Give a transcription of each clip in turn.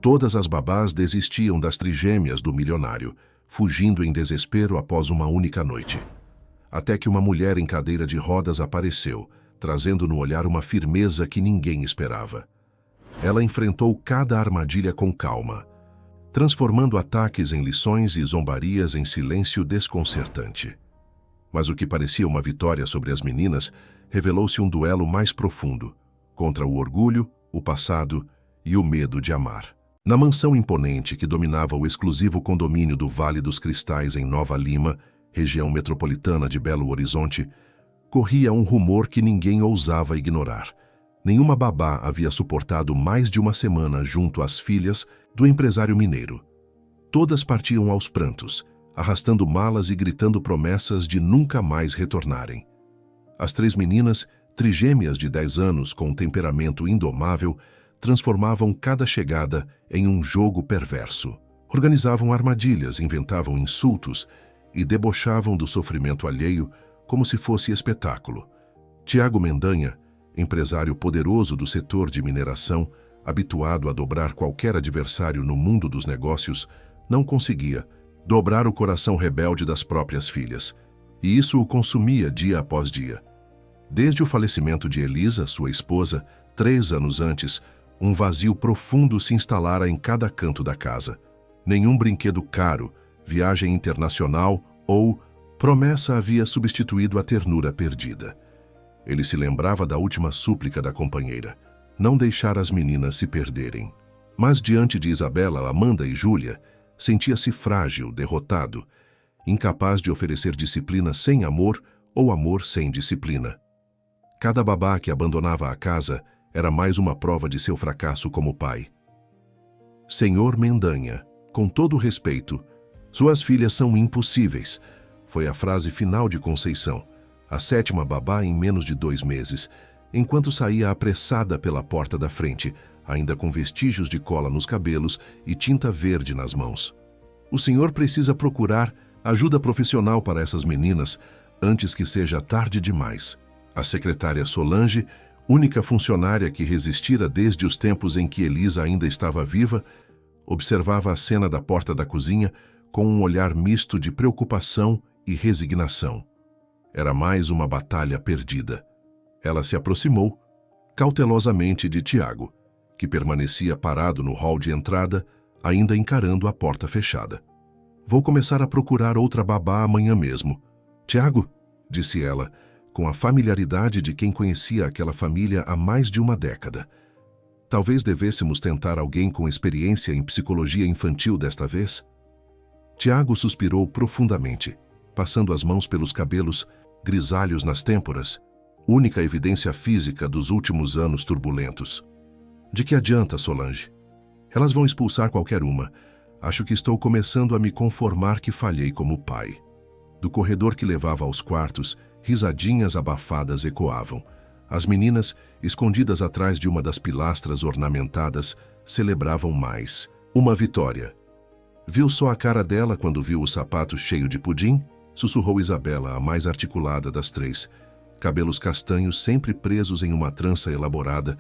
Todas as babás desistiam das trigêmeas do milionário, fugindo em desespero após uma única noite. Até que uma mulher em cadeira de rodas apareceu, trazendo no olhar uma firmeza que ninguém esperava. Ela enfrentou cada armadilha com calma, transformando ataques em lições e zombarias em silêncio desconcertante. Mas o que parecia uma vitória sobre as meninas revelou-se um duelo mais profundo, contra o orgulho, o passado e o medo de amar. Na mansão imponente que dominava o exclusivo condomínio do Vale dos Cristais em Nova Lima, região metropolitana de Belo Horizonte, corria um rumor que ninguém ousava ignorar. Nenhuma babá havia suportado mais de uma semana junto às filhas do empresário mineiro. Todas partiam aos prantos, arrastando malas e gritando promessas de nunca mais retornarem. As 3 meninas, trigêmeas de 10 anos com um temperamento indomável, transformavam cada chegada em um jogo perverso. Organizavam armadilhas, inventavam insultos e debochavam do sofrimento alheio como se fosse espetáculo. Tiago Mendanha, empresário poderoso do setor de mineração, habituado a dobrar qualquer adversário no mundo dos negócios, não conseguia dobrar o coração rebelde das próprias filhas, e isso o consumia dia após dia. Desde o falecimento de Elisa, sua esposa, 3 anos antes, um vazio profundo se instalara em cada canto da casa. Nenhum brinquedo caro, viagem internacional ou promessa havia substituído a ternura perdida. Ele se lembrava da última súplica da companheira, não deixar as meninas se perderem. Mas diante de Isabela, Amanda e Júlia, sentia-se frágil, derrotado, incapaz de oferecer disciplina sem amor ou amor sem disciplina. Cada babá que abandonava a casa era mais uma prova de seu fracasso como pai. Senhor Mendanha, com todo respeito, suas filhas são impossíveis, foi a frase final de Conceição, a 7ª babá em menos de 2 meses, enquanto saía apressada pela porta da frente, ainda com vestígios de cola nos cabelos e tinta verde nas mãos. O senhor precisa procurar ajuda profissional para essas meninas antes que seja tarde demais. A secretária Solange, única funcionária que resistira desde os tempos em que Elisa ainda estava viva, observava a cena da porta da cozinha com um olhar misto de preocupação e resignação. Era mais uma batalha perdida. Ela se aproximou, cautelosamente, de Tiago, que permanecia parado no hall de entrada, ainda encarando a porta fechada. Vou começar a procurar outra babá amanhã mesmo. Tiago, disse ela, com a familiaridade de quem conhecia aquela família há mais de uma década. Talvez devêssemos tentar alguém com experiência em psicologia infantil desta vez? Tiago suspirou profundamente, passando as mãos pelos cabelos, grisalhos nas têmporas, única evidência física dos últimos anos turbulentos. De que adianta, Solange? Elas vão expulsar qualquer uma. Acho que estou começando a me conformar que falhei como pai. Do corredor que levava aos quartos, risadinhas abafadas ecoavam. As meninas, escondidas atrás de uma das pilastras ornamentadas, celebravam mais. Uma vitória. Viu só a cara dela quando viu o sapato cheio de pudim? Sussurrou Isabela, a mais articulada das 3. Cabelos castanhos sempre presos em uma trança elaborada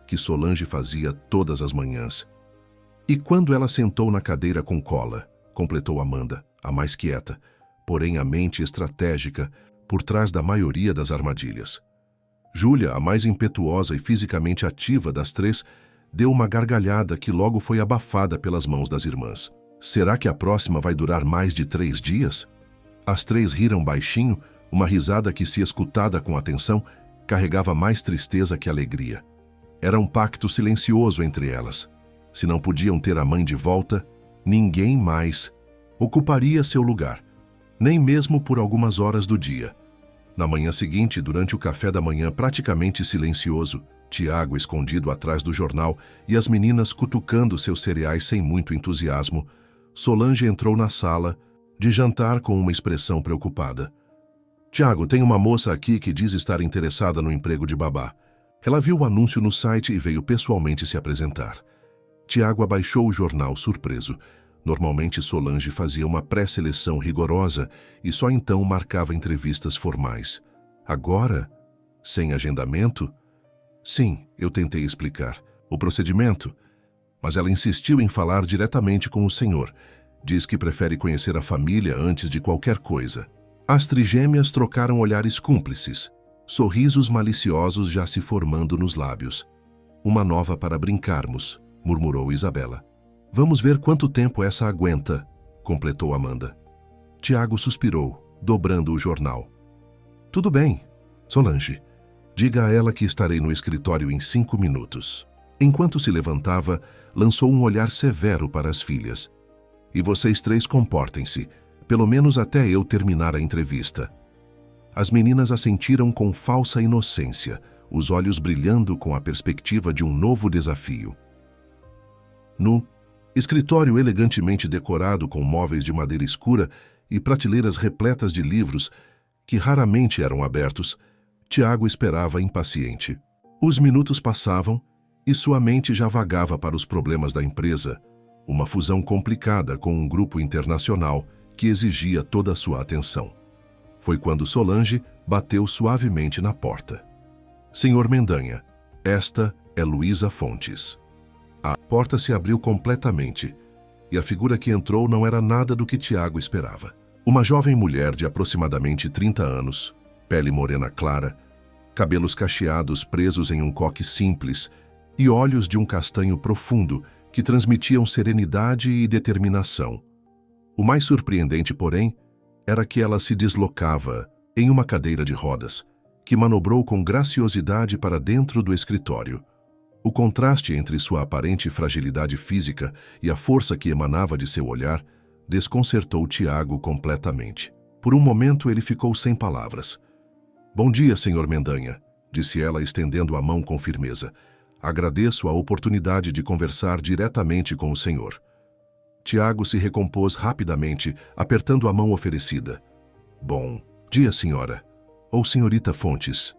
que Solange fazia todas as manhãs. E quando ela sentou na cadeira com cola, completou Amanda, a mais quieta, porém a mente estratégica por trás da maioria das armadilhas. Júlia, a mais impetuosa e fisicamente ativa das 3, deu uma gargalhada que logo foi abafada pelas mãos das irmãs. Será que a próxima vai durar mais de 3 dias? As 3 riram baixinho, uma risada que, se escutada com atenção, carregava mais tristeza que alegria. Era um pacto silencioso entre elas. Se não podiam ter a mãe de volta, ninguém mais ocuparia seu lugar, nem mesmo por algumas horas do dia. Na manhã seguinte, durante o café da manhã praticamente silencioso, Tiago escondido atrás do jornal e as meninas cutucando seus cereais sem muito entusiasmo, Solange entrou na sala de jantar com uma expressão preocupada. Tiago, tem uma moça aqui que diz estar interessada no emprego de babá. Ela viu o anúncio no site e veio pessoalmente se apresentar. Tiago abaixou o jornal, surpreso. Normalmente Solange fazia uma pré-seleção rigorosa e só então marcava entrevistas formais. Agora, sem agendamento? Sim, eu tentei explicar. O procedimento? mas ela insistiu em falar diretamente com o senhor. Diz que prefere conhecer a família antes de qualquer coisa. As trigêmeas trocaram olhares cúmplices, sorrisos maliciosos já se formando nos lábios. Uma nova para brincarmos, murmurou Isabela. Vamos ver quanto tempo essa aguenta, completou Amanda. Tiago suspirou, dobrando o jornal. Tudo bem, Solange. Diga a ela que estarei no escritório em 5 minutos. Enquanto se levantava, lançou um olhar severo para as filhas. E vocês 3 comportem-se, pelo menos até eu terminar a entrevista. As meninas assentiram com falsa inocência, os olhos brilhando com a perspectiva de um novo desafio. No escritório elegantemente decorado com móveis de madeira escura e prateleiras repletas de livros que raramente eram abertos, Tiago esperava impaciente. Os minutos passavam e sua mente já vagava para os problemas da empresa, uma fusão complicada com um grupo internacional que exigia toda a sua atenção. Foi quando Solange bateu suavemente na porta. Senhor Mendanha, esta é Luísa Fontes. A porta se abriu completamente e a figura que entrou não era nada do que Tiago esperava. Uma jovem mulher de aproximadamente 30 anos, pele morena clara, cabelos cacheados presos em um coque simples e olhos de um castanho profundo que transmitiam serenidade e determinação. O mais surpreendente, porém, era que ela se deslocava em uma cadeira de rodas, que manobrou com graciosidade para dentro do escritório. O contraste entre sua aparente fragilidade física e a força que emanava de seu olhar desconcertou Tiago completamente. Por um momento ele ficou sem palavras. Bom dia, senhor Mendanha, disse ela estendendo a mão com firmeza. Agradeço a oportunidade de conversar diretamente com o senhor. Tiago se recompôs rapidamente, apertando a mão oferecida. Bom dia, senhora. Ou senhorita Fontes.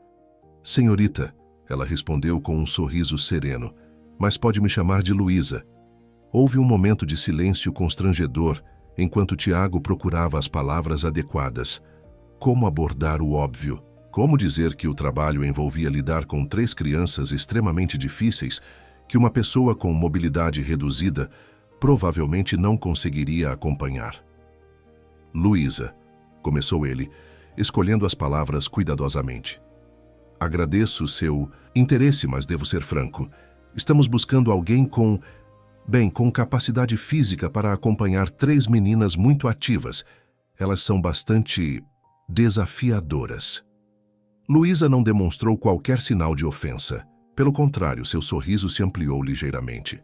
Senhorita, ela respondeu com um sorriso sereno, mas pode me chamar de Luísa. Houve um momento de silêncio constrangedor, enquanto Tiago procurava as palavras adequadas. Como abordar o óbvio? Como dizer que o trabalho envolvia lidar com 3 crianças extremamente difíceis, que uma pessoa com mobilidade reduzida provavelmente não conseguiria acompanhar? Luísa, começou ele, escolhendo as palavras cuidadosamente. Agradeço seu interesse, mas devo ser franco. Estamos buscando alguém com capacidade física para acompanhar 3 meninas muito ativas. Elas são bastante desafiadoras. Luísa não demonstrou qualquer sinal de ofensa. Pelo contrário, seu sorriso se ampliou ligeiramente.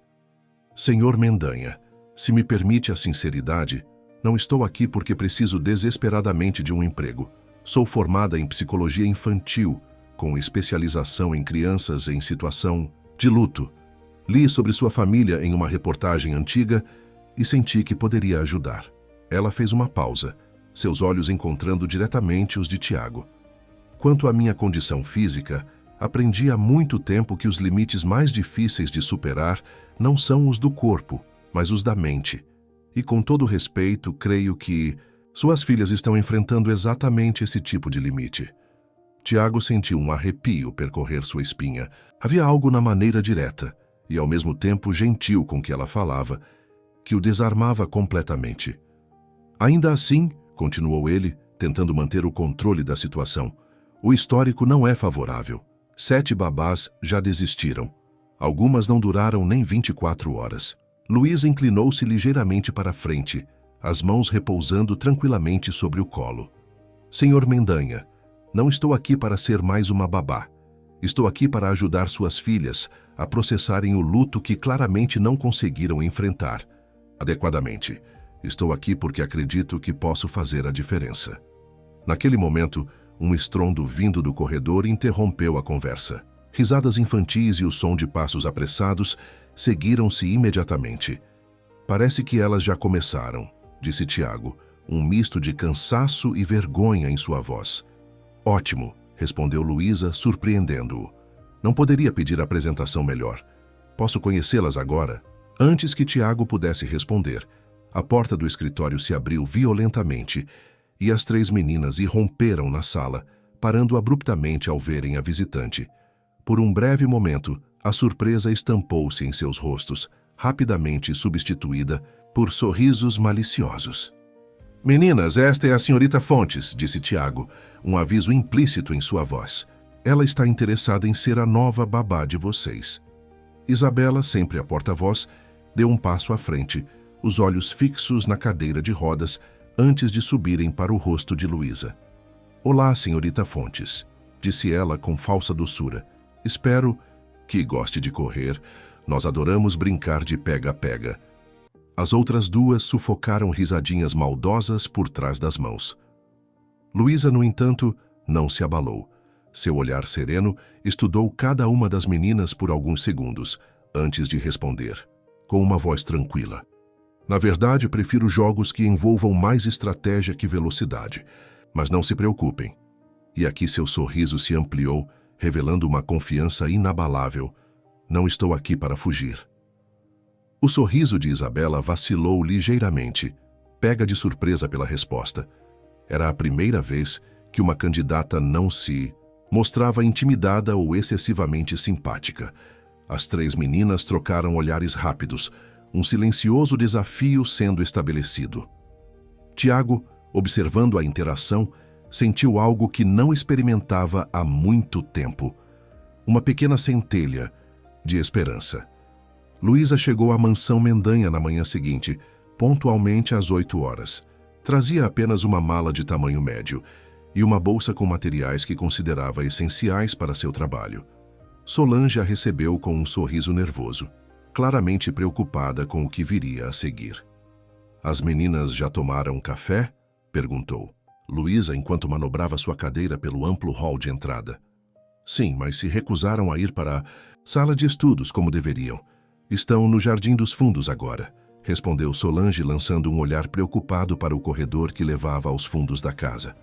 Senhor Mendanha, se me permite a sinceridade, não estou aqui porque preciso desesperadamente de um emprego. Sou formada em psicologia infantil, com especialização em crianças em situação de luto. Li sobre sua família em uma reportagem antiga e senti que poderia ajudar. Ela fez uma pausa, seus olhos encontrando diretamente os de Tiago. Quanto à minha condição física, aprendi há muito tempo que os limites mais difíceis de superar não são os do corpo, mas os da mente. E com todo respeito, creio que suas filhas estão enfrentando exatamente esse tipo de limite. Tiago sentiu um arrepio percorrer sua espinha. Havia algo na maneira direta e ao mesmo tempo gentil com que ela falava, que o desarmava completamente. Ainda assim, continuou ele, tentando manter o controle da situação, o histórico não é favorável. 7 babás já desistiram. Algumas não duraram nem 24 horas. Luísa inclinou-se ligeiramente para a frente, as mãos repousando tranquilamente sobre o colo. Senhor Mendanha, não estou aqui para ser mais uma babá. Estou aqui para ajudar suas filhas a processarem o luto que claramente não conseguiram enfrentar adequadamente. Estou aqui porque acredito que posso fazer a diferença. Naquele momento, um estrondo vindo do corredor interrompeu a conversa. Risadas infantis e o som de passos apressados seguiram-se imediatamente. Parece que elas já começaram, disse Tiago, um misto de cansaço e vergonha em sua voz. Ótimo, respondeu Luísa, surpreendendo-o. Não poderia pedir apresentação melhor. Posso conhecê-las agora? Antes que Tiago pudesse responder, a porta do escritório se abriu violentamente e as 3 meninas irromperam na sala, parando abruptamente ao verem a visitante. Por um breve momento, a surpresa estampou-se em seus rostos, rapidamente substituída por sorrisos maliciosos. Meninas, esta é a senhorita Fontes, disse Tiago, um aviso implícito em sua voz. Ela está interessada em ser a nova babá de vocês. Isabela, sempre a porta-voz, deu um passo à frente, os olhos fixos na cadeira de rodas, antes de subirem para o rosto de Luísa. Olá, senhorita Fontes, disse ela com falsa doçura. Espero que goste de correr. Nós adoramos brincar de pega-pega. As outras duas sufocaram risadinhas maldosas por trás das mãos. Luísa, no entanto, não se abalou. Seu olhar sereno estudou cada uma das meninas por alguns segundos, antes de responder, com uma voz tranquila. Na verdade, prefiro jogos que envolvam mais estratégia que velocidade. Mas não se preocupem. E aqui seu sorriso se ampliou, revelando uma confiança inabalável. Não estou aqui para fugir. O sorriso de Isabela vacilou ligeiramente, pega de surpresa pela resposta. Era a primeira vez que uma candidata não se mostrava intimidada ou excessivamente simpática. As três meninas trocaram olhares rápidos, um silencioso desafio sendo estabelecido. Tiago, observando a interação, sentiu algo que não experimentava há muito tempo. Uma pequena centelha de esperança. Luísa chegou à mansão Mendanha na manhã seguinte, pontualmente às 8 horas. Trazia apenas uma mala de tamanho médio e uma bolsa com materiais que considerava essenciais para seu trabalho. Solange a recebeu com um sorriso nervoso, claramente preocupada com o que viria a seguir. As meninas já tomaram café? Perguntou Luísa enquanto manobrava sua cadeira pelo amplo hall de entrada. Sim, mas se recusaram a ir para a sala de estudos como deveriam. Estão no Jardim dos Fundos agora, respondeu Solange, lançando um olhar preocupado para o corredor que levava aos fundos da casa.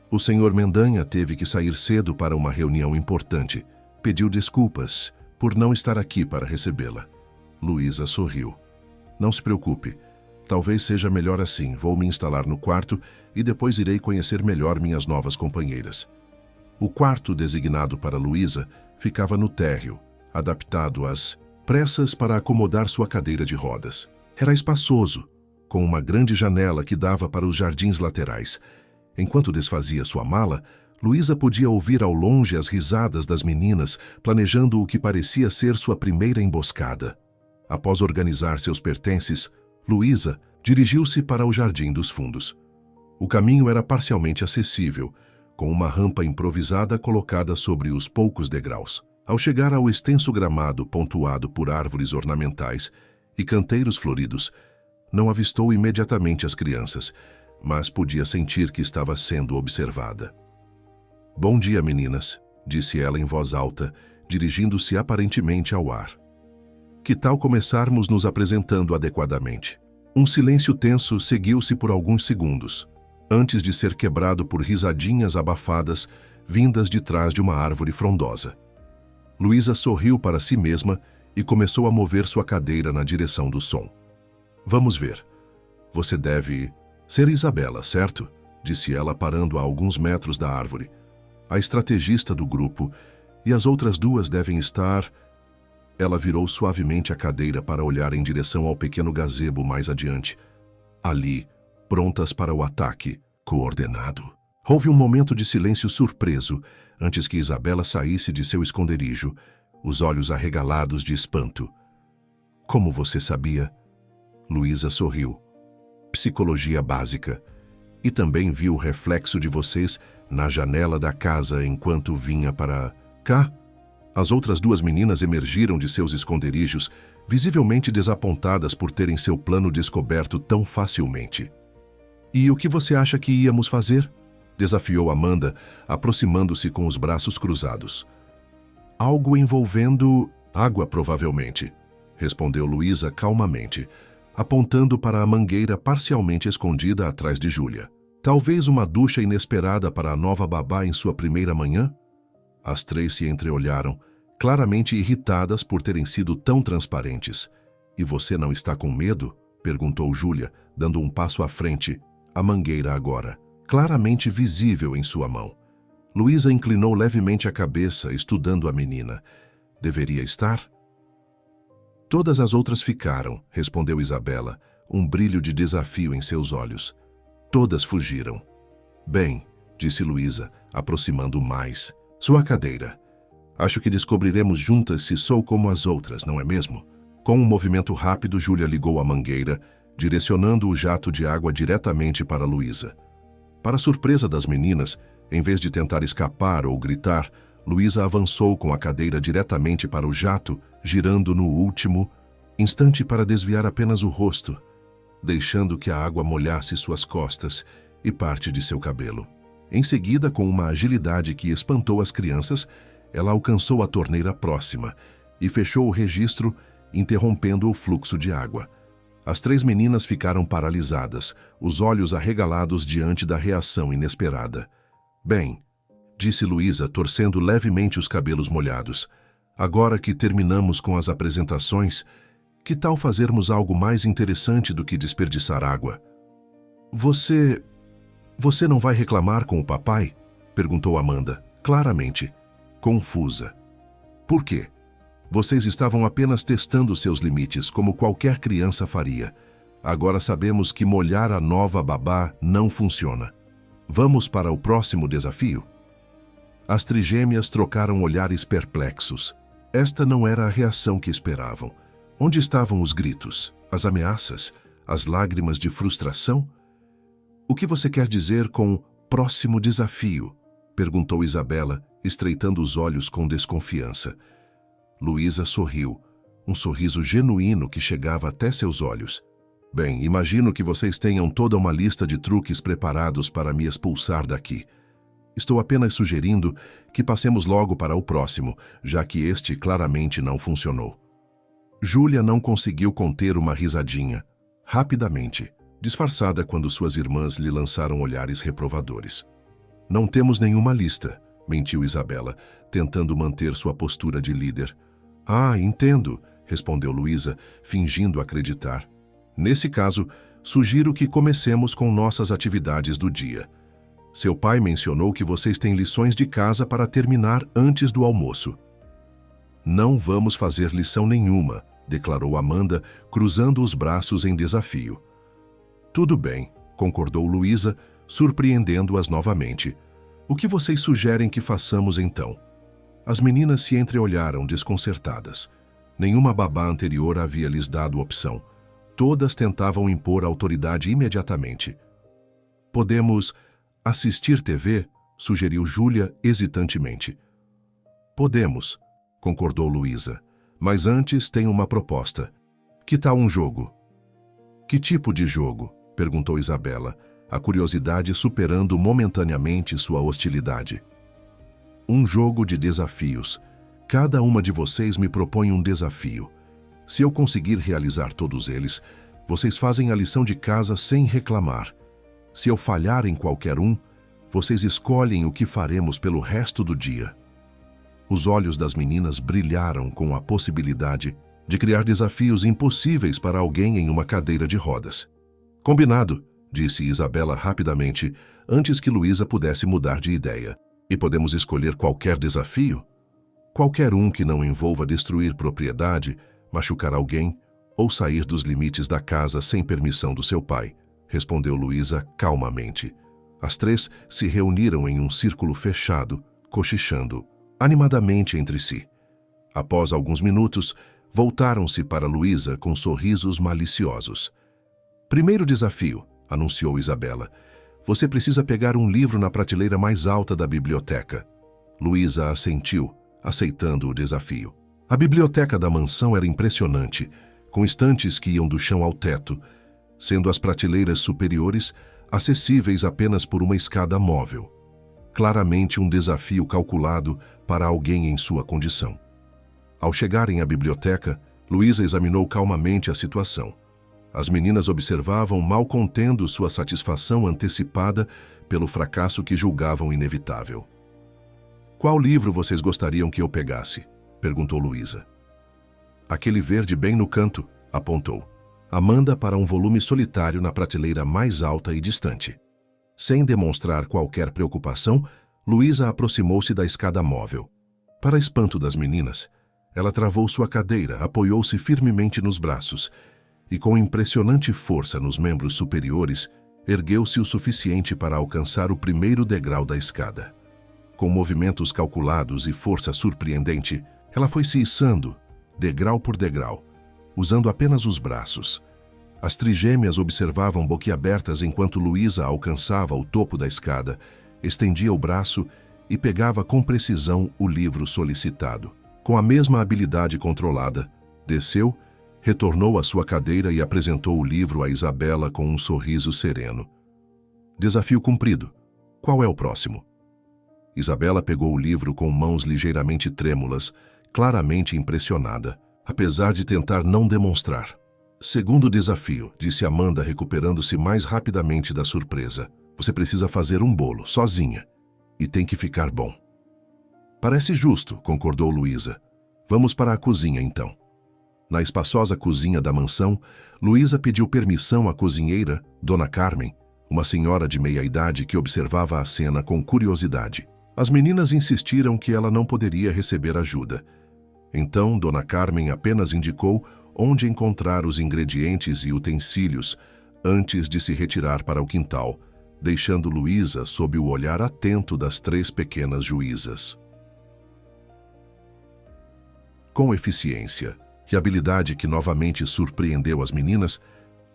O senhor Mendanha teve que sair cedo para uma reunião importante. Pediu desculpas por não estar aqui para recebê-la. Luísa sorriu. Não se preocupe. Talvez seja melhor assim. Vou me instalar no quarto e depois irei conhecer melhor minhas novas companheiras. O quarto designado para Luísa ficava no térreo, adaptado às pressas para acomodar sua cadeira de rodas. Era espaçoso, com uma grande janela que dava para os jardins laterais. Enquanto desfazia sua mala, Luísa podia ouvir ao longe as risadas das meninas, planejando o que parecia ser sua primeira emboscada. Após organizar seus pertences, Luísa dirigiu-se para o Jardim dos Fundos. O caminho era parcialmente acessível, com uma rampa improvisada colocada sobre os poucos degraus. Ao chegar ao extenso gramado pontuado por árvores ornamentais e canteiros floridos, não avistou imediatamente as crianças, mas podia sentir que estava sendo observada. Bom dia, meninas, disse ela em voz alta, dirigindo-se aparentemente ao ar. Que tal começarmos nos apresentando adequadamente? Um silêncio tenso seguiu-se por alguns segundos, antes de ser quebrado por risadinhas abafadas vindas de trás de uma árvore frondosa. Luísa sorriu para si mesma e começou a mover sua cadeira na direção do som. Vamos ver. Você deve ser Isabela, certo? Disse ela, parando a alguns metros da árvore. A estrategista do grupo, e as outras duas devem estar... Ela virou suavemente a cadeira para olhar em direção ao pequeno gazebo mais adiante. Ali, prontas para o ataque, coordenado. Houve um momento de silêncio surpreso, antes que Isabela saísse de seu esconderijo, os olhos arregalados de espanto. Como você sabia? Luísa sorriu. Psicologia básica. E também vi o reflexo de vocês na janela da casa enquanto vinha para cá. As outras duas meninas emergiram de seus esconderijos, visivelmente desapontadas por terem seu plano descoberto tão facilmente. E o que você acha que íamos fazer? Desafiou Amanda, aproximando-se com os braços cruzados. Algo envolvendo água, provavelmente, respondeu Luísa calmamente, apontando para a mangueira parcialmente escondida atrás de Júlia. Talvez uma ducha inesperada para a nova babá em sua primeira manhã? As três se entreolharam, claramente irritadas por terem sido tão transparentes. E você não está com medo? Perguntou Júlia, dando um passo à frente, a mangueira agora, claramente visível em sua mão. Luísa inclinou levemente a cabeça, estudando a menina. Deveria estar? Todas as outras ficaram, respondeu Isabela, um brilho de desafio em seus olhos. Todas fugiram. Bem, disse Luísa, aproximando mais. Sua cadeira. Acho que descobriremos juntas se sou como as outras, não é mesmo? Com um movimento rápido, Júlia ligou a mangueira, direcionando o jato de água diretamente para Luísa. Para surpresa das meninas, em vez de tentar escapar ou gritar, Luísa avançou com a cadeira diretamente para o jato, girando no último instante para desviar apenas o rosto, deixando que a água molhasse suas costas e parte de seu cabelo. Em seguida, com uma agilidade que espantou as crianças, ela alcançou a torneira próxima e fechou o registro, interrompendo o fluxo de água. As 3 meninas ficaram paralisadas, os olhos arregalados diante da reação inesperada. Bem, disse Luísa, torcendo levemente os cabelos molhados. Agora que terminamos com as apresentações, que tal fazermos algo mais interessante do que desperdiçar água? Você não vai reclamar com o papai? Perguntou Amanda, claramente, confusa. Por quê? Vocês estavam apenas testando seus limites, como qualquer criança faria. Agora sabemos que molhar a nova babá não funciona. Vamos para o próximo desafio? As trigêmeas trocaram olhares perplexos. Esta não era a reação que esperavam. Onde estavam os gritos, as ameaças, as lágrimas de frustração? O que você quer dizer com próximo desafio? Perguntou Isabela, estreitando os olhos com desconfiança. Luísa sorriu, um sorriso genuíno que chegava até seus olhos. Bem, imagino que vocês tenham toda uma lista de truques preparados para me expulsar daqui. Estou apenas sugerindo que passemos logo para o próximo, já que este claramente não funcionou. Júlia não conseguiu conter uma risadinha, rapidamente, disfarçada quando suas irmãs lhe lançaram olhares reprovadores. Não temos nenhuma lista, mentiu Isabela, tentando manter sua postura de líder. Ah, entendo, respondeu Luísa, fingindo acreditar. Nesse caso, sugiro que comecemos com nossas atividades do dia. Seu pai mencionou que vocês têm lições de casa para terminar antes do almoço. Não vamos fazer lição nenhuma, declarou Amanda, cruzando os braços em desafio. Tudo bem, concordou Luísa, surpreendendo-as novamente. O que vocês sugerem que façamos então? As meninas se entreolharam desconcertadas. Nenhuma babá anterior havia lhes dado opção. Todas tentavam impor autoridade imediatamente. Podemos assistir TV? Sugeriu Júlia hesitantemente. Podemos, concordou Luísa. Mas antes tem uma proposta. Que tal um jogo? Que tipo de jogo? Perguntou Isabela, a curiosidade superando momentaneamente sua hostilidade. Um jogo de desafios. Cada uma de vocês me propõe um desafio. Se eu conseguir realizar todos eles, vocês fazem a lição de casa sem reclamar. Se eu falhar em qualquer um, vocês escolhem o que faremos pelo resto do dia. Os olhos das meninas brilharam com a possibilidade de criar desafios impossíveis para alguém em uma cadeira de rodas. Combinado, disse Isabela rapidamente, antes que Luísa pudesse mudar de ideia. E podemos escolher qualquer desafio? Qualquer um que não envolva destruir propriedade, machucar alguém ou sair dos limites da casa sem permissão do seu pai, respondeu Luísa calmamente. As 3 se reuniram em um círculo fechado, cochichando animadamente entre si. Após alguns minutos, voltaram-se para Luísa com sorrisos maliciosos. Primeiro desafio, anunciou Isabela. Você precisa pegar um livro na prateleira mais alta da biblioteca. Luísa assentiu, aceitando o desafio. A biblioteca da mansão era impressionante, com estantes que iam do chão ao teto, sendo as prateleiras superiores acessíveis apenas por uma escada móvel. Claramente um desafio calculado para alguém em sua condição. Ao chegarem à biblioteca, Luísa examinou calmamente a situação. As meninas observavam, mal contendo sua satisfação antecipada pelo fracasso que julgavam inevitável. Qual livro vocês gostariam que eu pegasse? Perguntou Luísa. Aquele verde bem no canto, apontou. Amanda para um volume solitário na prateleira mais alta e distante. Sem demonstrar qualquer preocupação, Luísa aproximou-se da escada móvel. Para espanto das meninas, Ela travou sua cadeira, apoiou-se firmemente nos braços e, com impressionante força nos membros superiores, ergueu-se o suficiente para alcançar o primeiro degrau da escada. Com movimentos calculados e força surpreendente, ela foi se içando, degrau por degrau, usando apenas os braços. As trigêmeas observavam boquiabertas enquanto Luísa alcançava o topo da escada, estendia o braço e pegava com precisão o livro solicitado. Com a mesma habilidade controlada, desceu, retornou à sua cadeira e apresentou o livro a Isabela com um sorriso sereno. Desafio cumprido. Qual é o próximo? Isabela pegou o livro com mãos ligeiramente trêmulas, claramente impressionada, apesar de tentar não demonstrar. Segundo desafio, disse Amanda, recuperando-se mais rapidamente da surpresa. Você precisa fazer um bolo, sozinha. E tem que ficar bom. Parece justo, concordou Luísa. Vamos para a cozinha, então. Na espaçosa cozinha da mansão, Luísa pediu permissão à cozinheira, Dona Carmen, uma senhora de meia-idade que observava a cena com curiosidade. As meninas insistiram que ela não poderia receber ajuda. Então, Dona Carmen apenas indicou onde encontrar os ingredientes e utensílios antes de se retirar para o quintal, deixando Luísa sob o olhar atento das 3 pequenas juízas. Com eficiência e habilidade que novamente surpreendeu as meninas,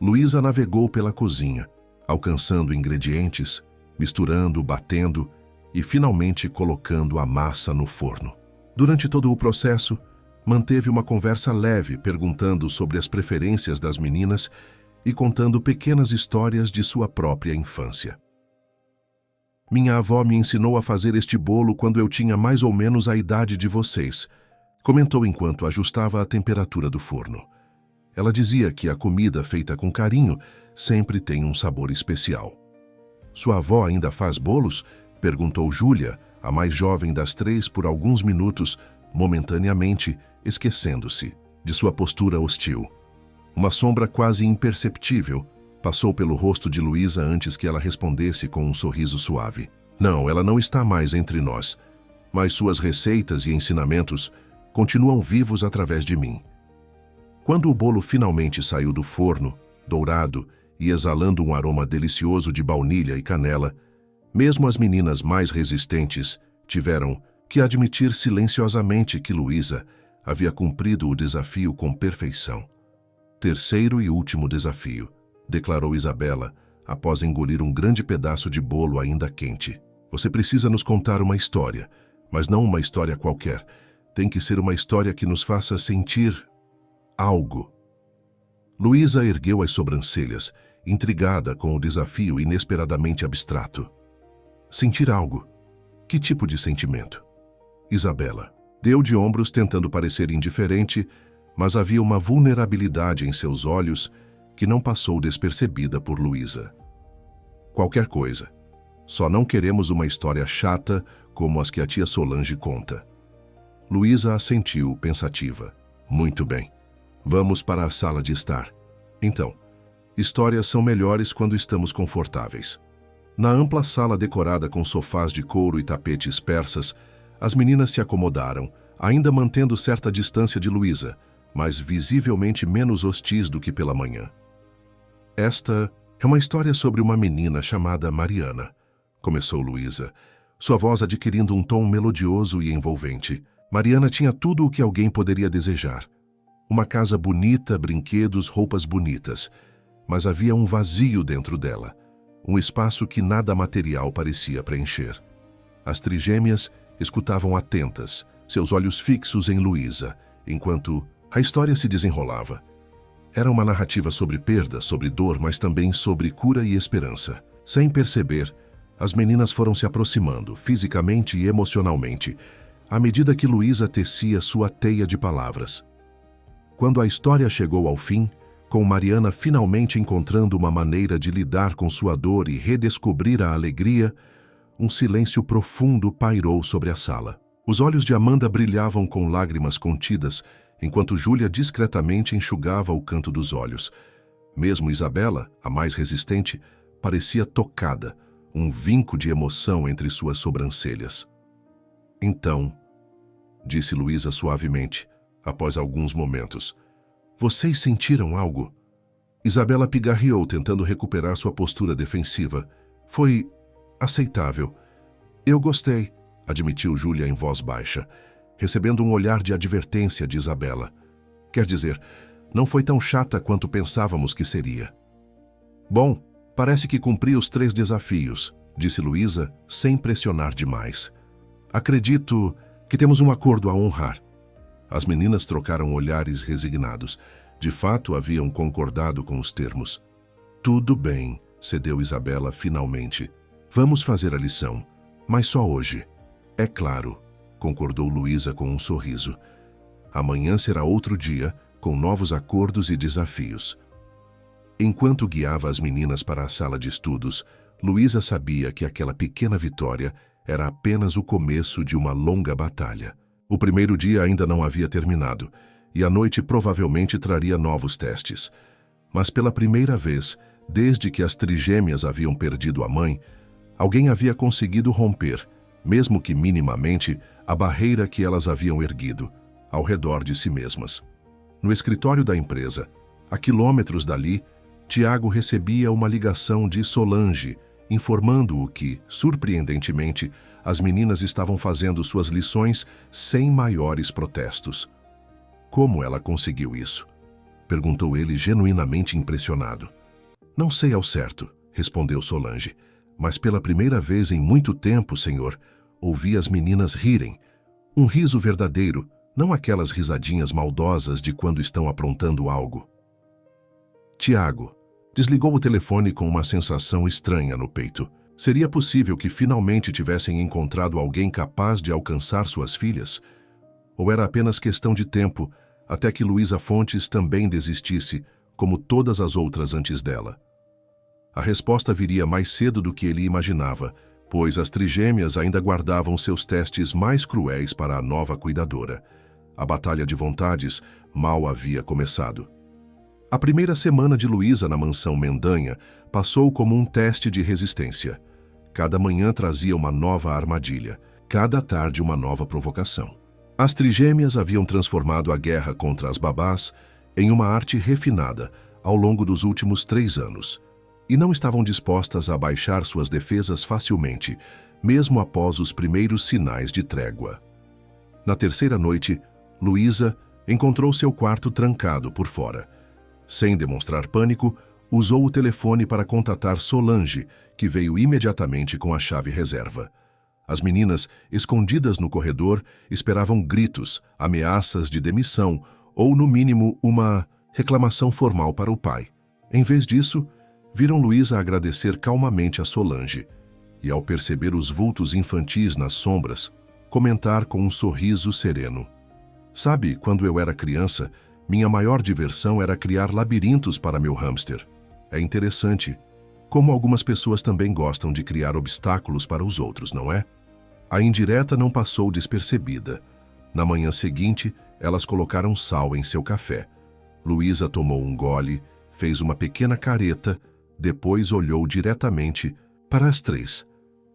Luísa navegou pela cozinha, alcançando ingredientes, misturando, batendo e finalmente colocando a massa no forno. Durante todo o processo, manteve uma conversa leve, perguntando sobre as preferências das meninas e contando pequenas histórias de sua própria infância. Minha avó me ensinou a fazer este bolo quando eu tinha mais ou menos a idade de vocês, comentou enquanto ajustava a temperatura do forno. Ela dizia que a comida feita com carinho sempre tem um sabor especial. Sua avó ainda faz bolos? Perguntou Júlia, a mais jovem das 3, por alguns minutos, momentaneamente, esquecendo-se de sua postura hostil. Uma sombra quase imperceptível passou pelo rosto de Luísa antes que ela respondesse com um sorriso suave. Não, ela não está mais entre nós, mas suas receitas e ensinamentos continuam vivos através de mim. Quando o bolo finalmente saiu do forno, dourado e exalando um aroma delicioso de baunilha e canela, mesmo as meninas mais resistentes tiveram que admitir silenciosamente que Luísa havia cumprido o desafio com perfeição. Terceiro e último desafio, declarou Isabela, após engolir um grande pedaço de bolo ainda quente. Você precisa nos contar uma história, mas não uma história qualquer. Tem que ser uma história que nos faça sentir algo. Luísa ergueu as sobrancelhas, intrigada com o desafio inesperadamente abstrato. Sentir algo? Que tipo de sentimento? Isabela deu de ombros tentando parecer indiferente, mas havia uma vulnerabilidade em seus olhos que não passou despercebida por Luísa. Qualquer coisa. Só não queremos uma história chata como as que a tia Solange conta. Luísa assentiu, pensativa. Muito bem. Vamos para a sala de estar. Então, histórias são melhores quando estamos confortáveis. Na ampla sala decorada com sofás de couro e tapetes persas, as meninas se acomodaram, ainda mantendo certa distância de Luísa, mas visivelmente menos hostis do que pela manhã. Esta é uma história sobre uma menina chamada Mariana, começou Luísa, sua voz adquirindo um tom melodioso e envolvente. Mariana tinha tudo o que alguém poderia desejar. Uma casa bonita, brinquedos, roupas bonitas, mas havia um vazio dentro dela, um espaço que nada material parecia preencher. As trigêmeas escutavam atentas, seus olhos fixos em Luísa, enquanto a história se desenrolava. Era uma narrativa sobre perda, sobre dor, mas também sobre cura e esperança. Sem perceber, as meninas foram se aproximando, fisicamente e emocionalmente, à medida que Luísa tecia sua teia de palavras. Quando a história chegou ao fim, com Mariana finalmente encontrando uma maneira de lidar com sua dor e redescobrir a alegria, um silêncio profundo pairou sobre a sala. Os olhos de Amanda brilhavam com lágrimas contidas, enquanto Júlia discretamente enxugava o canto dos olhos. Mesmo Isabela, a mais resistente, parecia tocada, um vinco de emoção entre suas sobrancelhas. Então, disse Luísa suavemente, após alguns momentos. Vocês sentiram algo? Isabela pigarreou, tentando recuperar sua postura defensiva. Foi aceitável. Eu gostei, admitiu Júlia em voz baixa, recebendo um olhar de advertência de Isabela. Quer dizer, não foi tão chata quanto pensávamos que seria. Bom, parece que cumpri os 3 desafios, disse Luísa, sem pressionar demais. Acredito que temos um acordo a honrar. As meninas trocaram olhares resignados. De fato, haviam concordado com os termos. Tudo bem, cedeu Isabela finalmente. Vamos fazer a lição, mas só hoje. É claro, concordou Luísa com um sorriso. Amanhã será outro dia, com novos acordos e desafios. Enquanto guiava as meninas para a sala de estudos, Luísa sabia que aquela pequena vitória era apenas o começo de uma longa batalha. O primeiro dia ainda não havia terminado, e a noite provavelmente traria novos testes. Mas pela primeira vez, desde que as trigêmeas haviam perdido a mãe, alguém havia conseguido romper, mesmo que minimamente, a barreira que elas haviam erguido, ao redor de si mesmas. No escritório da empresa, a quilômetros dali, Tiago recebia uma ligação de Solange, informando-o que, surpreendentemente, as meninas estavam fazendo suas lições sem maiores protestos. Como ela conseguiu isso? Perguntou ele, genuinamente impressionado. Não sei ao certo, respondeu Solange, mas pela primeira vez em muito tempo, senhor, ouvi as meninas rirem. Um riso verdadeiro, não aquelas risadinhas maldosas de quando estão aprontando algo. Tiago desligou o telefone com uma sensação estranha no peito. Seria possível que finalmente tivessem encontrado alguém capaz de alcançar suas filhas? Ou era apenas questão de tempo até que Luísa Fontes também desistisse, como todas as outras antes dela? A resposta viria mais cedo do que ele imaginava, pois as trigêmeas ainda guardavam seus testes mais cruéis para a nova cuidadora. A batalha de vontades mal havia começado. A primeira semana de Luísa na mansão Mendanha passou como um teste de resistência. Cada manhã trazia uma nova armadilha, cada tarde uma nova provocação. As trigêmeas haviam transformado a guerra contra as babás em uma arte refinada ao longo dos últimos 3 anos, e não estavam dispostas a baixar suas defesas facilmente, mesmo após os primeiros sinais de trégua. Na terceira noite, Luísa encontrou seu quarto trancado por fora. Sem demonstrar pânico, usou o telefone para contatar Solange, que veio imediatamente com a chave reserva. As meninas, escondidas no corredor, esperavam gritos, ameaças de demissão ou, no mínimo, uma reclamação formal para o pai. Em vez disso, viram Luísa agradecer calmamente a Solange e, ao perceber os vultos infantis nas sombras, comentar com um sorriso sereno. Sabe, quando eu era criança, minha maior diversão era criar labirintos para meu hamster. É interessante como algumas pessoas também gostam de criar obstáculos para os outros, não é? A indireta não passou despercebida. Na manhã seguinte, elas colocaram sal em seu café. Luísa tomou um gole, fez uma pequena careta, depois olhou diretamente para as 3.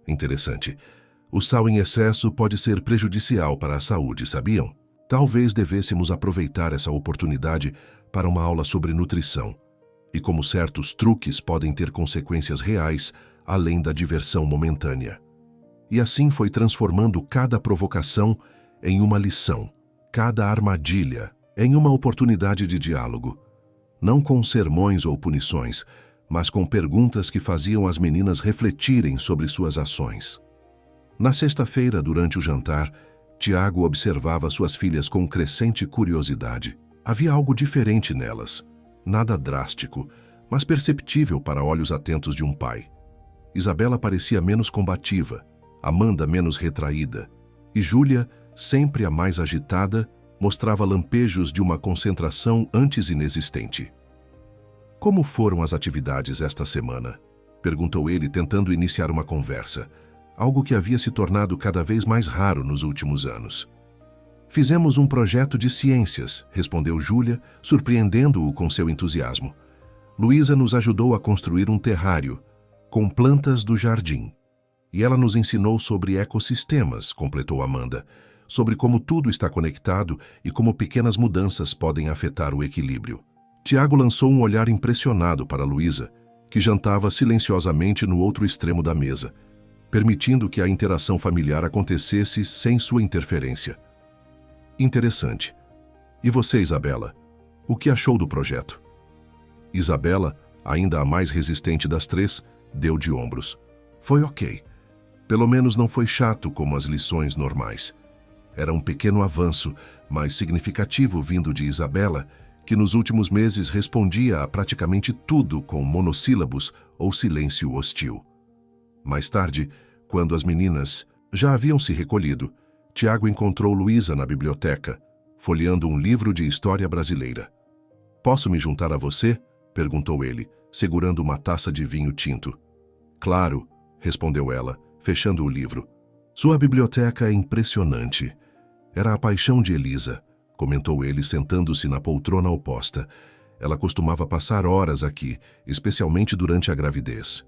Interessante. O sal em excesso pode ser prejudicial para a saúde, sabiam? Talvez devêssemos aproveitar essa oportunidade para uma aula sobre nutrição e como certos truques podem ter consequências reais além da diversão momentânea. E assim foi transformando cada provocação em uma lição, cada armadilha em uma oportunidade de diálogo, não com sermões ou punições, mas com perguntas que faziam as meninas refletirem sobre suas ações. Na sexta-feira, durante o jantar, Tiago observava suas filhas com crescente curiosidade. Havia algo diferente nelas, nada drástico, mas perceptível para olhos atentos de um pai. Isabela parecia menos combativa, Amanda menos retraída, e Júlia, sempre a mais agitada, mostrava lampejos de uma concentração antes inexistente. Como foram as atividades esta semana? Perguntou ele, tentando iniciar uma conversa, algo que havia se tornado cada vez mais raro nos últimos anos. Fizemos um projeto de ciências, respondeu Júlia, surpreendendo-o com seu entusiasmo. Luísa nos ajudou a construir um terrário, com plantas do jardim. E ela nos ensinou sobre ecossistemas, completou Amanda, sobre como tudo está conectado e como pequenas mudanças podem afetar o equilíbrio. Tiago lançou um olhar impressionado para Luísa, que jantava silenciosamente no outro extremo da mesa, permitindo que a interação familiar acontecesse sem sua interferência. Interessante. E você, Isabela? O que achou do projeto? Isabela, ainda a mais resistente das três, deu de ombros. Foi ok. Pelo menos não foi chato como as lições normais. Era um pequeno avanço, mas significativo vindo de Isabela, que nos últimos meses respondia a praticamente tudo com monossílabos ou silêncio hostil. Mais tarde, quando as meninas já haviam se recolhido, Tiago encontrou Luísa na biblioteca, folheando um livro de história brasileira. "Posso me juntar a você?" perguntou ele, segurando uma taça de vinho tinto. "Claro", respondeu ela, fechando o livro. "Sua biblioteca é impressionante. Era a paixão de Elisa", comentou ele, sentando-se na poltrona oposta. "Ela costumava passar horas aqui, especialmente durante a gravidez."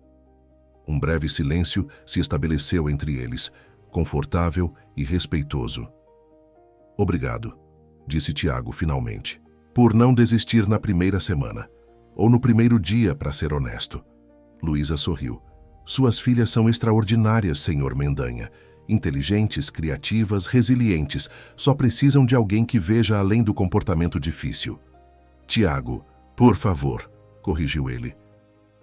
Um breve silêncio se estabeleceu entre eles, confortável e respeitoso. "Obrigado", disse Tiago finalmente, "por não desistir na primeira semana, ou no primeiro dia, para ser honesto." Luísa sorriu. "Suas filhas são extraordinárias, senhor Mendanha. Inteligentes, criativas, resilientes. Só precisam de alguém que veja além do comportamento difícil." "Tiago, por favor", corrigiu ele.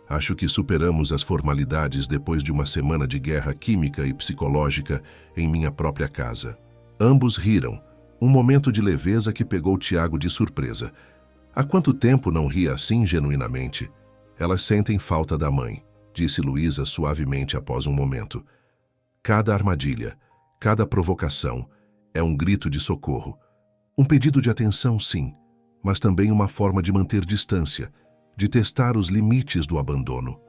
"Acho que superamos as formalidades depois de uma semana de guerra química e psicológica em minha própria casa." Ambos riram, um momento de leveza que pegou Tiago de surpresa. Há quanto tempo não ria assim genuinamente? "Elas sentem falta da mãe", disse Luísa suavemente após um momento. "Cada armadilha, cada provocação é um grito de socorro. Um pedido de atenção, sim, mas também uma forma de manter distância, de testar os limites do abandono."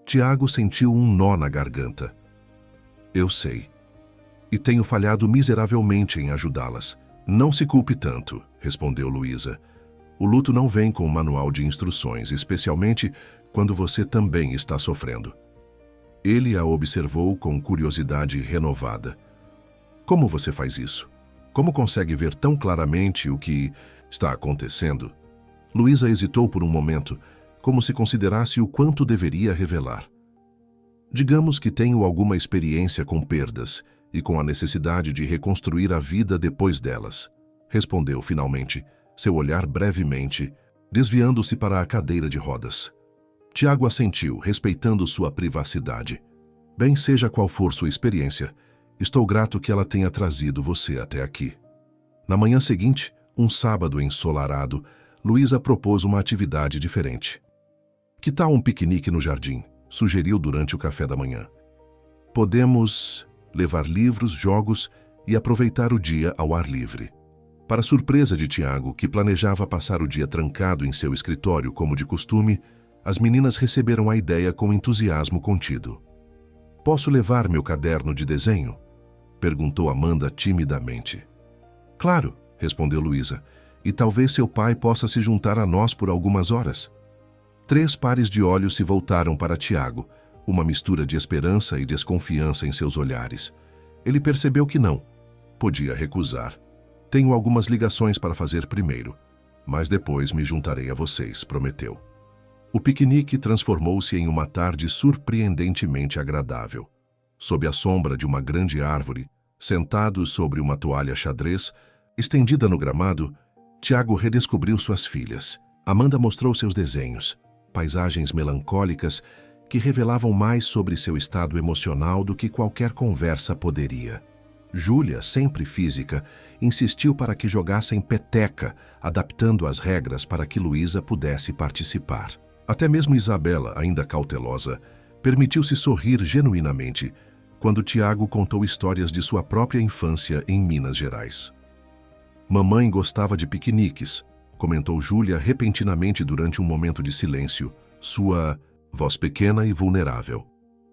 Tiago sentiu um nó na garganta. "Eu sei. E tenho falhado miseravelmente em ajudá-las." "Não se culpe tanto", respondeu Luísa. "O luto não vem com um manual de instruções, especialmente quando você também está sofrendo." Ele a observou com curiosidade renovada. "Como você faz isso? Como consegue ver tão claramente o que está acontecendo?" Luísa hesitou por um momento, como se considerasse o quanto deveria revelar. "Digamos que tenho alguma experiência com perdas e com a necessidade de reconstruir a vida depois delas", respondeu finalmente, seu olhar brevemente, desviando-se para a cadeira de rodas. Tiago assentiu, respeitando sua privacidade. "Bem, seja qual for sua experiência, estou grato que ela tenha trazido você até aqui." Na manhã seguinte, um sábado ensolarado, Luísa propôs uma atividade diferente. "Que tal um piquenique no jardim?" sugeriu durante o café da manhã. "Podemos levar livros, jogos e aproveitar o dia ao ar livre." Para surpresa de Tiago, que planejava passar o dia trancado em seu escritório como de costume, as meninas receberam a ideia com entusiasmo contido. "Posso levar meu caderno de desenho?" perguntou Amanda timidamente. "Claro", respondeu Luísa, "e talvez seu pai possa se juntar a nós por algumas horas." 3 pares de olhos se voltaram para Tiago, uma mistura de esperança e desconfiança em seus olhares. Ele percebeu que não podia recusar. "Tenho algumas ligações para fazer primeiro, mas depois me juntarei a vocês", prometeu. O piquenique transformou-se em uma tarde surpreendentemente agradável. Sob a sombra de uma grande árvore, sentados sobre uma toalha xadrez, estendida no gramado, Tiago redescobriu suas filhas. Amanda mostrou seus desenhos, paisagens melancólicas que revelavam mais sobre seu estado emocional do que qualquer conversa poderia. Júlia, sempre física, insistiu para que jogassem peteca, adaptando as regras para que Luísa pudesse participar. Até mesmo Isabela, ainda cautelosa, permitiu-se sorrir genuinamente quando Tiago contou histórias de sua própria infância em Minas Gerais. "Mamãe gostava de piqueniques", comentou Júlia repentinamente durante um momento de silêncio, sua voz pequena e vulnerável.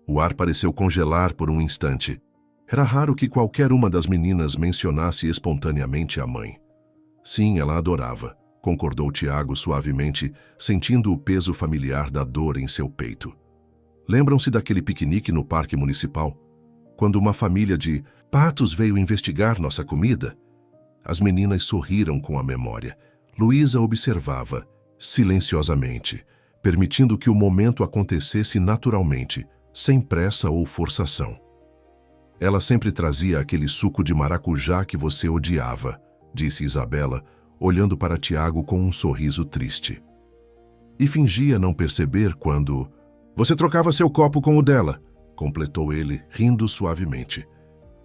O ar pareceu congelar por um instante. Era raro que qualquer uma das meninas mencionasse espontaneamente a mãe. "Sim, ela adorava", concordou Tiago suavemente, sentindo o peso familiar da dor em seu peito. "Lembram-se daquele piquenique no Parque Municipal? Quando uma família de Patos veio investigar nossa comida? As meninas sorriram com a memória. Luísa observava, silenciosamente, permitindo que o momento acontecesse naturalmente, sem pressa ou forçação. Ela sempre trazia aquele suco de maracujá que você odiava, disse Isabela, olhando para Tiago com um sorriso triste. E fingia não perceber quando... Você trocava seu copo com o dela, completou ele, rindo suavemente.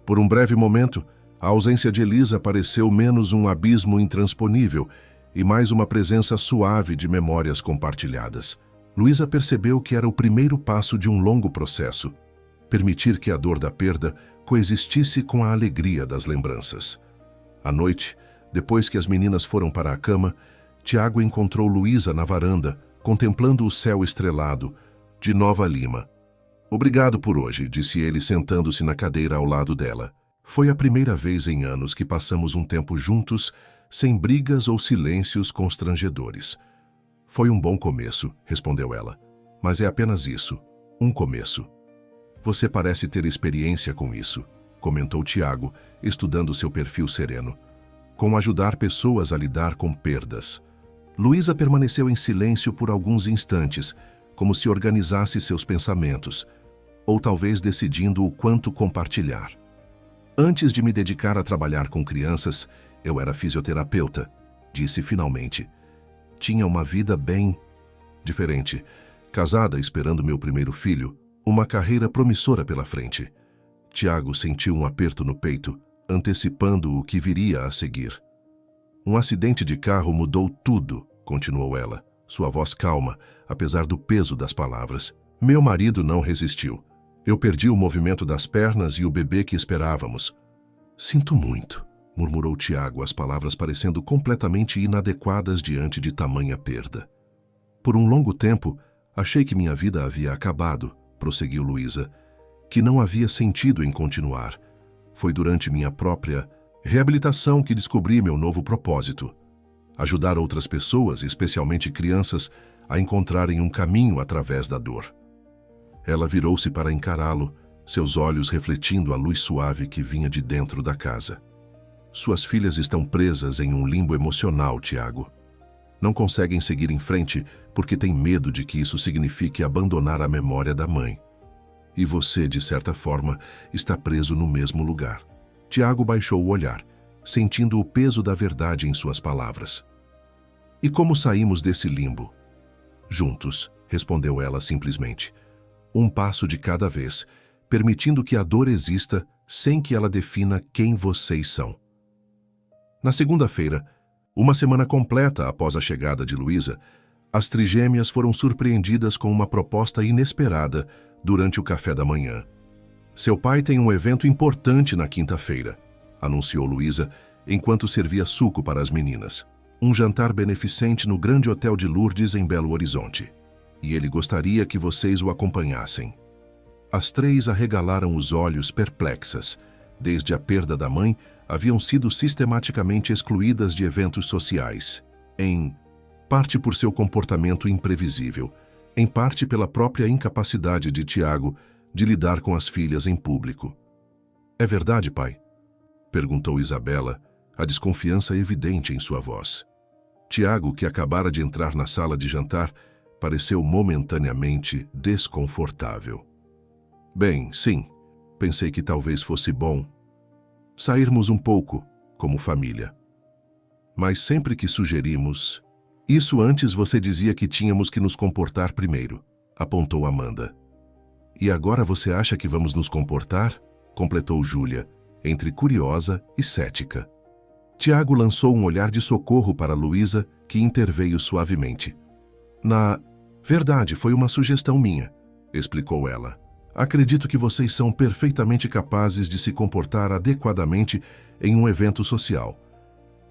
Por um breve momento, a ausência de Elisa pareceu menos um abismo intransponível e mais uma presença suave de memórias compartilhadas. Luísa percebeu que era o primeiro passo de um longo processo, permitir que a dor da perda coexistisse com a alegria das lembranças. À noite, depois que as meninas foram para a cama, Tiago encontrou Luísa na varanda, contemplando o céu estrelado, de Nova Lima. Obrigado por hoje, disse ele sentando-se na cadeira ao lado dela. Foi a primeira vez em anos que passamos um tempo juntos, sem brigas ou silêncios constrangedores. Foi um bom começo, respondeu ela. Mas é apenas isso, um começo. Você parece ter experiência com isso, comentou Tiago, estudando seu perfil sereno. Com ajudar pessoas a lidar com perdas. Luísa permaneceu em silêncio por alguns instantes, como se organizasse seus pensamentos, ou talvez decidindo o quanto compartilhar. Antes de me dedicar a trabalhar com crianças, eu era fisioterapeuta, disse finalmente. Tinha uma vida bem diferente. Casada esperando meu primeiro filho, uma carreira promissora pela frente. Tiago sentiu um aperto no peito, antecipando o que viria a seguir. Um acidente de carro mudou tudo, continuou ela, sua voz calma, apesar do peso das palavras. Meu marido não resistiu. Eu perdi o movimento das pernas e o bebê que esperávamos. Sinto muito, murmurou Tiago, as palavras parecendo completamente inadequadas diante de tamanha perda. Por um longo tempo, achei que minha vida havia acabado, prosseguiu Luísa, que não havia sentido em continuar. Foi durante minha própria reabilitação que descobri meu novo propósito. Ajudar outras pessoas, especialmente crianças, a encontrarem um caminho através da dor. Ela virou-se para encará-lo, seus olhos refletindo a luz suave que vinha de dentro da casa. Suas filhas estão presas em um limbo emocional, Tiago. Não conseguem seguir em frente porque têm medo de que isso signifique abandonar a memória da mãe. E você, de certa forma, está preso no mesmo lugar. Tiago baixou o olhar, sentindo o peso da verdade em suas palavras. E como saímos desse limbo? Juntos, respondeu ela simplesmente. Um passo de cada vez, permitindo que a dor exista sem que ela defina quem vocês são. Na segunda-feira, uma semana completa após a chegada de Luísa, as trigêmeas foram surpreendidas com uma proposta inesperada durante o café da manhã. Seu pai tem um evento importante na quinta-feira, anunciou Luísa, enquanto servia suco para as meninas. Um jantar beneficente no grande hotel de Lourdes, em Belo Horizonte. E ele gostaria que vocês o acompanhassem. As três arregalaram os olhos perplexas. Desde a perda da mãe, haviam sido sistematicamente excluídas de eventos sociais. Em parte por seu comportamento imprevisível, em parte pela própria incapacidade de Tiago de lidar com as filhas em público. É verdade, pai? Perguntou Isabela, a desconfiança evidente em sua voz. Tiago, que acabara de entrar na sala de jantar, pareceu momentaneamente desconfortável. Bem, sim, pensei que talvez fosse bom sairmos um pouco, como família. Mas sempre que sugerimos... Isso antes você dizia que tínhamos que nos comportar primeiro, apontou Amanda. E agora você acha que vamos nos comportar? Completou Júlia, entre curiosa e cética. Tiago lançou um olhar de socorro para Luísa, que interveio suavemente. Na verdade, foi uma sugestão minha, explicou ela. Acredito que vocês são perfeitamente capazes de se comportar adequadamente em um evento social.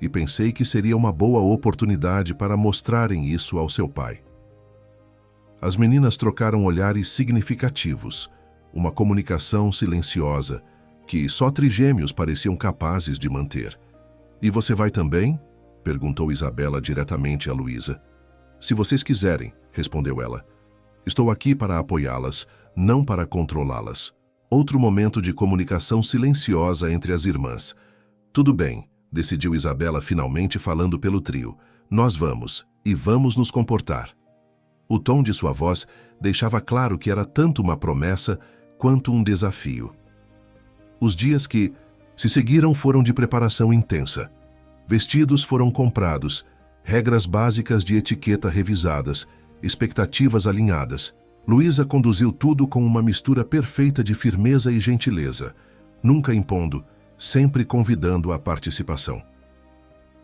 E pensei que seria uma boa oportunidade para mostrarem isso ao seu pai. As meninas trocaram olhares significativos, uma comunicação silenciosa, que só trigêmeos pareciam capazes de manter. E você vai também? Perguntou Isabela diretamente a Luísa. Se vocês quiserem, respondeu ela. Estou aqui para apoiá-las, não para controlá-las. Outro momento de comunicação silenciosa entre as irmãs. Tudo bem, decidiu Isabela finalmente falando pelo trio. Nós vamos, e vamos nos comportar. O tom de sua voz deixava claro que era tanto uma promessa quanto um desafio. Os dias que se seguiram foram de preparação intensa. Vestidos foram comprados, regras básicas de etiqueta revisadas, expectativas alinhadas. Luísa conduziu tudo com uma mistura perfeita de firmeza e gentileza, nunca impondo, sempre convidando à participação.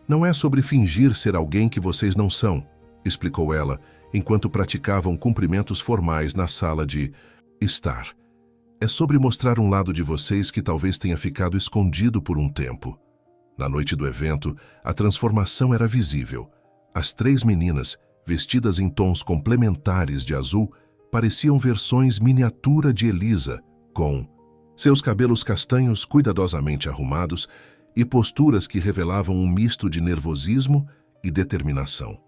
Não é sobre fingir ser alguém que vocês não são, explicou ela, enquanto praticavam cumprimentos formais na sala de estar. É sobre mostrar um lado de vocês que talvez tenha ficado escondido por um tempo. Na noite do evento, a transformação era visível. As 3 meninas, vestidas em tons complementares de azul, pareciam versões miniatura de Elisa, com seus cabelos castanhos cuidadosamente arrumados e posturas que revelavam um misto de nervosismo e determinação.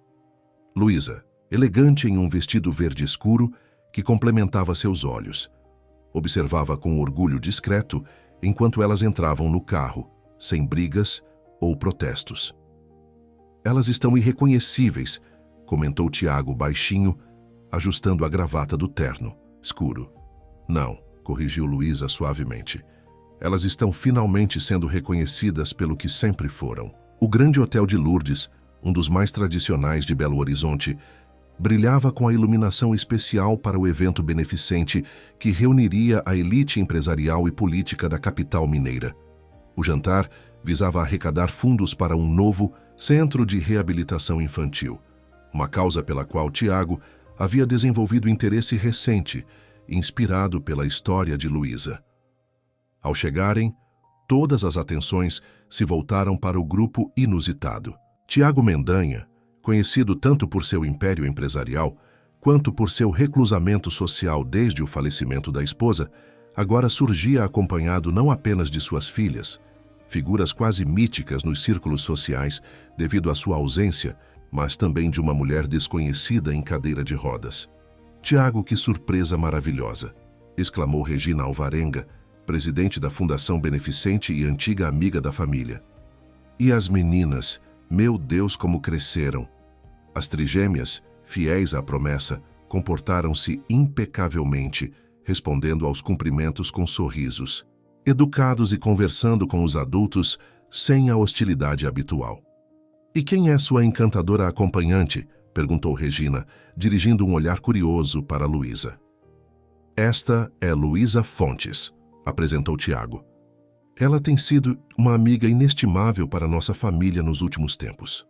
Luísa, elegante em um vestido verde escuro que complementava seus olhos, observava com orgulho discreto enquanto elas entravam no carro, sem brigas ou protestos. Elas estão irreconhecíveis, comentou Tiago baixinho, ajustando a gravata do terno, escuro. Não, corrigiu Luísa suavemente. Elas estão finalmente sendo reconhecidas pelo que sempre foram. O grande hotel de Lourdes, um dos mais tradicionais de Belo Horizonte, brilhava com a iluminação especial para o evento beneficente que reuniria a elite empresarial e política da capital mineira. O jantar visava arrecadar fundos para um novo centro de reabilitação infantil, uma causa pela qual Tiago havia desenvolvido interesse recente, inspirado pela história de Luísa. Ao chegarem, todas as atenções se voltaram para o grupo inusitado. Tiago Mendanha, conhecido tanto por seu império empresarial quanto por seu reclusamento social desde o falecimento da esposa, agora surgia acompanhado não apenas de suas filhas, figuras quase míticas nos círculos sociais devido à sua ausência, mas também de uma mulher desconhecida em cadeira de rodas. Tiago, que surpresa maravilhosa! Exclamou Regina Alvarenga, presidente da Fundação Beneficente e antiga amiga da família. E as meninas, meu Deus, como cresceram! As trigêmeas, fiéis à promessa, comportaram-se impecavelmente, respondendo aos cumprimentos com sorrisos, educados e conversando com os adultos sem a hostilidade habitual. E quem é sua encantadora acompanhante? Perguntou Regina, dirigindo um olhar curioso para Luísa. Esta é Luísa Fontes, apresentou Tiago. Ela tem sido uma amiga inestimável para nossa família nos últimos tempos.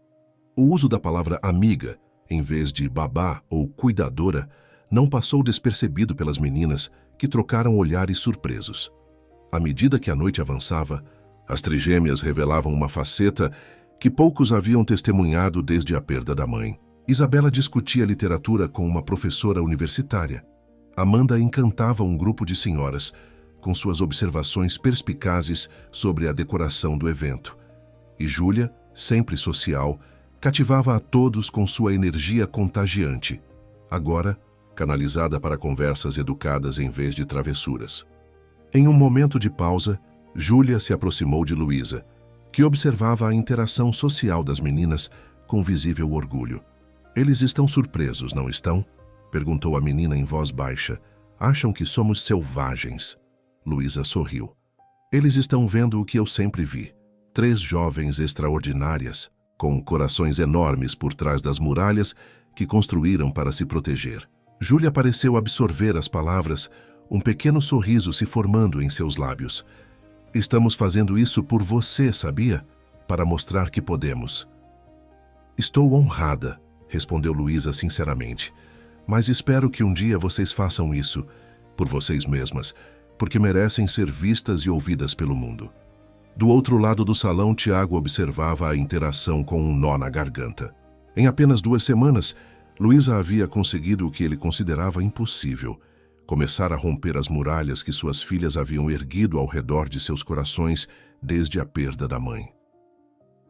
O uso da palavra amiga, em vez de babá ou cuidadora, não passou despercebido pelas meninas, que trocaram olhares surpresos. À medida que a noite avançava, as trigêmeas revelavam uma faceta que poucos haviam testemunhado desde a perda da mãe. Isabela discutia literatura com uma professora universitária. Amanda encantava um grupo de senhoras, com suas observações perspicazes sobre a decoração do evento. E Júlia, sempre social, cativava a todos com sua energia contagiante, agora canalizada para conversas educadas em vez de travessuras. Em um momento de pausa, Júlia se aproximou de Luísa, que observava a interação social das meninas com visível orgulho. Eles estão surpresos, não estão? Perguntou a menina em voz baixa. Acham que somos selvagens? Luísa sorriu. Eles estão vendo o que eu sempre vi. 3 jovens extraordinárias, com corações enormes por trás das muralhas que construíram para se proteger. Júlia pareceu absorver as palavras, um pequeno sorriso se formando em seus lábios. Estamos fazendo isso por você, sabia? Para mostrar que podemos. Estou honrada, respondeu Luísa sinceramente. Mas espero que um dia vocês façam isso, por vocês mesmas, porque merecem ser vistas e ouvidas pelo mundo. Do outro lado do salão, Tiago observava a interação com um nó na garganta. Em apenas 2 semanas, Luísa havia conseguido o que ele considerava impossível: começar a romper as muralhas que suas filhas haviam erguido ao redor de seus corações desde a perda da mãe.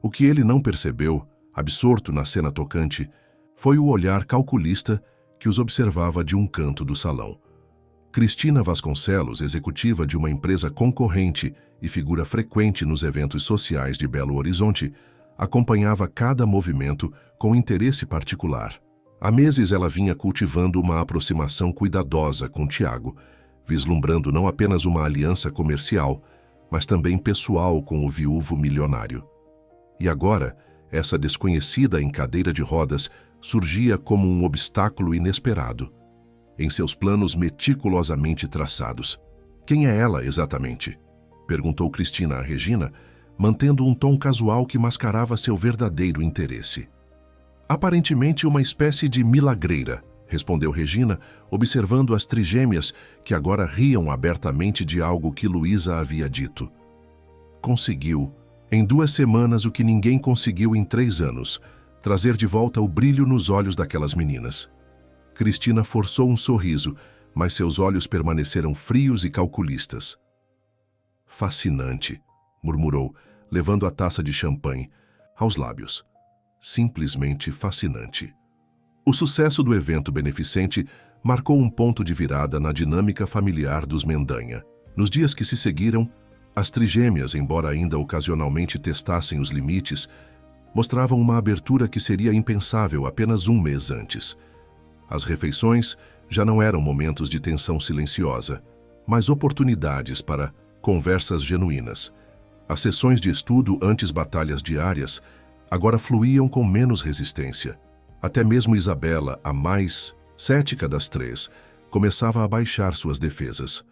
O que ele não percebeu, absorto na cena tocante, foi o olhar calculista que os observava de um canto do salão. Cristina Vasconcelos, executiva de uma empresa concorrente e figura frequente nos eventos sociais de Belo Horizonte, acompanhava cada movimento com interesse particular. Há meses ela vinha cultivando uma aproximação cuidadosa com Tiago, vislumbrando não apenas uma aliança comercial, mas também pessoal com o viúvo milionário. E agora, essa desconhecida em cadeira de rodas surgia como um obstáculo inesperado, em seus planos meticulosamente traçados. Quem é ela exatamente? Perguntou Cristina a Regina, mantendo um tom casual que mascarava seu verdadeiro interesse. Aparentemente uma espécie de milagreira, respondeu Regina, observando as trigêmeas que agora riam abertamente de algo que Luísa havia dito. Conseguiu, em 2 semanas, o que ninguém conseguiu em 3 anos, trazer de volta o brilho nos olhos daquelas meninas. Cristina forçou um sorriso, mas seus olhos permaneceram frios e calculistas. Fascinante, murmurou, levando a taça de champanhe aos lábios. Simplesmente fascinante. O sucesso do evento beneficente marcou um ponto de virada na dinâmica familiar dos Mendanha. Nos dias que se seguiram, as trigêmeas, embora ainda ocasionalmente testassem os limites, mostravam uma abertura que seria impensável apenas 1 mês antes. As refeições já não eram momentos de tensão silenciosa, mas oportunidades para conversas genuínas. As sessões de estudo antes batalhas diárias agora fluíam com menos resistência. Até mesmo Isabela, a mais cética das 3, começava a baixar suas defesas.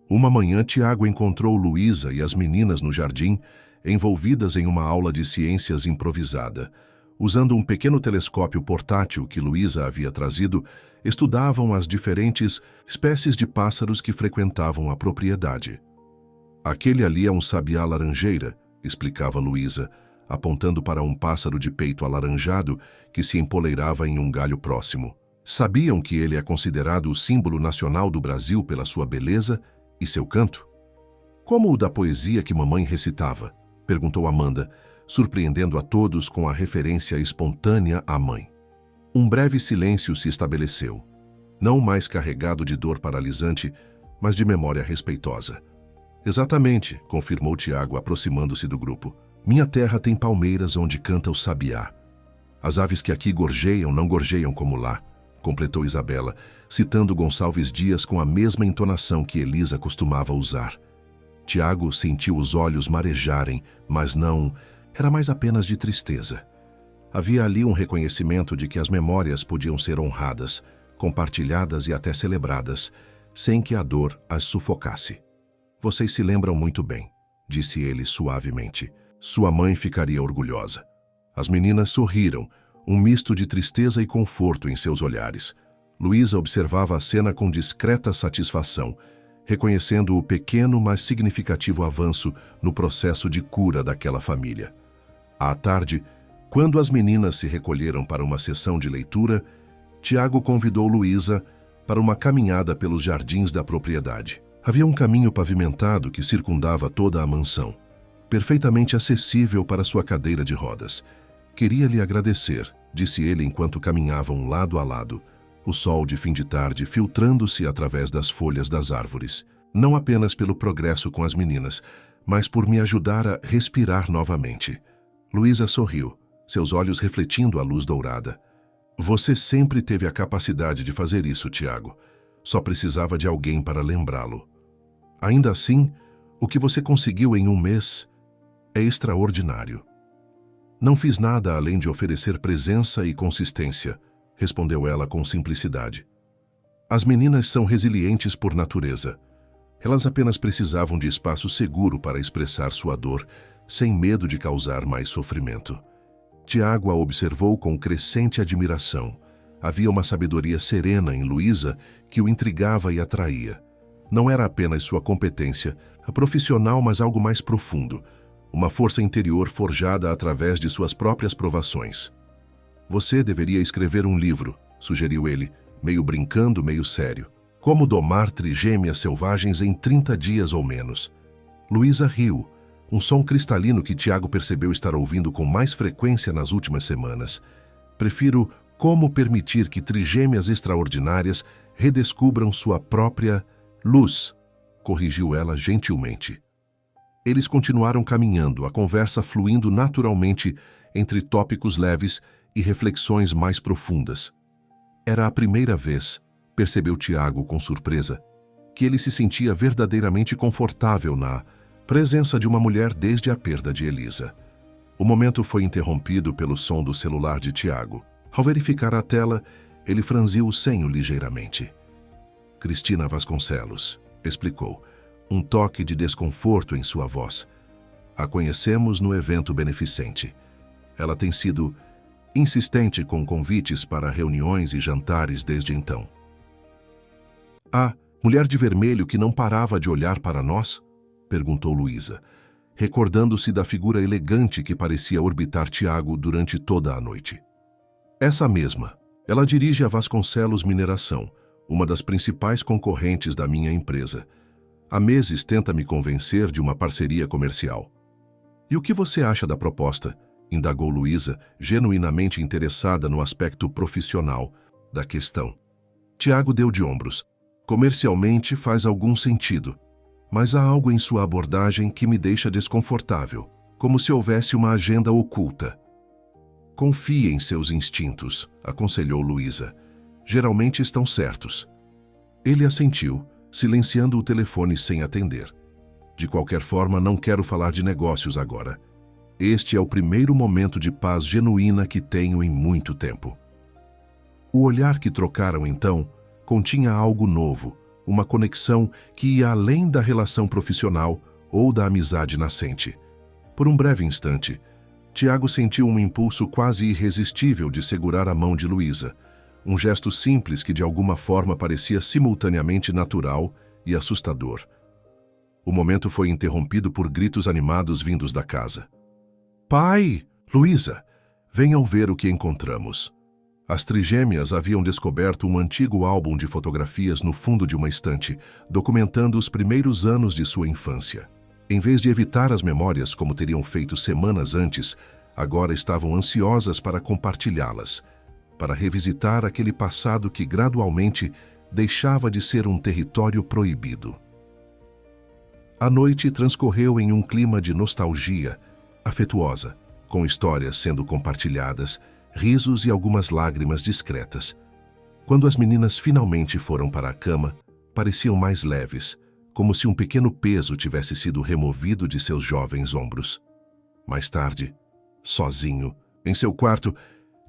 Uma manhã, Tiago encontrou Luísa e as meninas no jardim, envolvidas em uma aula de ciências improvisada. Usando um pequeno telescópio portátil que Luísa havia trazido, estudavam as diferentes espécies de pássaros que frequentavam a propriedade. Aquele ali é um sabiá laranjeira, explicava Luísa, apontando para um pássaro de peito alaranjado que se empoleirava em um galho próximo. Sabiam que ele é considerado o símbolo nacional do Brasil pela sua beleza e seu canto? Como o da poesia que mamãe recitava? Perguntou Amanda, surpreendendo a todos com a referência espontânea à mãe. Um breve silêncio se estabeleceu, não mais carregado de dor paralisante, mas de memória respeitosa. Exatamente, confirmou Tiago, aproximando-se do grupo. Minha terra tem palmeiras onde canta o sabiá. As aves que aqui gorjeiam não gorjeiam como lá, completou Isabela, citando Gonçalves Dias com a mesma entonação que Elisa costumava usar. Tiago sentiu os olhos marejarem, mas não, era mais apenas de tristeza. Havia ali um reconhecimento de que as memórias podiam ser honradas, compartilhadas e até celebradas, sem que a dor as sufocasse. Vocês se lembram muito bem, disse ele suavemente. Sua mãe ficaria orgulhosa. As meninas sorriram, um misto de tristeza e conforto em seus olhares. Luísa observava a cena com discreta satisfação, reconhecendo o pequeno, mas significativo avanço no processo de cura daquela família. À tarde, quando as meninas se recolheram para uma sessão de leitura, Tiago convidou Luísa para uma caminhada pelos jardins da propriedade. Havia um caminho pavimentado que circundava toda a mansão, perfeitamente acessível para sua cadeira de rodas. Queria lhe agradecer, disse ele enquanto caminhavam lado a lado, o sol de fim de tarde filtrando-se através das folhas das árvores. Não apenas pelo progresso com as meninas, mas por me ajudar a respirar novamente. Luísa sorriu, seus olhos refletindo a luz dourada. Você sempre teve a capacidade de fazer isso, Tiago. Só precisava de alguém para lembrá-lo. Ainda assim, o que você conseguiu em 1 mês é extraordinário. Não fiz nada além de oferecer presença e consistência, respondeu ela com simplicidade. As meninas são resilientes por natureza. Elas apenas precisavam de espaço seguro para expressar sua dor, sem medo de causar mais sofrimento. Tiago a observou com crescente admiração. Havia uma sabedoria serena em Luísa que o intrigava e atraía. Não era apenas sua competência, a profissional, mas algo mais profundo, uma força interior forjada através de suas próprias provações. Você deveria escrever um livro, sugeriu ele, meio brincando, meio sério. Como domar trigêmeas selvagens em 30 dias ou menos. Luísa riu, um som cristalino que Tiago percebeu estar ouvindo com mais frequência nas últimas semanas. Prefiro Como permitir que trigêmeas extraordinárias redescubram sua própria Luz, corrigiu ela gentilmente. Eles continuaram caminhando, a conversa fluindo naturalmente entre tópicos leves e reflexões mais profundas. Era a primeira vez, percebeu Tiago com surpresa, que ele se sentia verdadeiramente confortável na presença de uma mulher desde a perda de Elisa. O momento foi interrompido pelo som do celular de Tiago. Ao verificar a tela, ele franziu o senho ligeiramente. Cristina Vasconcelos, explicou, um toque de desconforto em sua voz. A conhecemos no evento beneficente. Ela tem sido insistente com convites para reuniões e jantares desde então. A mulher de vermelho que não parava de olhar para nós? Perguntou Luísa, recordando-se da figura elegante que parecia orbitar Tiago durante toda a noite. Essa mesma. Ela dirige a Vasconcelos Mineração, uma das principais concorrentes da minha empresa. Há meses tenta me convencer de uma parceria comercial. E o que você acha da proposta? Indagou Luísa, genuinamente interessada no aspecto profissional da questão. Tiago deu de ombros. Comercialmente faz algum sentido, mas há algo em sua abordagem que me deixa desconfortável, como se houvesse uma agenda oculta. Confie em seus instintos, aconselhou Luísa. Geralmente estão certos. Ele assentiu, silenciando o telefone sem atender. De qualquer forma, não quero falar de negócios agora. Este é o primeiro momento de paz genuína que tenho em muito tempo. O olhar que trocaram então continha algo novo, uma conexão que ia além da relação profissional ou da amizade nascente. Por um breve instante, Tiago sentiu um impulso quase irresistível de segurar a mão de Luísa, um gesto simples que de alguma forma parecia simultaneamente natural e assustador. O momento foi interrompido por gritos animados vindos da casa. Pai! Luísa! Venham ver o que encontramos. As trigêmeas haviam descoberto um antigo álbum de fotografias no fundo de uma estante, documentando os primeiros anos de sua infância. Em vez de evitar as memórias como teriam feito semanas antes, agora estavam ansiosas para compartilhá-las, para revisitar aquele passado que gradualmente deixava de ser um território proibido. A noite transcorreu em um clima de nostalgia afetuosa, com histórias sendo compartilhadas, risos e algumas lágrimas discretas. Quando as meninas finalmente foram para a cama, pareciam mais leves, como se um pequeno peso tivesse sido removido de seus jovens ombros. Mais tarde, sozinho, em seu quarto,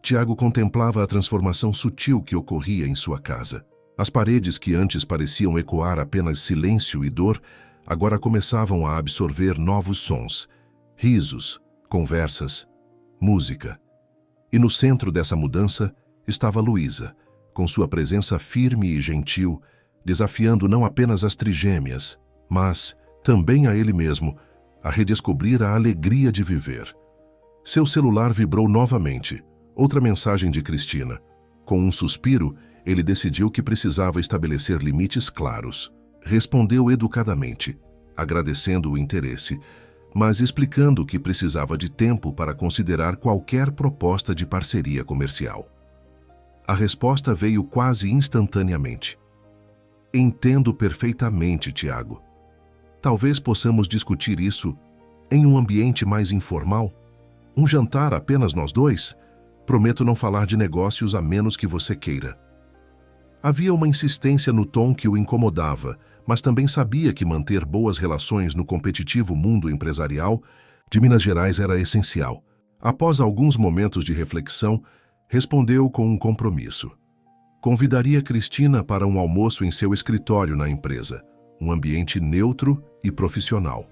Tiago contemplava a transformação sutil que ocorria em sua casa. As paredes que antes pareciam ecoar apenas silêncio e dor, agora começavam a absorver novos sons, risos, conversas, música. E no centro dessa mudança estava Luísa, com sua presença firme e gentil, desafiando não apenas as trigêmeas, mas também a ele mesmo, a redescobrir a alegria de viver. Seu celular vibrou novamente, outra mensagem de Cristina. Com um suspiro, ele decidiu que precisava estabelecer limites claros. Respondeu educadamente, agradecendo o interesse, mas explicando que precisava de tempo para considerar qualquer proposta de parceria comercial. A resposta veio quase instantaneamente. Entendo perfeitamente, Tiago. Talvez possamos discutir isso em um ambiente mais informal? Um jantar apenas nós dois? Prometo não falar de negócios a menos que você queira. Havia uma insistência no tom que o incomodava, mas também sabia que manter boas relações no competitivo mundo empresarial de Minas Gerais era essencial. Após alguns momentos de reflexão, respondeu com um compromisso. Convidaria Cristina para um almoço em seu escritório na empresa, um ambiente neutro e profissional.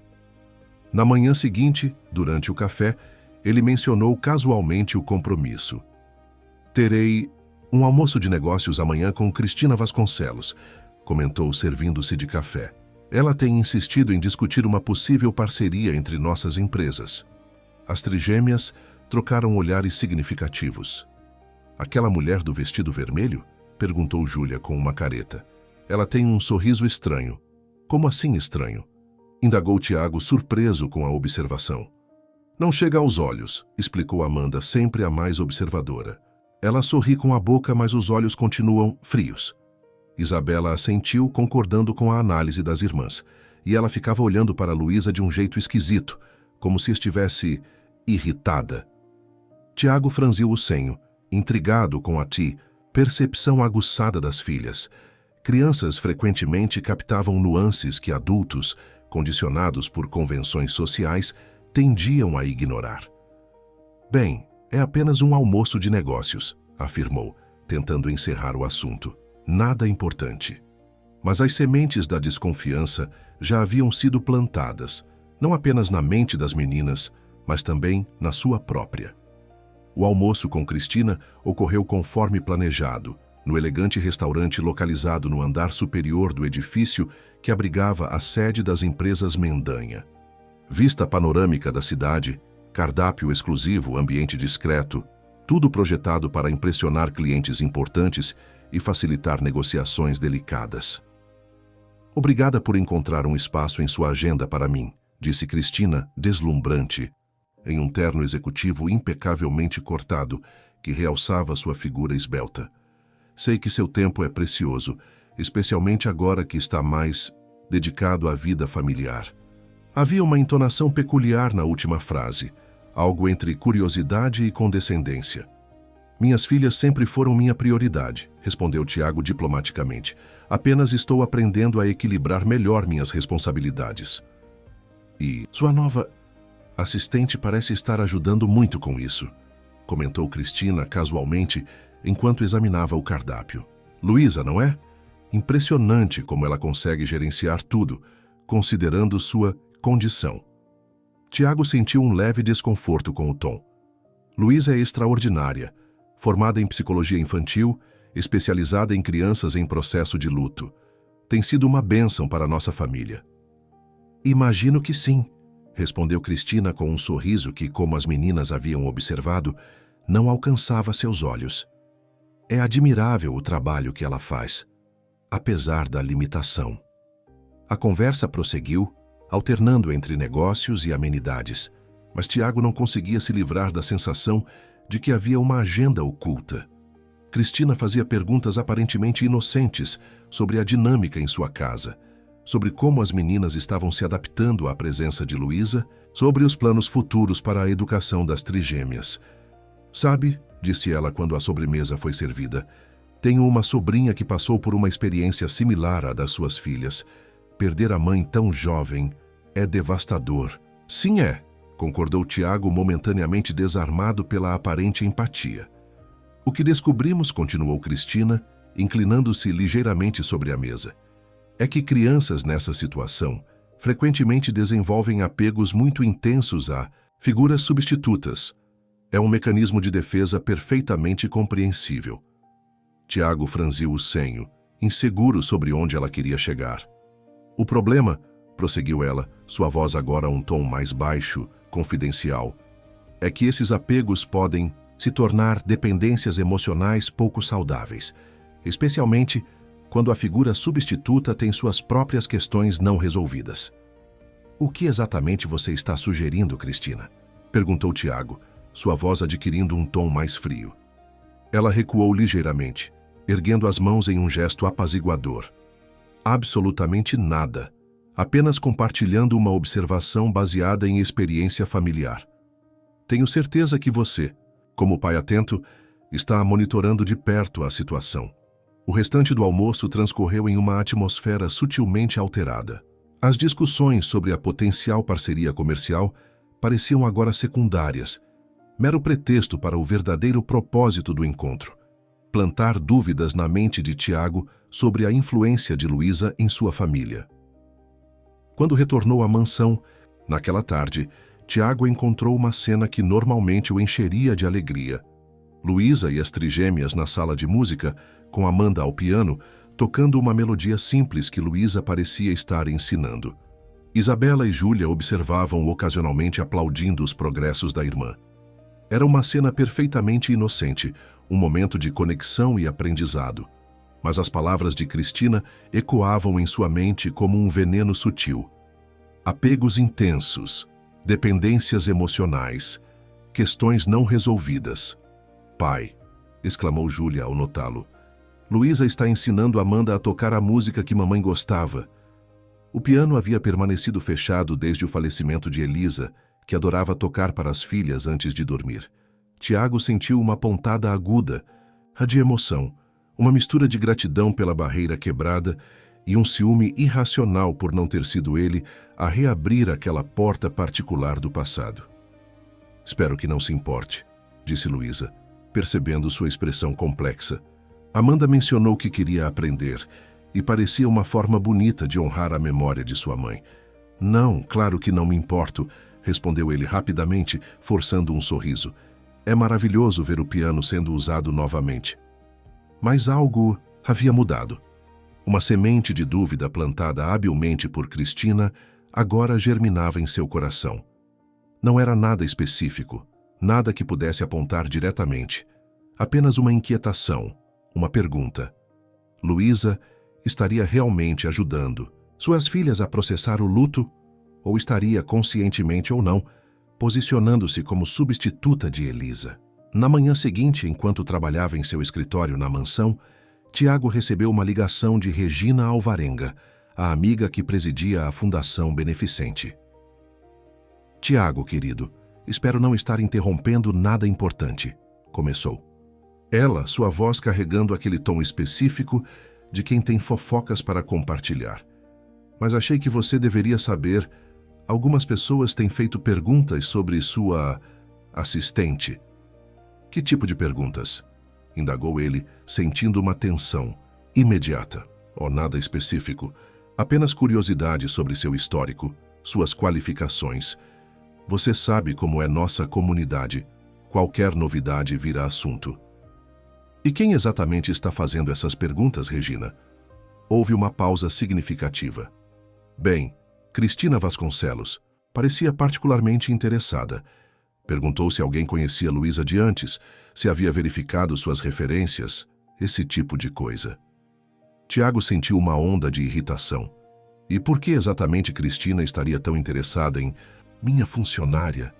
Na manhã seguinte, durante o café, ele mencionou casualmente o compromisso. Terei um almoço de negócios amanhã com Cristina Vasconcelos, comentou servindo-se de café. Ela tem insistido em discutir uma possível parceria entre nossas empresas. As trigêmeas trocaram olhares significativos. Aquela mulher do vestido vermelho? Perguntou Júlia com uma careta. Ela tem um sorriso estranho. Como assim estranho? Indagou Tiago, surpreso com a observação. Não chega aos olhos, explicou Amanda, sempre a mais observadora. Ela sorri com a boca, mas os olhos continuam frios. Isabela assentiu, concordando com a análise das irmãs, e ela ficava olhando para Luísa de um jeito esquisito, como se estivesse irritada. Tiago franziu o senho, intrigado com a percepção aguçada das filhas. Crianças frequentemente captavam nuances que adultos, condicionados por convenções sociais, tendiam a ignorar. Bem, é apenas um almoço de negócios, afirmou, tentando encerrar o assunto. Nada importante. Mas as sementes da desconfiança já haviam sido plantadas, não apenas na mente das meninas, mas também na sua própria. O almoço com Cristina ocorreu conforme planejado, no elegante restaurante localizado no andar superior do edifício que abrigava a sede das empresas Mendanha. Vista panorâmica da cidade, cardápio exclusivo, ambiente discreto, tudo projetado para impressionar clientes importantes e facilitar negociações delicadas. Obrigada por encontrar um espaço em sua agenda para mim, disse Cristina, deslumbrante, em um terno executivo impecavelmente cortado que realçava sua figura esbelta. Sei que seu tempo é precioso, especialmente agora que está mais dedicado à vida familiar. Havia uma entonação peculiar na última frase, algo entre curiosidade e condescendência. Minhas filhas sempre foram minha prioridade, respondeu Tiago diplomaticamente. Apenas estou aprendendo a equilibrar melhor minhas responsabilidades. E sua nova assistente parece estar ajudando muito com isso, comentou Cristina casualmente enquanto examinava o cardápio. Luísa, não é? Impressionante como ela consegue gerenciar tudo, considerando sua condição. Tiago sentiu um leve desconforto com o tom. Luísa é extraordinária, formada em psicologia infantil, especializada em crianças em processo de luto. Tem sido uma bênção para a nossa família. Imagino que sim, respondeu Cristina com um sorriso que, como as meninas haviam observado, não alcançava seus olhos. É admirável o trabalho que ela faz, apesar da limitação. A conversa prosseguiu, alternando entre negócios e amenidades, mas Tiago não conseguia se livrar da sensação de que havia uma agenda oculta. Cristina fazia perguntas aparentemente inocentes sobre a dinâmica em sua casa, sobre como as meninas estavam se adaptando à presença de Luísa, sobre os planos futuros para a educação das trigêmeas. Sabe, disse ela quando a sobremesa foi servida, tenho uma sobrinha que passou por uma experiência similar à das suas filhas. Perder a mãe tão jovem é devastador. Sim, é, concordou Tiago, momentaneamente desarmado pela aparente empatia. O que descobrimos, continuou Cristina, inclinando-se ligeiramente sobre a mesa, é que crianças nessa situação frequentemente desenvolvem apegos muito intensos a figuras substitutas. É um mecanismo de defesa perfeitamente compreensível. Tiago franziu o senho, inseguro sobre onde ela queria chegar. O problema, prosseguiu ela, sua voz agora um tom mais baixo, confidencial, é que esses apegos podem se tornar dependências emocionais pouco saudáveis, especialmente quando a figura substituta tem suas próprias questões não resolvidas. O que exatamente você está sugerindo, Cristina? Perguntou Tiago, sua voz adquirindo um tom mais frio. Ela recuou ligeiramente, erguendo as mãos em um gesto apaziguador. Absolutamente nada, apenas compartilhando uma observação baseada em experiência familiar. Tenho certeza que você, como pai atento, está monitorando de perto a situação. O restante do almoço transcorreu em uma atmosfera sutilmente alterada. As discussões sobre a potencial parceria comercial pareciam agora secundárias, mero pretexto para o verdadeiro propósito do encontro: plantar dúvidas na mente de Tiago sobre a influência de Luísa em sua família. Quando retornou à mansão, naquela tarde, Tiago encontrou uma cena que normalmente o encheria de alegria. Luísa e as trigêmeas na sala de música, com Amanda ao piano, tocando uma melodia simples que Luísa parecia estar ensinando. Isabela e Júlia observavam ocasionalmente aplaudindo os progressos da irmã. Era uma cena perfeitamente inocente, um momento de conexão e aprendizado. Mas as palavras de Cristina ecoavam em sua mente como um veneno sutil. Apegos intensos, dependências emocionais, questões não resolvidas. Pai, exclamou Júlia ao notá-lo. Luísa está ensinando Amanda a tocar a música que mamãe gostava. O piano havia permanecido fechado desde o falecimento de Elisa, que adorava tocar para as filhas antes de dormir. Tiago sentiu uma pontada aguda, a de emoção, uma mistura de gratidão pela barreira quebrada e um ciúme irracional por não ter sido ele a reabrir aquela porta particular do passado. Espero que não se importe, disse Luísa, percebendo sua expressão complexa. Amanda mencionou que queria aprender e parecia uma forma bonita de honrar a memória de sua mãe. Não, claro que não me importo, respondeu ele rapidamente, forçando um sorriso. É maravilhoso ver o piano sendo usado novamente. Mas algo havia mudado. Uma semente de dúvida plantada habilmente por Cristina agora germinava em seu coração. Não era nada específico, nada que pudesse apontar diretamente. Apenas uma inquietação, uma pergunta. Luísa estaria realmente ajudando suas filhas a processar o luto? Ou estaria, conscientemente ou não, posicionando-se como substituta de Elisa? Na manhã seguinte, enquanto trabalhava em seu escritório na mansão, Tiago recebeu uma ligação de Regina Alvarenga, a amiga que presidia a Fundação Beneficente. Tiago, querido, espero não estar interrompendo nada importante, começou. Ela, sua voz carregando aquele tom específico de quem tem fofocas para compartilhar. Mas achei que você deveria saber. Algumas pessoas têm feito perguntas sobre sua assistente. Que tipo de perguntas? Indagou ele, sentindo uma tensão imediata. Nada específico. Apenas curiosidade sobre seu histórico, suas qualificações. Você sabe como é nossa comunidade. Qualquer novidade vira assunto. E quem exatamente está fazendo essas perguntas, Regina? Houve uma pausa significativa. Bem, Cristina Vasconcelos parecia particularmente interessada. Perguntou se alguém conhecia Luísa de antes, se havia verificado suas referências, esse tipo de coisa. Tiago sentiu uma onda de irritação. E por que exatamente Cristina estaria tão interessada em minha funcionária?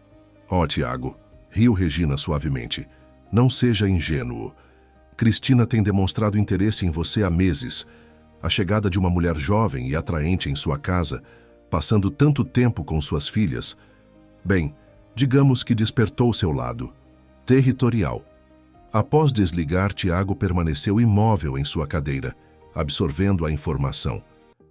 Tiago, riu Regina suavemente. Não seja ingênuo. Cristina tem demonstrado interesse em você há meses. A chegada de uma mulher jovem e atraente em sua casa, passando tanto tempo com suas filhas, bem, digamos que despertou seu lado territorial. Após desligar, Tiago permaneceu imóvel em sua cadeira, absorvendo a informação.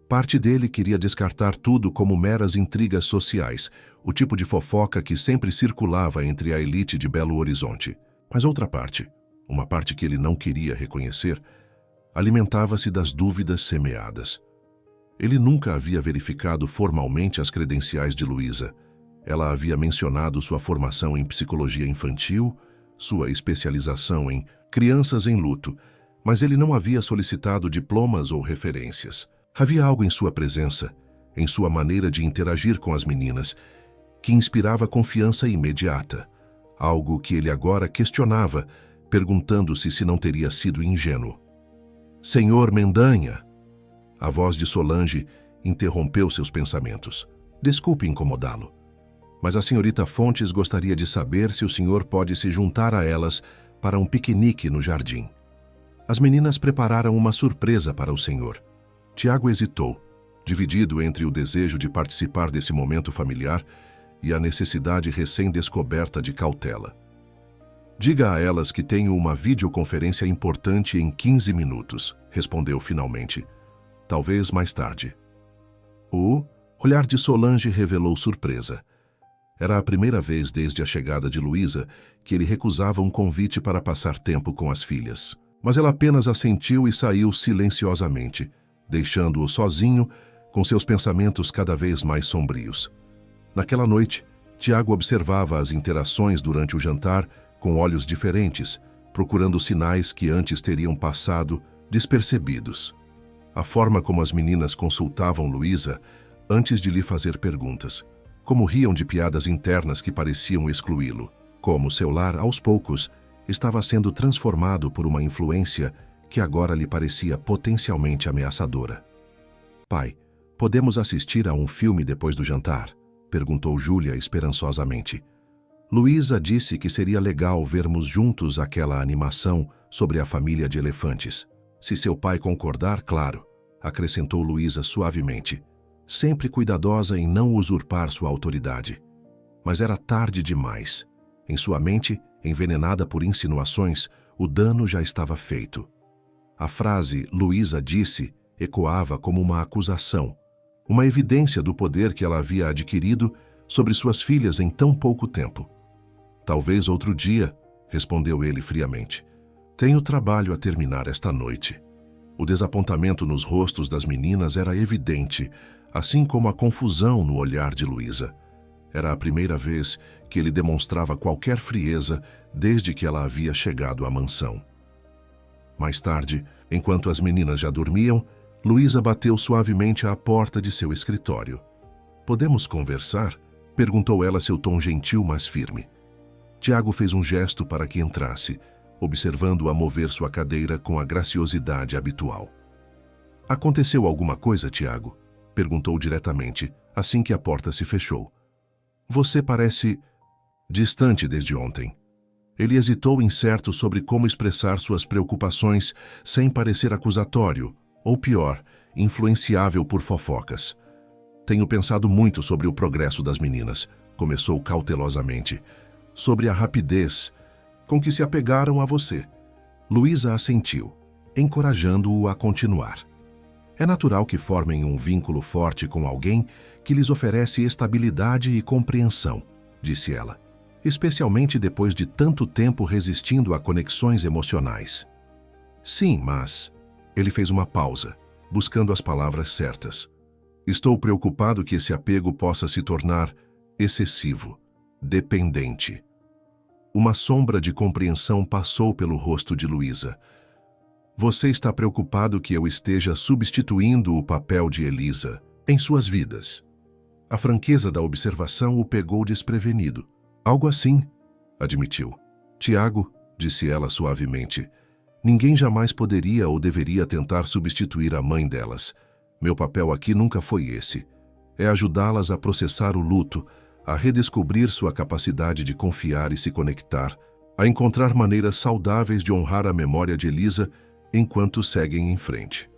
Parte dele queria descartar tudo como meras intrigas sociais, o tipo de fofoca que sempre circulava entre a elite de Belo Horizonte. Mas outra parte, uma parte que ele não queria reconhecer, alimentava-se das dúvidas semeadas. Ele nunca havia verificado formalmente as credenciais de Luísa. Ela havia mencionado sua formação em psicologia infantil, sua especialização em crianças em luto, mas ele não havia solicitado diplomas ou referências. Havia algo em sua presença, em sua maneira de interagir com as meninas, que inspirava confiança imediata, algo que ele agora questionava, perguntando-se se não teria sido ingênuo. Senhor Mendanha! A voz de Solange interrompeu seus pensamentos. Desculpe incomodá-lo, mas a senhorita Fontes gostaria de saber se o senhor pode se juntar a elas para um piquenique no jardim. As meninas prepararam uma surpresa para o senhor. Tiago hesitou, dividido entre o desejo de participar desse momento familiar e a necessidade recém-descoberta de cautela. Diga a elas que tenho uma videoconferência importante em 15 minutos, respondeu finalmente. Talvez mais tarde. O olhar de Solange revelou surpresa. Era a primeira vez desde a chegada de Luísa que ele recusava um convite para passar tempo com as filhas. Mas ela apenas assentiu e saiu silenciosamente, deixando-o sozinho com seus pensamentos cada vez mais sombrios. Naquela noite, Tiago observava as interações durante o jantar com olhos diferentes, procurando sinais que antes teriam passado despercebidos. A forma como as meninas consultavam Luísa antes de lhe fazer perguntas, como riam de piadas internas que pareciam excluí-lo, como seu lar, aos poucos, estava sendo transformado por uma influência que agora lhe parecia potencialmente ameaçadora. Pai, podemos assistir a um filme depois do jantar? Perguntou Júlia esperançosamente. Luísa disse que seria legal vermos juntos aquela animação sobre a família de elefantes. Se seu pai concordar, claro, acrescentou Luísa suavemente, sempre cuidadosa em não usurpar sua autoridade. Mas era tarde demais. Em sua mente, envenenada por insinuações, o dano já estava feito. A frase Luísa disse ecoava como uma acusação, uma evidência do poder que ela havia adquirido sobre suas filhas em tão pouco tempo. Talvez outro dia, respondeu ele friamente. Tenho trabalho a terminar esta noite. O desapontamento nos rostos das meninas era evidente, assim como a confusão no olhar de Luísa. Era a primeira vez que ele demonstrava qualquer frieza desde que ela havia chegado à mansão. Mais tarde, enquanto as meninas já dormiam, Luísa bateu suavemente à porta de seu escritório. Podemos conversar? Perguntou ela, seu tom gentil, mas firme. Tiago fez um gesto para que entrasse, observando-a mover sua cadeira com a graciosidade habitual. Aconteceu alguma coisa, Tiago? Perguntou diretamente, assim que a porta se fechou. Você parece distante desde ontem. Ele hesitou, incerto sobre como expressar suas preocupações sem parecer acusatório, ou pior, influenciável por fofocas. Tenho pensado muito sobre o progresso das meninas, começou cautelosamente. Sobre a rapidez com que se apegaram a você. Luísa assentiu, encorajando-o a continuar. É natural que formem um vínculo forte com alguém que lhes oferece estabilidade e compreensão, disse ela, especialmente depois de tanto tempo resistindo a conexões emocionais. Sim, mas... Ele fez uma pausa, buscando as palavras certas. Estou preocupado que esse apego possa se tornar excessivo, dependente. Uma sombra de compreensão passou pelo rosto de Luísa. Você está preocupado que eu esteja substituindo o papel de Elisa em suas vidas. A franqueza da observação o pegou desprevenido. Algo assim, admitiu. Tiago, disse ela suavemente, ninguém jamais poderia ou deveria tentar substituir a mãe delas. Meu papel aqui nunca foi esse. É ajudá-las a processar o luto, a redescobrir sua capacidade de confiar e se conectar, a encontrar maneiras saudáveis de honrar a memória de Elisa enquanto seguem em frente.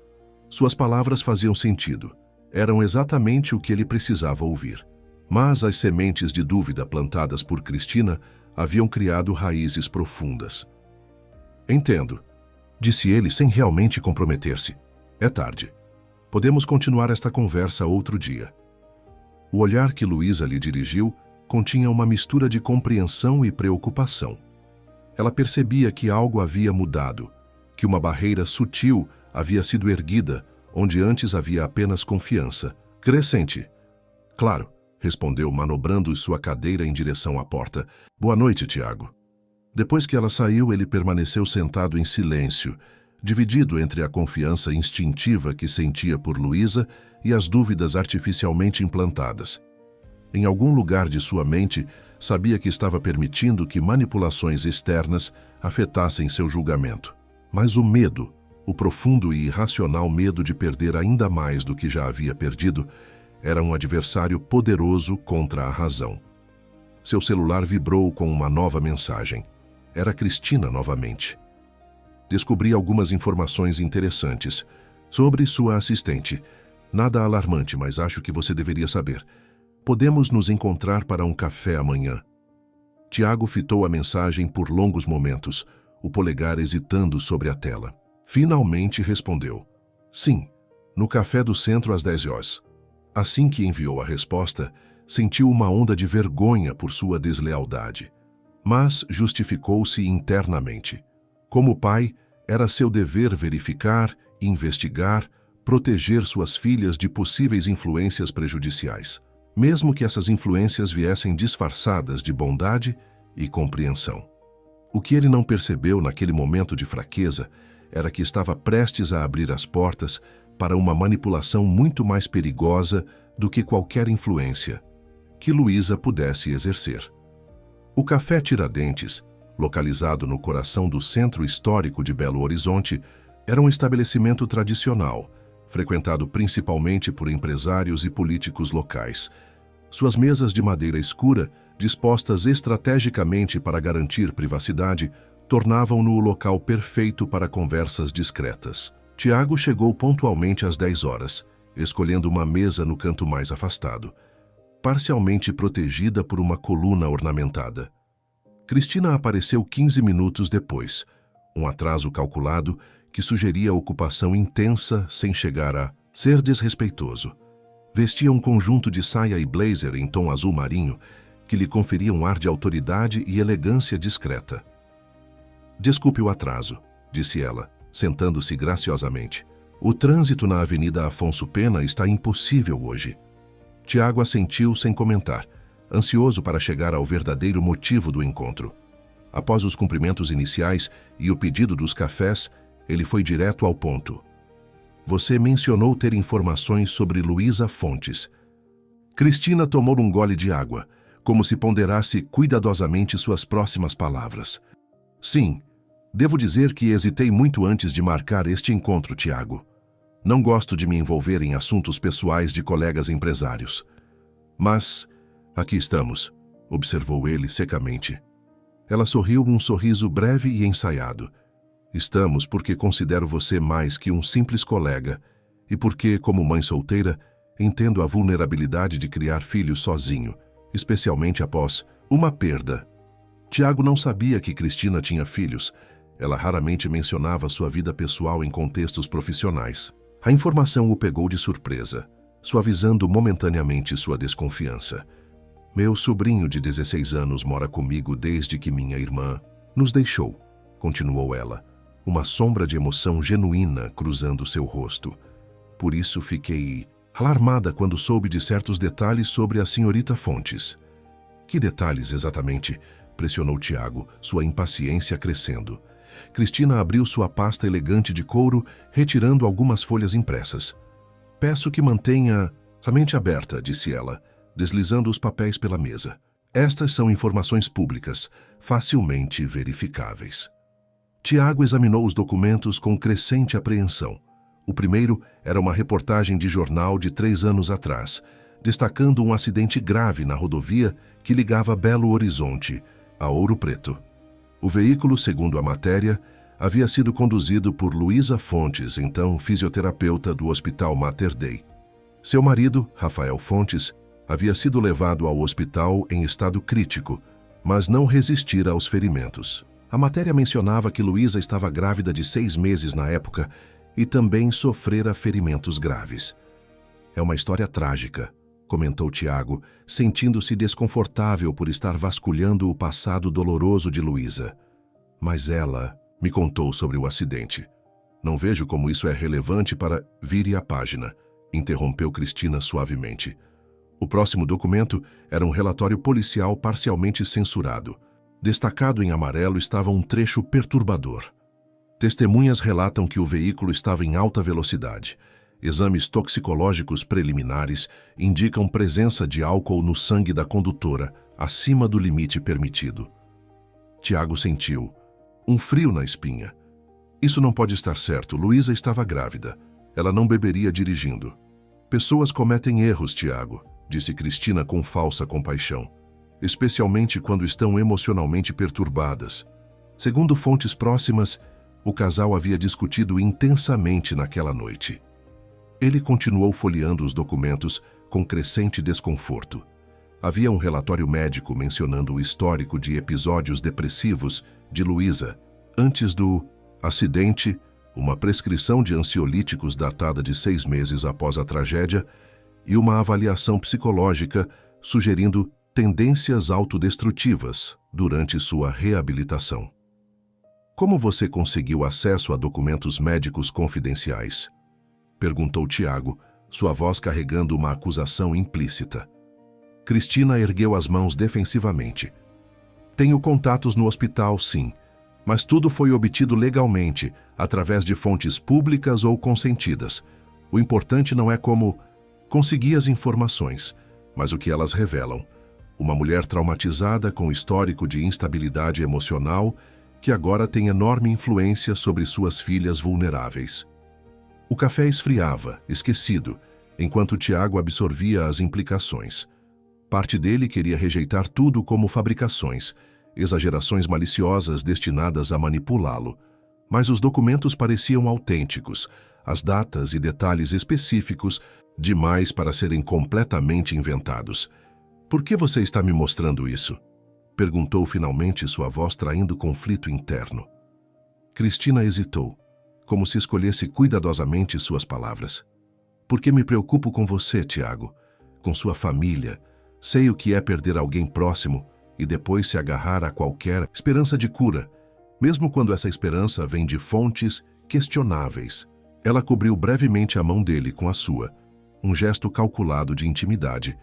Suas palavras faziam sentido. Eram exatamente o que ele precisava ouvir. Mas as sementes de dúvida plantadas por Cristina haviam criado raízes profundas. Entendo, disse ele sem realmente comprometer-se. É tarde. Podemos continuar esta conversa outro dia. O olhar que Luísa lhe dirigiu continha uma mistura de compreensão e preocupação. Ela percebia que algo havia mudado, que uma barreira sutil havia sido erguida, onde antes havia apenas confiança. Crescente. Claro, respondeu, manobrando sua cadeira em direção à porta. Boa noite, Tiago. Depois que ela saiu, ele permaneceu sentado em silêncio, dividido entre a confiança instintiva que sentia por Luísa e as dúvidas artificialmente implantadas. Em algum lugar de sua mente, sabia que estava permitindo que manipulações externas afetassem seu julgamento. Mas o medo, o profundo e irracional medo de perder ainda mais do que já havia perdido, era um adversário poderoso contra a razão. Seu celular vibrou com uma nova mensagem. Era Cristina novamente. Descobri algumas informações interessantes sobre sua assistente. Nada alarmante, mas acho que você deveria saber. Podemos nos encontrar para um café amanhã. Tiago fitou a mensagem por longos momentos, o polegar hesitando sobre a tela. Finalmente respondeu. Sim, no café do centro às 10 horas. Assim que enviou a resposta, sentiu uma onda de vergonha por sua deslealdade. Mas justificou-se internamente. Como pai, era seu dever verificar, investigar, proteger suas filhas de possíveis influências prejudiciais, mesmo que essas influências viessem disfarçadas de bondade e compreensão. O que ele não percebeu naquele momento de fraqueza era que estava prestes a abrir as portas para uma manipulação muito mais perigosa do que qualquer influência que Luísa pudesse exercer. O Café Tiradentes, localizado no coração do centro histórico de Belo Horizonte, era um estabelecimento tradicional, frequentado principalmente por empresários e políticos locais. Suas mesas de madeira escura, dispostas estrategicamente para garantir privacidade, tornavam-no o local perfeito para conversas discretas. Tiago chegou pontualmente às 10 horas, escolhendo uma mesa no canto mais afastado, parcialmente protegida por uma coluna ornamentada. Cristina apareceu 15 minutos depois, um atraso calculado que sugeria ocupação intensa sem chegar a ser desrespeitoso. Vestia um conjunto de saia e blazer em tom azul marinho que lhe conferia um ar de autoridade e elegância discreta. "Desculpe o atraso", disse ela, sentando-se graciosamente. "O trânsito na Avenida Afonso Pena está impossível hoje." Tiago assentiu sem comentar, ansioso para chegar ao verdadeiro motivo do encontro. Após os cumprimentos iniciais e o pedido dos cafés, ele foi direto ao ponto. "Você mencionou ter informações sobre Luísa Fontes." Cristina tomou um gole de água, como se ponderasse cuidadosamente suas próximas palavras. "Sim, devo dizer que hesitei muito antes de marcar este encontro, Tiago. Não gosto de me envolver em assuntos pessoais de colegas empresários. Mas aqui estamos", observou ele secamente. Ela sorriu um sorriso breve e ensaiado. "Estamos porque considero você mais que um simples colega e porque, como mãe solteira, entendo a vulnerabilidade de criar filhos sozinho, especialmente após uma perda." Tiago não sabia que Cristina tinha filhos. Ela raramente mencionava sua vida pessoal em contextos profissionais. A informação o pegou de surpresa, suavizando momentaneamente sua desconfiança. "Meu sobrinho de 16 anos mora comigo desde que minha irmã nos deixou", continuou ela, uma sombra de emoção genuína cruzando seu rosto. "Por isso fiquei alarmada quando soube de certos detalhes sobre a senhorita Fontes." "Que detalhes exatamente?", pressionou Tiago, sua impaciência crescendo. Cristina abriu sua pasta elegante de couro, retirando algumas folhas impressas. "Peço que mantenha a mente aberta", disse ela, deslizando os papéis pela mesa. "Estas são informações públicas, facilmente verificáveis." Tiago examinou os documentos com crescente apreensão. O primeiro era uma reportagem de jornal de 3 anos atrás, destacando um acidente grave na rodovia que ligava Belo Horizonte a Ouro Preto. O veículo, segundo a matéria, havia sido conduzido por Luísa Fontes, então fisioterapeuta do Hospital Mater Dei. Seu marido, Rafael Fontes, havia sido levado ao hospital em estado crítico, mas não resistira aos ferimentos. A matéria mencionava que Luísa estava grávida de 6 meses na época e também sofrera ferimentos graves. "É uma história trágica", comentou Tiago, sentindo-se desconfortável por estar vasculhando o passado doloroso de Luísa. "Mas ela me contou sobre o acidente. Não vejo como isso é relevante para..." "Vire a página", interrompeu Cristina suavemente. O próximo documento era um relatório policial parcialmente censurado. Destacado em amarelo estava um trecho perturbador. Testemunhas relatam que o veículo estava em alta velocidade. Exames toxicológicos preliminares indicam presença de álcool no sangue da condutora, acima do limite permitido. Tiago sentiu um frio na espinha. "Isso não pode estar certo. Luísa estava grávida. Ela não beberia dirigindo." "Pessoas cometem erros, Tiago", disse Cristina com falsa compaixão, "especialmente quando estão emocionalmente perturbadas." Segundo fontes próximas, o casal havia discutido intensamente naquela noite. Ele continuou folheando os documentos com crescente desconforto. Havia um relatório médico mencionando o histórico de episódios depressivos de Luísa antes do acidente, uma prescrição de ansiolíticos datada de 6 meses após a tragédia e uma avaliação psicológica sugerindo tendências autodestrutivas durante sua reabilitação. "Como você conseguiu acesso a documentos médicos confidenciais?", perguntou Tiago, sua voz carregando uma acusação implícita. Cristina ergueu as mãos defensivamente. "Tenho contatos no hospital, sim, mas tudo foi obtido legalmente, através de fontes públicas ou consentidas. O importante não é como consegui as informações, mas o que elas revelam. Uma mulher traumatizada com histórico de instabilidade emocional que agora tem enorme influência sobre suas filhas vulneráveis." O café esfriava, esquecido, enquanto Tiago absorvia as implicações. Parte dele queria rejeitar tudo como fabricações, exagerações maliciosas destinadas a manipulá-lo. Mas os documentos pareciam autênticos, as datas e detalhes específicos, demais para serem completamente inventados. Por que você está me mostrando isso? Perguntou finalmente, sua voz traindo conflito interno. Cristina hesitou, como se escolhesse cuidadosamente suas palavras. Porque me preocupo com você, Tiago, com sua família. Sei o que é perder alguém próximo e depois se agarrar a qualquer esperança de cura, mesmo quando essa esperança vem de fontes questionáveis. Ela cobriu brevemente a mão dele com a sua, um gesto calculado de intimidade,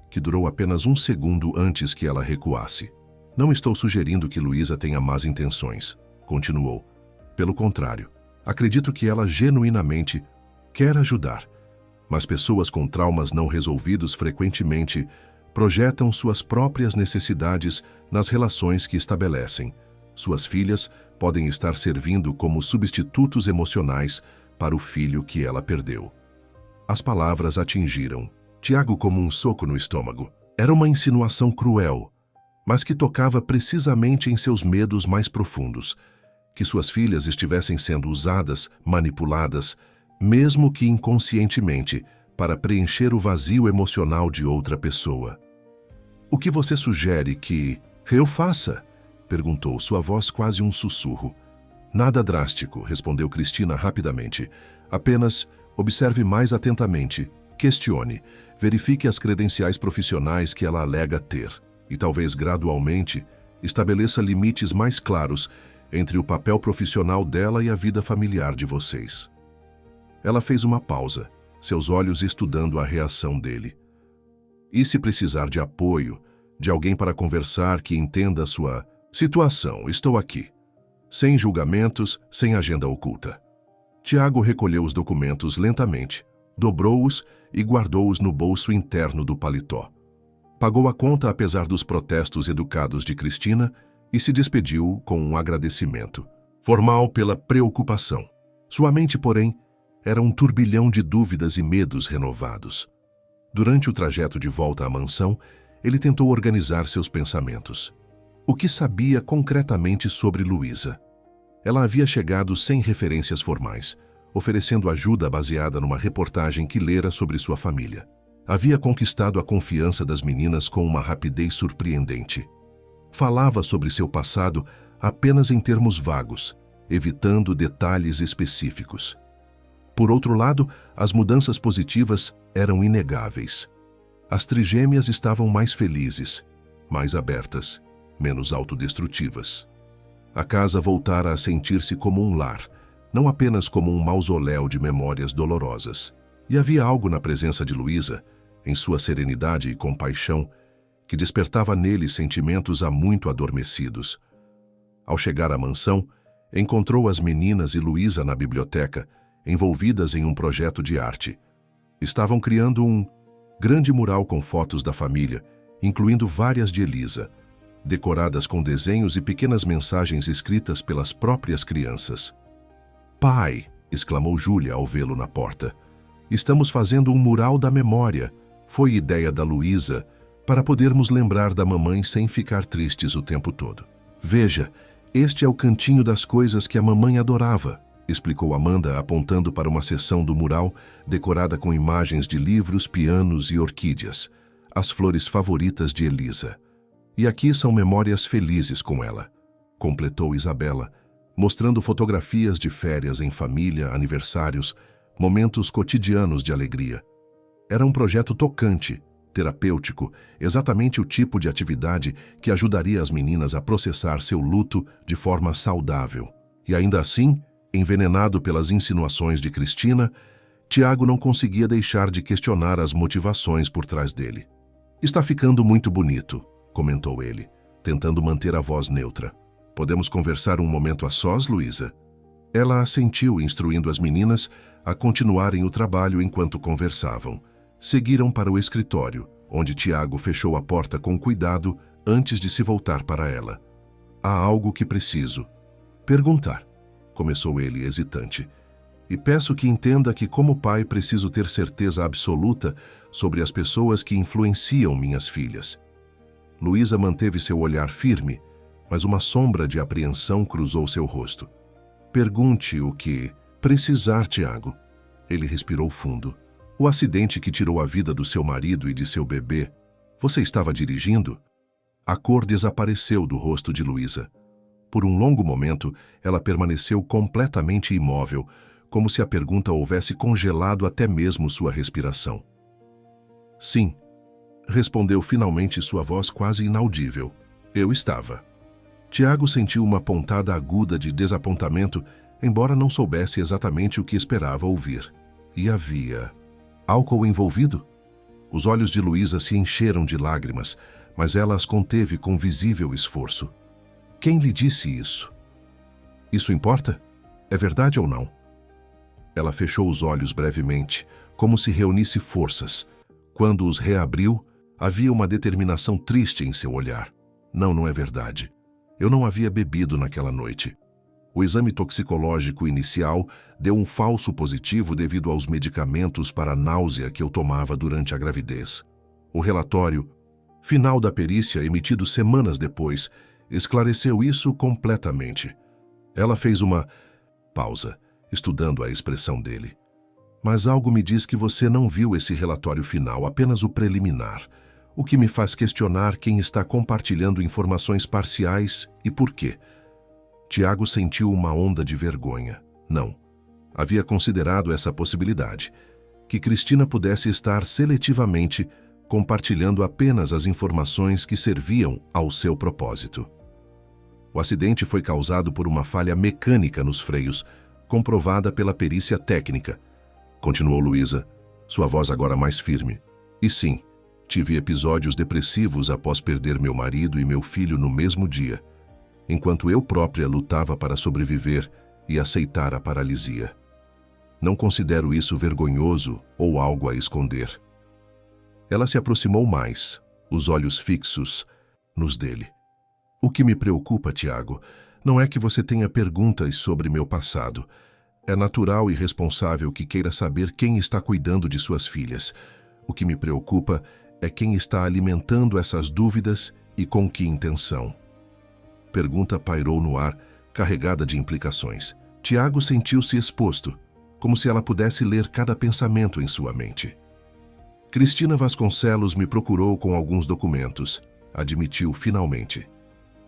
que durou apenas um segundo antes que ela recuasse. Não estou sugerindo que Luísa tenha más intenções, continuou. Pelo contrário, acredito que ela genuinamente quer ajudar. Mas pessoas com traumas não resolvidos frequentemente projetam suas próprias necessidades nas relações que estabelecem. Suas filhas podem estar servindo como substitutos emocionais para o filho que ela perdeu. As palavras atingiram Tiago como um soco no estômago. Era uma insinuação cruel, mas que tocava precisamente em seus medos mais profundos, que suas filhas estivessem sendo usadas, manipuladas, mesmo que inconscientemente, para preencher o vazio emocional de outra pessoa. O que você sugere que eu faça? Perguntou, sua voz quase um sussurro. Nada drástico, respondeu Cristina rapidamente. Apenas observe mais atentamente, questione, verifique as credenciais profissionais que ela alega ter e talvez gradualmente estabeleça limites mais claros entre o papel profissional dela e a vida familiar de vocês. Ela fez uma pausa, seus olhos estudando a reação dele. E se precisar de apoio, de alguém para conversar que entenda a sua situação, estou aqui. Sem julgamentos, sem agenda oculta. Tiago recolheu os documentos lentamente, dobrou-os e guardou-os no bolso interno do paletó. Pagou a conta apesar dos protestos educados de Cristina e se despediu com um agradecimento, formal pela preocupação. Sua mente, porém, era um turbilhão de dúvidas e medos renovados. Durante o trajeto de volta à mansão, ele tentou organizar seus pensamentos. O que sabia concretamente sobre Luísa? Ela havia chegado sem referências formais, oferecendo ajuda baseada numa reportagem que lera sobre sua família. Havia conquistado a confiança das meninas com uma rapidez surpreendente. Falava sobre seu passado apenas em termos vagos, evitando detalhes específicos. Por outro lado, as mudanças positivas eram inegáveis. As trigêmeas estavam mais felizes, mais abertas, menos autodestrutivas. A casa voltara a sentir-se como um lar, não apenas como um mausoléu de memórias dolorosas. E havia algo na presença de Luísa, em sua serenidade e compaixão, que despertava nele sentimentos há muito adormecidos. Ao chegar à mansão, encontrou as meninas e Luísa na biblioteca, envolvidas em um projeto de arte. Estavam criando um grande mural com fotos da família, incluindo várias de Elisa, decoradas com desenhos e pequenas mensagens escritas pelas próprias crianças. "Pai!", exclamou Júlia ao vê-lo na porta. "Estamos fazendo um mural da memória. Foi ideia da Luísa, para podermos lembrar da mamãe sem ficar tristes o tempo todo. Veja, este é o cantinho das coisas que a mamãe adorava", explicou Amanda, apontando para uma seção do mural decorada com imagens de livros, pianos e orquídeas, as flores favoritas de Elisa. "E aqui são memórias felizes com ela", completou Isabela, mostrando fotografias de férias em família, aniversários, momentos cotidianos de alegria. Era um projeto tocante, terapêutico, exatamente o tipo de atividade que ajudaria as meninas a processar seu luto de forma saudável. E ainda assim, envenenado pelas insinuações de Cristina, Tiago não conseguia deixar de questionar as motivações por trás dele. "Está ficando muito bonito", comentou ele, tentando manter a voz neutra. "Podemos conversar um momento a sós, Luísa?" Ela assentiu, instruindo as meninas a continuarem o trabalho enquanto conversavam. Seguiram para o escritório, onde Tiago fechou a porta com cuidado antes de se voltar para ela. "Há algo que preciso perguntar", começou ele hesitante. "E peço que entenda que, como pai, preciso ter certeza absoluta sobre as pessoas que influenciam minhas filhas." Luísa manteve seu olhar firme, mas uma sombra de apreensão cruzou seu rosto. Pergunte o que precisar, Tiago. Ele respirou fundo. O acidente que tirou a vida do seu marido e de seu bebê. Você estava dirigindo? A cor desapareceu do rosto de Luísa. Por um longo momento, ela permaneceu completamente imóvel, como se a pergunta houvesse congelado até mesmo sua respiração. Sim, respondeu finalmente sua voz quase inaudível. Eu estava. Tiago sentiu uma pontada aguda de desapontamento, embora não soubesse exatamente o que esperava ouvir. E havia álcool envolvido? Os olhos de Luísa se encheram de lágrimas, mas ela as conteve com visível esforço. Quem lhe disse isso? Isso importa? É verdade ou não? Ela fechou os olhos brevemente, como se reunisse forças. Quando os reabriu, havia uma determinação triste em seu olhar. Não é verdade. Eu não havia bebido naquela noite. O exame toxicológico inicial deu um falso positivo devido aos medicamentos para a náusea que eu tomava durante a gravidez. O relatório final da perícia, emitido semanas depois, esclareceu isso completamente. Ela fez uma pausa, estudando a expressão dele. Mas algo me diz que você não viu esse relatório final, apenas o preliminar, o que me faz questionar quem está compartilhando informações parciais e por quê. Tiago sentiu uma onda de vergonha. Não. Havia considerado essa possibilidade, que Cristina pudesse estar seletivamente compartilhando apenas as informações que serviam ao seu propósito. O acidente foi causado por uma falha mecânica nos freios, comprovada pela perícia técnica. Continuou Luísa, sua voz agora mais firme. E sim, tive episódios depressivos após perder meu marido e meu filho no mesmo dia, enquanto eu própria lutava para sobreviver e aceitar a paralisia. Não considero isso vergonhoso ou algo a esconder. Ela se aproximou mais, os olhos fixos nos dele. O que me preocupa, Tiago, não é que você tenha perguntas sobre meu passado. É natural e responsável que queira saber quem está cuidando de suas filhas. O que me preocupa é quem está alimentando essas dúvidas e com que intenção. Pergunta pairou no ar, carregada de implicações. Tiago sentiu-se exposto, como se ela pudesse ler cada pensamento em sua mente. Cristina Vasconcelos me procurou com alguns documentos, admitiu finalmente.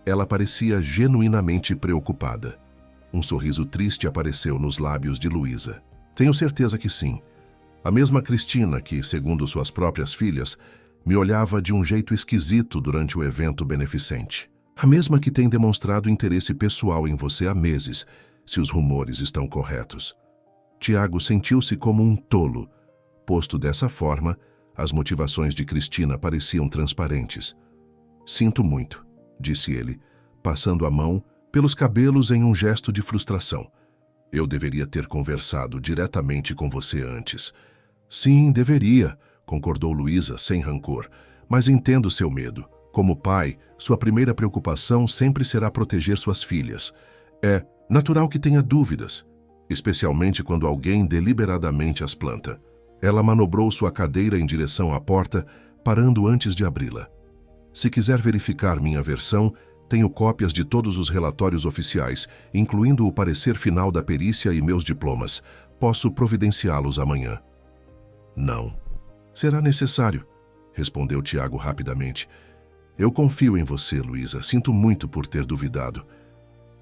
Ela parecia genuinamente preocupada. Um sorriso triste apareceu nos lábios de Luísa. Tenho certeza que sim. A mesma Cristina que, segundo suas próprias filhas, me olhava de um jeito esquisito durante o evento beneficente. A mesma que tem demonstrado interesse pessoal em você há meses, se os rumores estão corretos. Tiago sentiu-se como um tolo. Posto dessa forma, as motivações de Cristina pareciam transparentes. Sinto muito, disse ele, passando a mão pelos cabelos em um gesto de frustração. Eu deveria ter conversado diretamente com você antes. Sim, deveria, concordou Luísa sem rancor, mas entendo seu medo. Como pai, sua primeira preocupação sempre será proteger suas filhas. É natural que tenha dúvidas, especialmente quando alguém deliberadamente as planta. Ela manobrou sua cadeira em direção à porta, parando antes de abri-la. Se quiser verificar minha versão, tenho cópias de todos os relatórios oficiais, incluindo o parecer final da perícia e meus diplomas. Posso providenciá-los amanhã. Não. Será necessário, respondeu Tiago rapidamente. Eu confio em você, Luísa. Sinto muito por ter duvidado.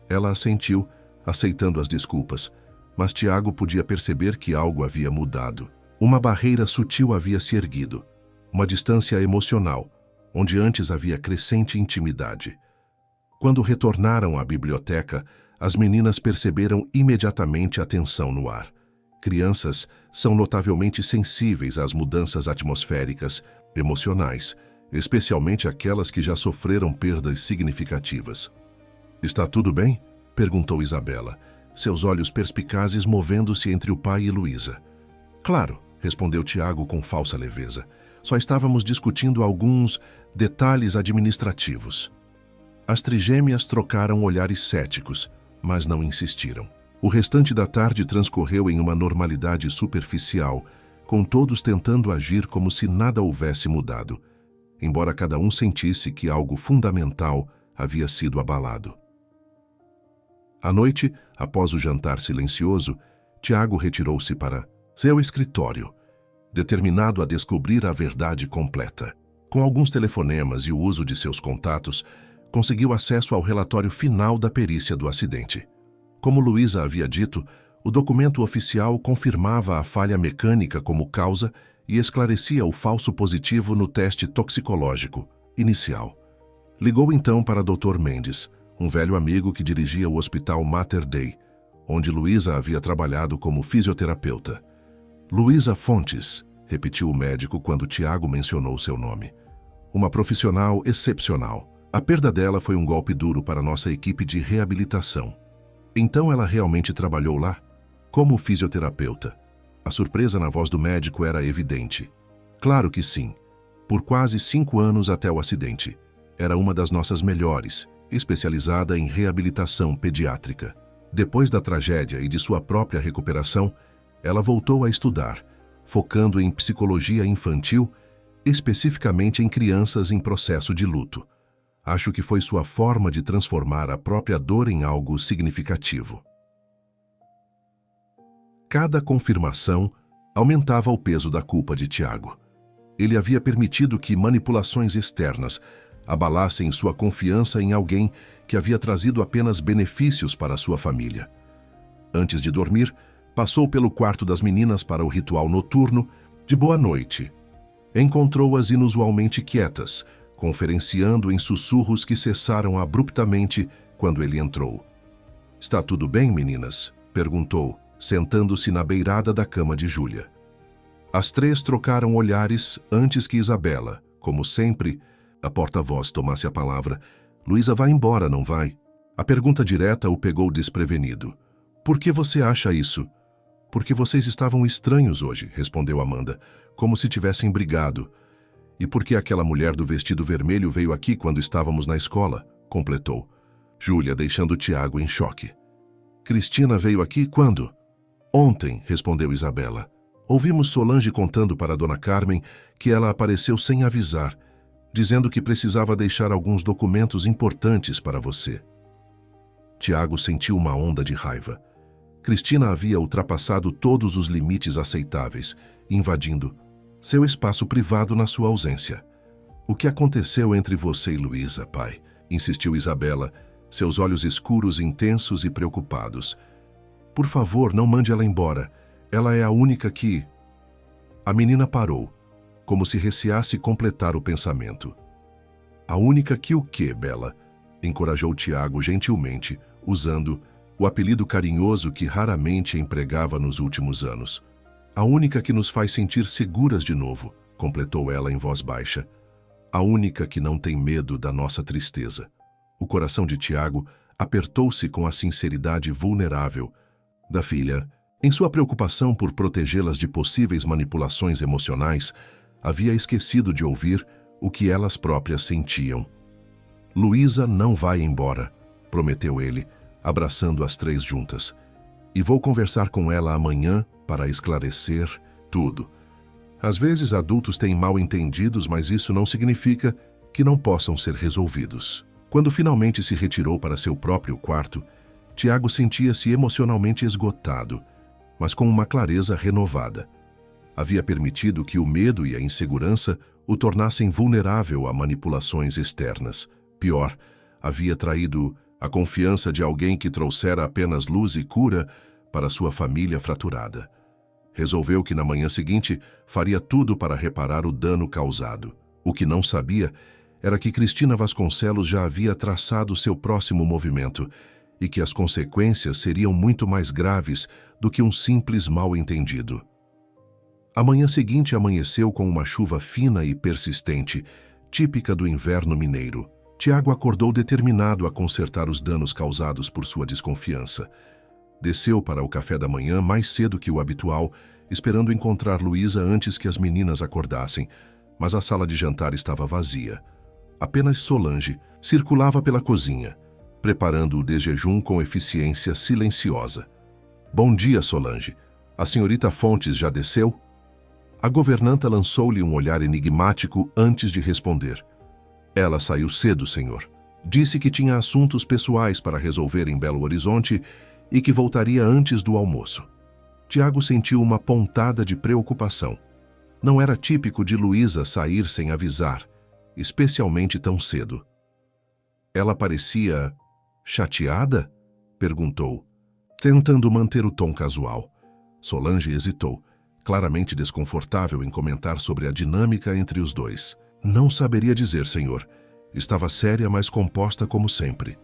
Ela assentiu, aceitando as desculpas, mas Tiago podia perceber que algo havia mudado. Uma barreira sutil havia se erguido, uma distância emocional, onde antes havia crescente intimidade. Quando retornaram à biblioteca, as meninas perceberam imediatamente a tensão no ar. Crianças são notavelmente sensíveis às mudanças atmosféricas, emocionais, especialmente aquelas que já sofreram perdas significativas. Está tudo bem? Perguntou Isabela, seus olhos perspicazes movendo-se entre o pai e Luísa. Claro, respondeu Tiago com falsa leveza. Só estávamos discutindo alguns detalhes administrativos. As trigêmeas trocaram olhares céticos, mas não insistiram. O restante da tarde transcorreu em uma normalidade superficial, com todos tentando agir como se nada houvesse mudado, embora cada um sentisse que algo fundamental havia sido abalado. À noite, após o jantar silencioso, Tiago retirou-se para seu escritório, determinado a descobrir a verdade completa. Com alguns telefonemas e o uso de seus contatos, conseguiu acesso ao relatório final da perícia do acidente. Como Luísa havia dito, o documento oficial confirmava a falha mecânica como causa e esclarecia o falso positivo no teste toxicológico inicial. Ligou então para Dr. Mendes, um velho amigo que dirigia o Hospital Mater Dei, onde Luísa havia trabalhado como fisioterapeuta. Luísa Fontes, repetiu o médico quando Tiago mencionou seu nome. Uma profissional excepcional. A perda dela foi um golpe duro para nossa equipe de reabilitação. Então ela realmente trabalhou lá? Como fisioterapeuta? A surpresa na voz do médico era evidente. Claro que sim. Por quase 5 anos até o acidente. Era uma das nossas melhores, especializada em reabilitação pediátrica. Depois da tragédia e de sua própria recuperação, ela voltou a estudar, focando em psicologia infantil, especificamente em crianças em processo de luto. Acho que foi sua forma de transformar a própria dor em algo significativo. Cada confirmação aumentava o peso da culpa de Tiago. Ele havia permitido que manipulações externas abalassem sua confiança em alguém que havia trazido apenas benefícios para sua família. Antes de dormir, passou pelo quarto das meninas para o ritual noturno de boa noite. Encontrou-as inusualmente quietas, conferenciando em sussurros que cessaram abruptamente quando ele entrou. "Está tudo bem, meninas?" perguntou, sentando-se na beirada da cama de Júlia. As 3 trocaram olhares antes que Isabela, como sempre, a porta-voz tomasse a palavra. "Luísa vai embora, não vai?" A pergunta direta o pegou desprevenido. "Por que você acha isso?" "Porque vocês estavam estranhos hoje", respondeu Amanda, como se tivessem brigado. "E porque aquela mulher do vestido vermelho veio aqui quando estávamos na escola", completou. Júlia, deixando Tiago em choque. "Cristina veio aqui quando?" "Ontem", respondeu Isabela. "Ouvimos Solange contando para Dona Carmen que ela apareceu sem avisar, dizendo que precisava deixar alguns documentos importantes para você." Tiago sentiu uma onda de raiva. Cristina havia ultrapassado todos os limites aceitáveis, invadindo seu espaço privado na sua ausência. "O que aconteceu entre você e Luísa, pai?" insistiu Isabela, seus olhos escuros, intensos e preocupados. "Por favor, não mande ela embora. Ela é a única que..." A menina parou, como se receasse completar o pensamento. "A única que o quê, Bela?" encorajou Tiago gentilmente, usando o apelido carinhoso que raramente empregava nos últimos anos. "A única que nos faz sentir seguras de novo", completou ela em voz baixa. "A única que não tem medo da nossa tristeza." O coração de Tiago apertou-se com a sinceridade vulnerável da filha. Em sua preocupação por protegê-las de possíveis manipulações emocionais, havia esquecido de ouvir o que elas próprias sentiam. "Luísa não vai embora", prometeu ele, abraçando as 3 juntas. "E vou conversar com ela amanhã para esclarecer tudo." Às vezes adultos têm mal-entendidos, mas isso não significa que não possam ser resolvidos. Quando finalmente se retirou para seu próprio quarto, Tiago sentia-se emocionalmente esgotado, mas com uma clareza renovada. Havia permitido que o medo e a insegurança o tornassem vulnerável a manipulações externas. Pior, havia traído a confiança de alguém que trouxera apenas luz e cura para sua família fraturada. Resolveu que na manhã seguinte faria tudo para reparar o dano causado. O que não sabia era que Cristina Vasconcelos já havia traçado seu próximo movimento e que as consequências seriam muito mais graves do que um simples mal-entendido. A manhã seguinte amanheceu com uma chuva fina e persistente, típica do inverno mineiro. Tiago acordou determinado a consertar os danos causados por sua desconfiança. Desceu para o café da manhã mais cedo que o habitual, esperando encontrar Luísa antes que as meninas acordassem, mas a sala de jantar estava vazia. Apenas Solange circulava pela cozinha, preparando o desjejum com eficiência silenciosa. "Bom dia, Solange. A senhorita Fontes já desceu?" A governanta lançou-lhe um olhar enigmático antes de responder. "Ela saiu cedo, senhor." Disse que tinha assuntos pessoais para resolver em Belo Horizonte e que voltaria antes do almoço. Tiago sentiu uma pontada de preocupação. Não era típico de Luísa sair sem avisar, especialmente tão cedo. Ela parecia chateada? Perguntou, tentando manter o tom casual. Solange hesitou, claramente desconfortável em comentar sobre a dinâmica entre os dois. Não saberia dizer, senhor. Estava séria, mas composta como sempre.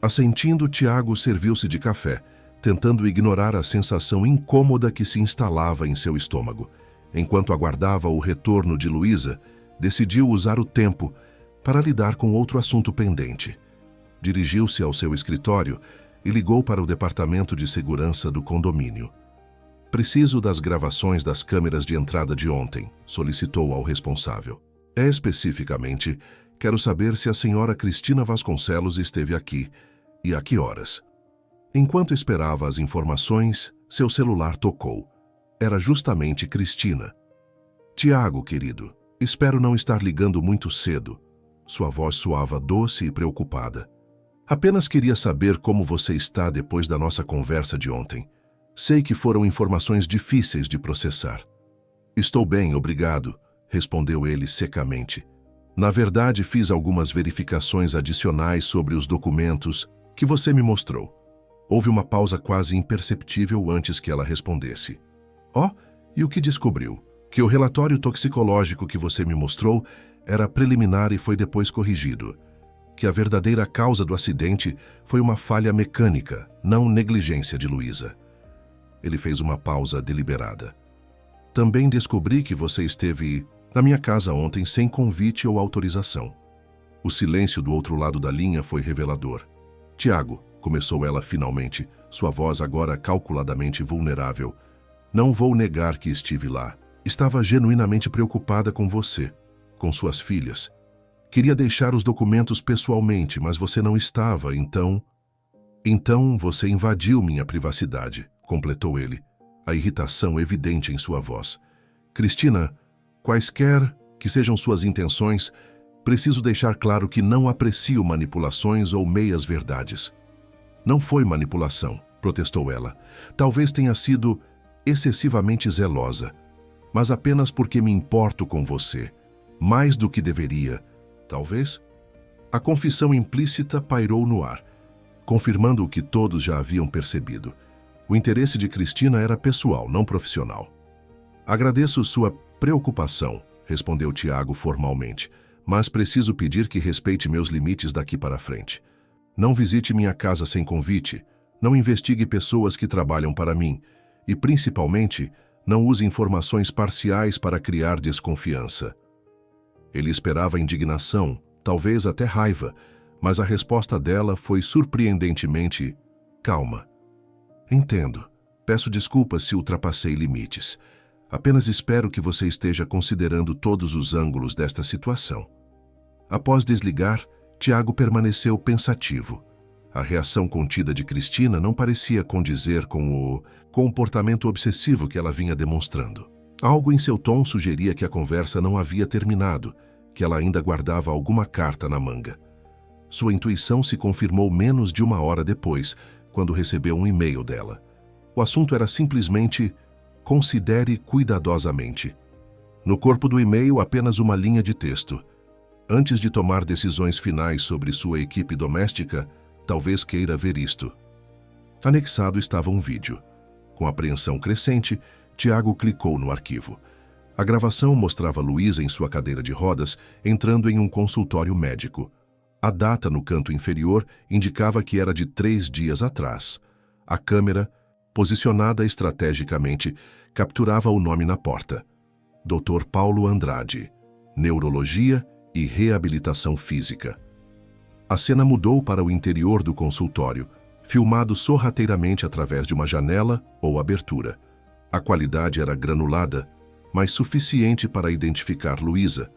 Assentindo, Tiago serviu-se de café, tentando ignorar a sensação incômoda que se instalava em seu estômago. Enquanto aguardava o retorno de Luísa, decidiu usar o tempo para lidar com outro assunto pendente. Dirigiu-se ao seu escritório e ligou para o departamento de segurança do condomínio. Preciso das gravações das câmeras de entrada de ontem, solicitou ao responsável. Especificamente, quero saber se a senhora Cristina Vasconcelos esteve aqui e a que horas. Enquanto esperava as informações, seu celular tocou. Era justamente Cristina. Tiago, querido, espero não estar ligando muito cedo. Sua voz soava doce e preocupada. Apenas queria saber como você está depois da nossa conversa de ontem. Sei que foram informações difíceis de processar. Estou bem, obrigado, respondeu ele secamente. Na verdade, fiz algumas verificações adicionais sobre os documentos que você me mostrou. Houve uma pausa quase imperceptível antes que ela respondesse. E o que descobriu? Que o relatório toxicológico que você me mostrou era preliminar e foi depois corrigido. Que a verdadeira causa do acidente foi uma falha mecânica, não negligência de Luísa. Ele fez uma pausa deliberada. Também descobri que você esteve na minha casa ontem sem convite ou autorização. O silêncio do outro lado da linha foi revelador. Tiago, começou ela finalmente, sua voz agora calculadamente vulnerável. Não vou negar que estive lá. Estava genuinamente preocupada com você, com suas filhas. Queria deixar os documentos pessoalmente, mas você não estava, então... Então você invadiu minha privacidade, completou ele, a irritação evidente em sua voz. Cristina, quaisquer que sejam suas intenções, preciso deixar claro que não aprecio manipulações ou meias-verdades. Não foi manipulação, protestou ela. Talvez tenha sido excessivamente zelosa, mas apenas porque me importo com você, mais do que deveria, talvez. A confissão implícita pairou no ar, confirmando o que todos já haviam percebido. O interesse de Cristina era pessoal, não profissional. Agradeço sua preocupação, respondeu Tiago formalmente, mas preciso pedir que respeite meus limites daqui para frente. Não visite minha casa sem convite, não investigue pessoas que trabalham para mim e, principalmente, não use informações parciais para criar desconfiança. Ele esperava indignação, talvez até raiva, mas a resposta dela foi surpreendentemente calma. Entendo. Peço desculpas se ultrapassei limites. Apenas espero que você esteja considerando todos os ângulos desta situação. Após desligar, Tiago permaneceu pensativo. A reação contida de Cristina não parecia condizer com o comportamento obsessivo que ela vinha demonstrando. Algo em seu tom sugeria que a conversa não havia terminado, que ela ainda guardava alguma carta na manga. Sua intuição se confirmou menos de uma hora depois, quando recebeu um e-mail dela. O assunto era simplesmente: considere cuidadosamente. No corpo do e-mail, apenas uma linha de texto. Antes de tomar decisões finais sobre sua equipe doméstica, talvez queira ver isto. Anexado estava um vídeo. Com apreensão crescente, Tiago clicou no arquivo. A gravação mostrava Luísa em sua cadeira de rodas, entrando em um consultório médico. A data no canto inferior indicava que era de 3 dias atrás. A câmera, posicionada estrategicamente, capturava o nome na porta: Dr. Paulo Andrade, Neurologia e Reabilitação Física. A cena mudou para o interior do consultório, filmado sorrateiramente através de uma janela ou abertura. A qualidade era granulada, mas suficiente para identificar Luísa,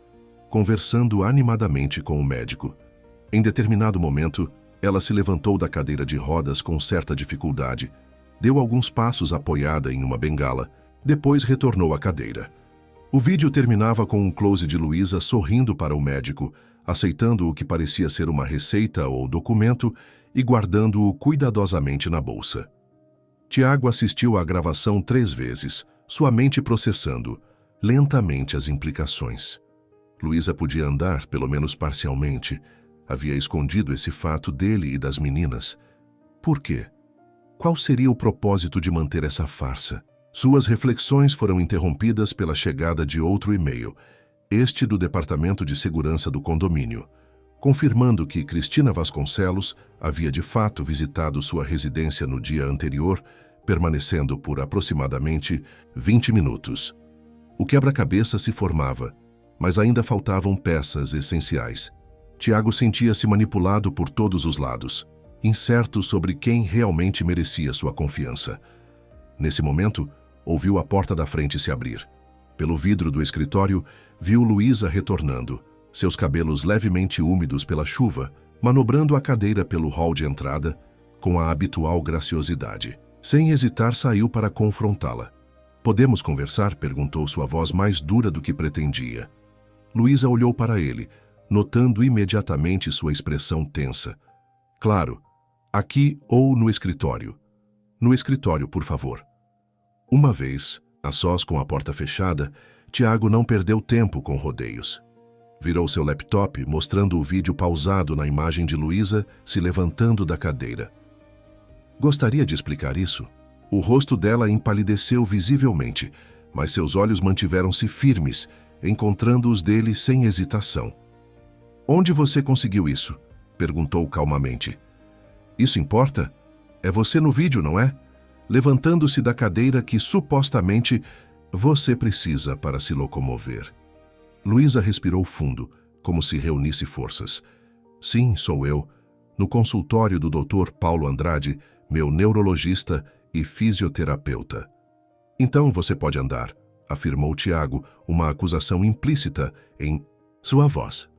conversando animadamente com o médico. Em determinado momento, ela se levantou da cadeira de rodas com certa dificuldade, deu alguns passos apoiada em uma bengala, depois retornou à cadeira. O vídeo terminava com um close de Luísa sorrindo para o médico, aceitando o que parecia ser uma receita ou documento e guardando-o cuidadosamente na bolsa. Tiago assistiu à gravação 3 vezes, sua mente processando, lentamente, as implicações. Luísa podia andar, pelo menos parcialmente. Havia escondido esse fato dele e das meninas. Por quê? Qual seria o propósito de manter essa farsa? Suas reflexões foram interrompidas pela chegada de outro e-mail, este do Departamento de Segurança do condomínio, confirmando que Cristina Vasconcelos havia de fato visitado sua residência no dia anterior, permanecendo por aproximadamente 20 minutos. O quebra-cabeça se formava, mas ainda faltavam peças essenciais. Tiago sentia-se manipulado por todos os lados, incerto sobre quem realmente merecia sua confiança. Nesse momento, ouviu a porta da frente se abrir. Pelo vidro do escritório, viu Luísa retornando, seus cabelos levemente úmidos pela chuva, manobrando a cadeira pelo hall de entrada, com a habitual graciosidade. Sem hesitar, saiu para confrontá-la. "Podemos conversar?", perguntou, sua voz mais dura do que pretendia. Luísa olhou para ele, notando imediatamente sua expressão tensa. "Claro, aqui ou no escritório?" "No escritório, por favor." Uma vez, a sós com a porta fechada, Tiago não perdeu tempo com rodeios. Virou seu laptop, mostrando o vídeo pausado na imagem de Luísa se levantando da cadeira. "Gostaria de explicar isso?" O rosto dela empalideceu visivelmente, mas seus olhos mantiveram-se firmes, encontrando os dele sem hesitação. "Onde você conseguiu isso?", perguntou calmamente. "Isso importa? É você no vídeo, não é? Levantando-se da cadeira que supostamente você precisa para se locomover." Luísa respirou fundo, como se reunisse forças. "Sim, sou eu, no consultório do Dr. Paulo Andrade, meu neurologista e fisioterapeuta." "Então você pode andar", afirmou Tiago, uma acusação implícita em sua voz.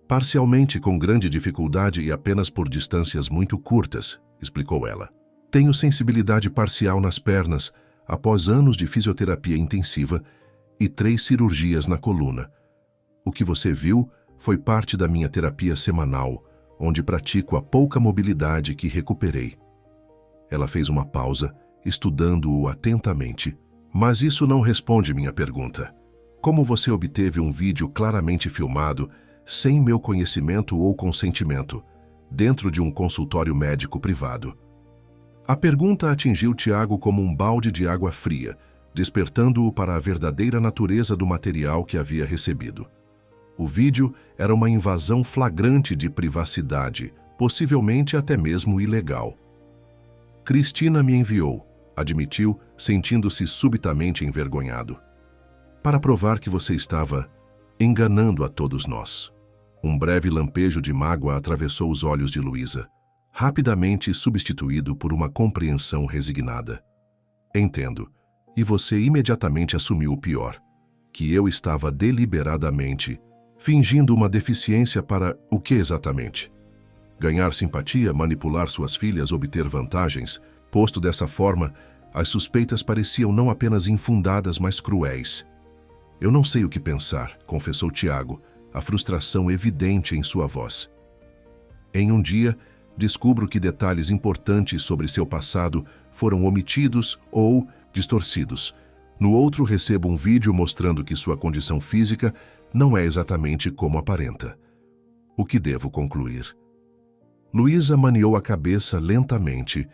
"Parcialmente, com grande dificuldade e apenas por distâncias muito curtas", explicou ela. "Tenho sensibilidade parcial nas pernas, após anos de fisioterapia intensiva e 3 cirurgias na coluna. O que você viu foi parte da minha terapia semanal, onde pratico a pouca mobilidade que recuperei." Ela fez uma pausa, estudando-o atentamente. "Mas isso não responde minha pergunta. Como você obteve um vídeo claramente filmado, sem meu conhecimento ou consentimento, dentro de um consultório médico privado?" A pergunta atingiu Tiago como um balde de água fria, despertando-o para a verdadeira natureza do material que havia recebido. O vídeo era uma invasão flagrante de privacidade, possivelmente até mesmo ilegal. "Cristina me enviou", admitiu, sentindo-se subitamente envergonhado, "para provar que você estava enganando a todos nós." Um breve lampejo de mágoa atravessou os olhos de Luísa, rapidamente substituído por uma compreensão resignada. "Entendo. E você imediatamente assumiu o pior, que eu estava deliberadamente fingindo uma deficiência para o que exatamente? Ganhar simpatia, manipular suas filhas, obter vantagens. Posto dessa forma, as suspeitas pareciam não apenas infundadas, mas cruéis." "Eu não sei o que pensar", confessou Tiago, a frustração evidente em sua voz. "Em um dia, descubro que detalhes importantes sobre seu passado foram omitidos ou distorcidos. No outro, recebo um vídeo mostrando que sua condição física não é exatamente como aparenta. O que devo concluir?" Luísa maniou a cabeça lentamente,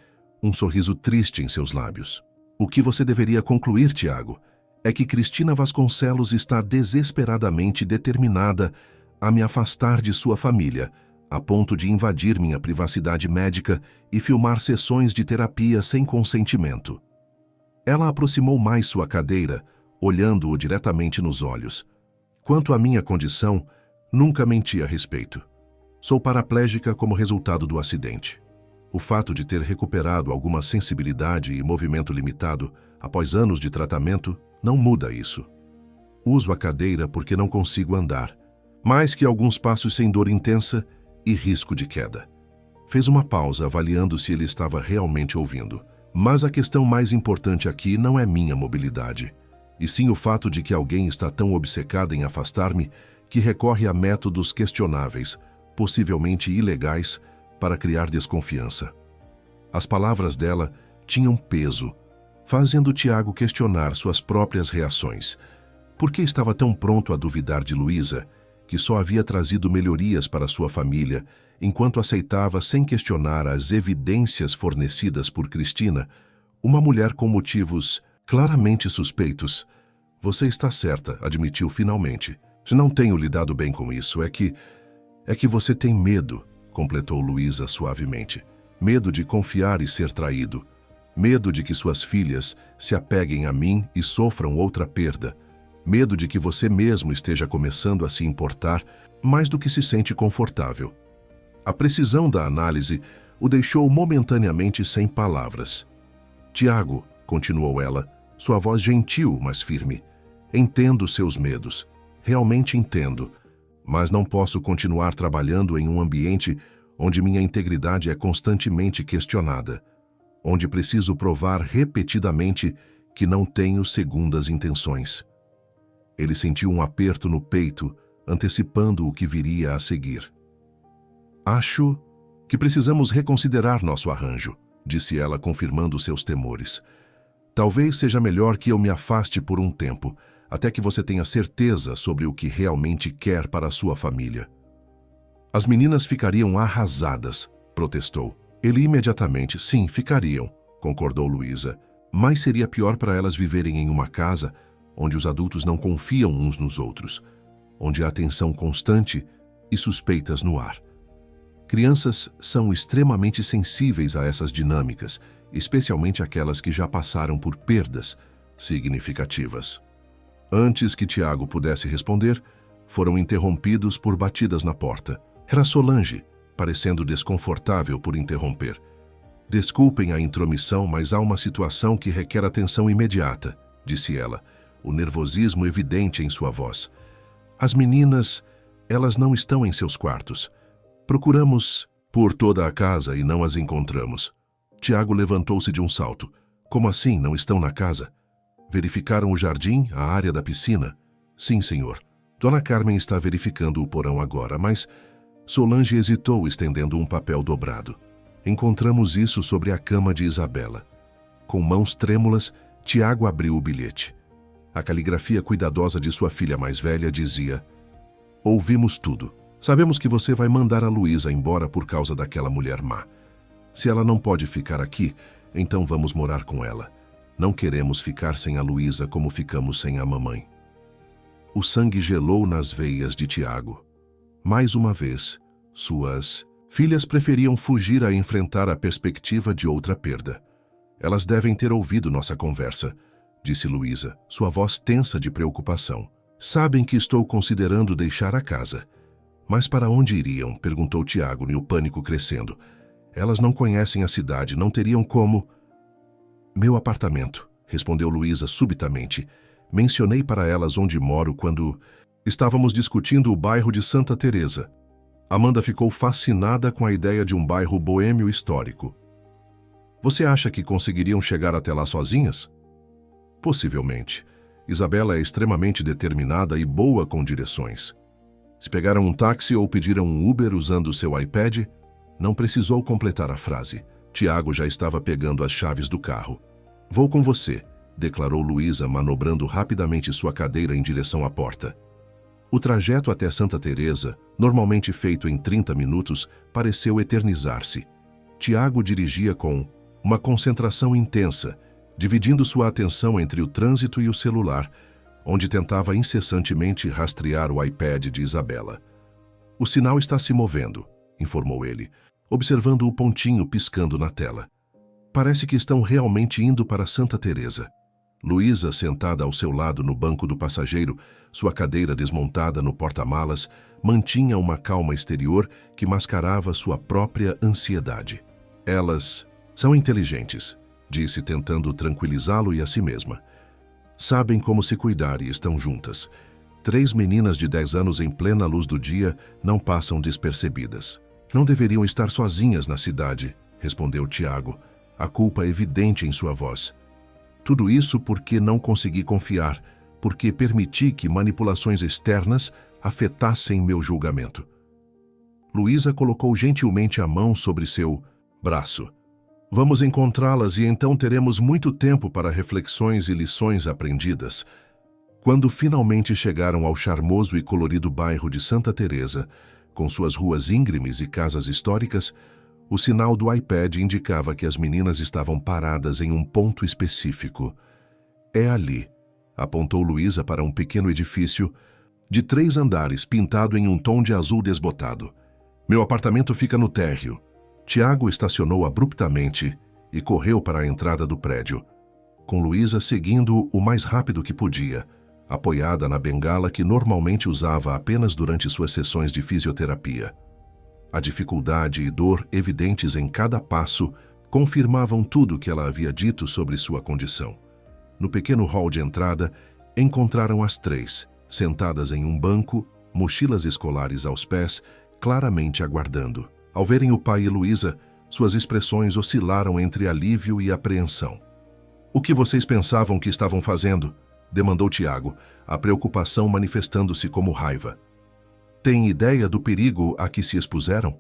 um sorriso triste em seus lábios. "O que você deveria concluir, Tiago, é que Cristina Vasconcelos está desesperadamente determinada a me afastar de sua família, a ponto de invadir minha privacidade médica e filmar sessões de terapia sem consentimento." Ela aproximou mais sua cadeira, olhando-o diretamente nos olhos. "Quanto à minha condição, nunca menti a respeito. Sou paraplégica como resultado do acidente. O fato de ter recuperado alguma sensibilidade e movimento limitado após anos de tratamento não muda isso. Uso a cadeira porque não consigo andar, mais que alguns passos sem dor intensa e risco de queda." Fez uma pausa, avaliando se ele estava realmente ouvindo. "Mas a questão mais importante aqui não é minha mobilidade, e sim o fato de que alguém está tão obcecado em afastar-me que recorre a métodos questionáveis, possivelmente ilegais, para criar desconfiança. As palavras dela tinham peso, fazendo Tiago questionar suas próprias reações. Por que estava tão pronto a duvidar de Luísa, que só havia trazido melhorias para sua família, enquanto aceitava sem questionar as evidências fornecidas por Cristina, uma mulher com motivos claramente suspeitos? Você está certa, admitiu finalmente. Não tenho lidado bem com isso, é que você tem medo, completou Luísa suavemente. Medo de confiar e ser traído. Medo de que suas filhas se apeguem a mim e sofram outra perda. Medo de que você mesmo esteja começando a se importar mais do que se sente confortável. A precisão da análise o deixou momentaneamente sem palavras. Tiago, continuou ela, sua voz gentil, mas firme. Entendo seus medos. Realmente entendo. Mas não posso continuar trabalhando em um ambiente onde minha integridade é constantemente questionada, onde preciso provar repetidamente que não tenho segundas intenções. Ele sentiu um aperto no peito, antecipando o que viria a seguir. Acho que precisamos reconsiderar nosso arranjo, disse ela, confirmando seus temores. Talvez seja melhor que eu me afaste por um tempo, até que você tenha certeza sobre o que realmente quer para a sua família. As meninas ficariam arrasadas, protestou. Ele imediatamente, sim, ficariam, concordou Luísa. Mas seria pior para elas viverem em uma casa onde os adultos não confiam uns nos outros, onde há tensão constante e suspeitas no ar. Crianças são extremamente sensíveis a essas dinâmicas, especialmente aquelas que já passaram por perdas significativas. Antes que Tiago pudesse responder, foram interrompidos por batidas na porta. Era Solange, parecendo desconfortável por interromper. Desculpem a intromissão, mas há uma situação que requer atenção imediata, disse ela, o nervosismo evidente em sua voz. As meninas, elas não estão em seus quartos. Procuramos por toda a casa e não as encontramos. Tiago levantou-se de um salto. Como assim, não estão na casa? Verificaram o jardim, a área da piscina? Sim, senhor. Dona Carmen está verificando o porão agora, mas Solange hesitou, estendendo um papel dobrado. Encontramos isso sobre a cama de Isabela. Com mãos trêmulas, Tiago abriu o bilhete. A caligrafia cuidadosa de sua filha mais velha dizia: Ouvimos tudo. Sabemos que você vai mandar a Luísa embora por causa daquela mulher má. Se ela não pode ficar aqui, então vamos morar com ela. Não queremos ficar sem a Luísa como ficamos sem a mamãe. O sangue gelou nas veias de Tiago. Mais uma vez, suas filhas preferiam fugir a enfrentar a perspectiva de outra perda. Elas devem ter ouvido nossa conversa, disse Luísa, sua voz tensa de preocupação. Sabem que estou considerando deixar a casa. Mas para onde iriam? Perguntou Tiago, e o pânico crescendo. Elas não conhecem a cidade, não teriam como... Meu apartamento, respondeu Luísa subitamente. Mencionei para elas onde moro quando estávamos discutindo o bairro de Santa Teresa. Amanda ficou fascinada com a ideia de um bairro boêmio histórico. Você acha que conseguiriam chegar até lá sozinhas? Possivelmente. Isabela é extremamente determinada e boa com direções. Se pegaram um táxi ou pediram um Uber usando o seu iPad, não precisou completar a frase. Tiago já estava pegando as chaves do carro. Vou com você, declarou Luísa, manobrando rapidamente sua cadeira em direção à porta. O trajeto até Santa Teresa, normalmente feito em 30 minutos, pareceu eternizar-se. Tiago dirigia com uma concentração intensa, dividindo sua atenção entre o trânsito e o celular, onde tentava incessantemente rastrear o iPad de Isabela. O sinal está se movendo, informou ele, observando o pontinho piscando na tela. Parece que estão realmente indo para Santa Teresa. Luísa, sentada ao seu lado no banco do passageiro, sua cadeira desmontada no porta-malas, mantinha uma calma exterior que mascarava sua própria ansiedade. Elas são inteligentes, disse, tentando tranquilizá-lo e a si mesma. Sabem como se cuidar e estão juntas. 3 meninas de 10 anos em plena luz do dia não passam despercebidas. Não deveriam estar sozinhas na cidade, respondeu Tiago, a culpa evidente em sua voz. Tudo isso porque não consegui confiar, porque permiti que manipulações externas afetassem meu julgamento. Luísa colocou gentilmente a mão sobre seu braço. Vamos encontrá-las e então teremos muito tempo para reflexões e lições aprendidas. Quando finalmente chegaram ao charmoso e colorido bairro de Santa Teresa, com suas ruas íngremes e casas históricas, o sinal do iPad indicava que as meninas estavam paradas em um ponto específico. É ali, apontou Luísa para um pequeno edifício de 3 andares pintado em um tom de azul desbotado. Meu apartamento fica no térreo. Tiago estacionou abruptamente e correu para a entrada do prédio, com Luísa seguindo o mais rápido que podia, apoiada na bengala que normalmente usava apenas durante suas sessões de fisioterapia. A dificuldade e dor evidentes em cada passo confirmavam tudo que ela havia dito sobre sua condição. No pequeno hall de entrada, encontraram as 3, sentadas em um banco, mochilas escolares aos pés, claramente aguardando. Ao verem o pai e Luísa, suas expressões oscilaram entre alívio e apreensão. "O que vocês pensavam que estavam fazendo?" demandou Tiago, a preocupação manifestando-se como raiva. "Tem ideia do perigo a que se expuseram?"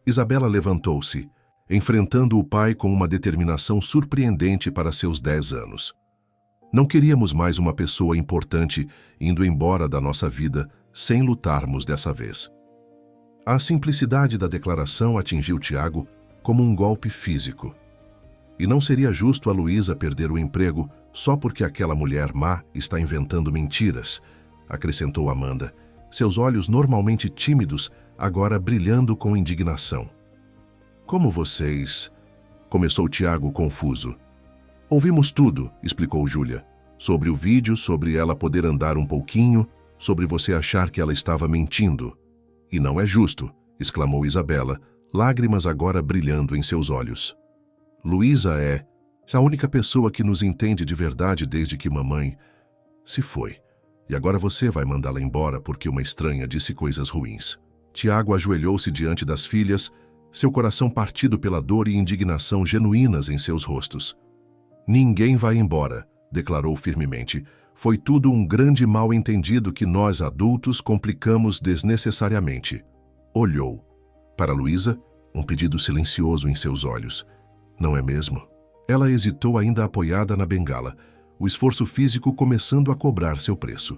Isabela levantou-se, enfrentando o pai com uma determinação surpreendente para seus 10 anos. "Não queríamos mais uma pessoa importante indo embora da nossa vida sem lutarmos dessa vez." A simplicidade da declaração atingiu Tiago como um golpe físico. E não seria justo a Luísa perder o emprego só porque aquela mulher má está inventando mentiras, acrescentou Amanda, seus olhos normalmente tímidos agora brilhando com indignação. "Como vocês?" começou Tiago confuso. "Ouvimos tudo", explicou Júlia. "Sobre o vídeo, sobre ela poder andar um pouquinho, sobre você achar que ela estava mentindo." "E não é justo", exclamou Isabela, lágrimas agora brilhando em seus olhos. "Luísa é a única pessoa que nos entende de verdade desde que mamãe se foi. E agora você vai mandá-la embora porque uma estranha disse coisas ruins." Tiago ajoelhou-se diante das filhas, seu coração partido pela dor e indignação genuínas em seus rostos. "Ninguém vai embora", declarou firmemente. "Foi tudo um grande mal-entendido que nós, adultos, complicamos desnecessariamente." Olhou. Para Luísa, um pedido silencioso em seus olhos. "Não é mesmo?" Ela hesitou ainda apoiada na bengala, o esforço físico começando a cobrar seu preço.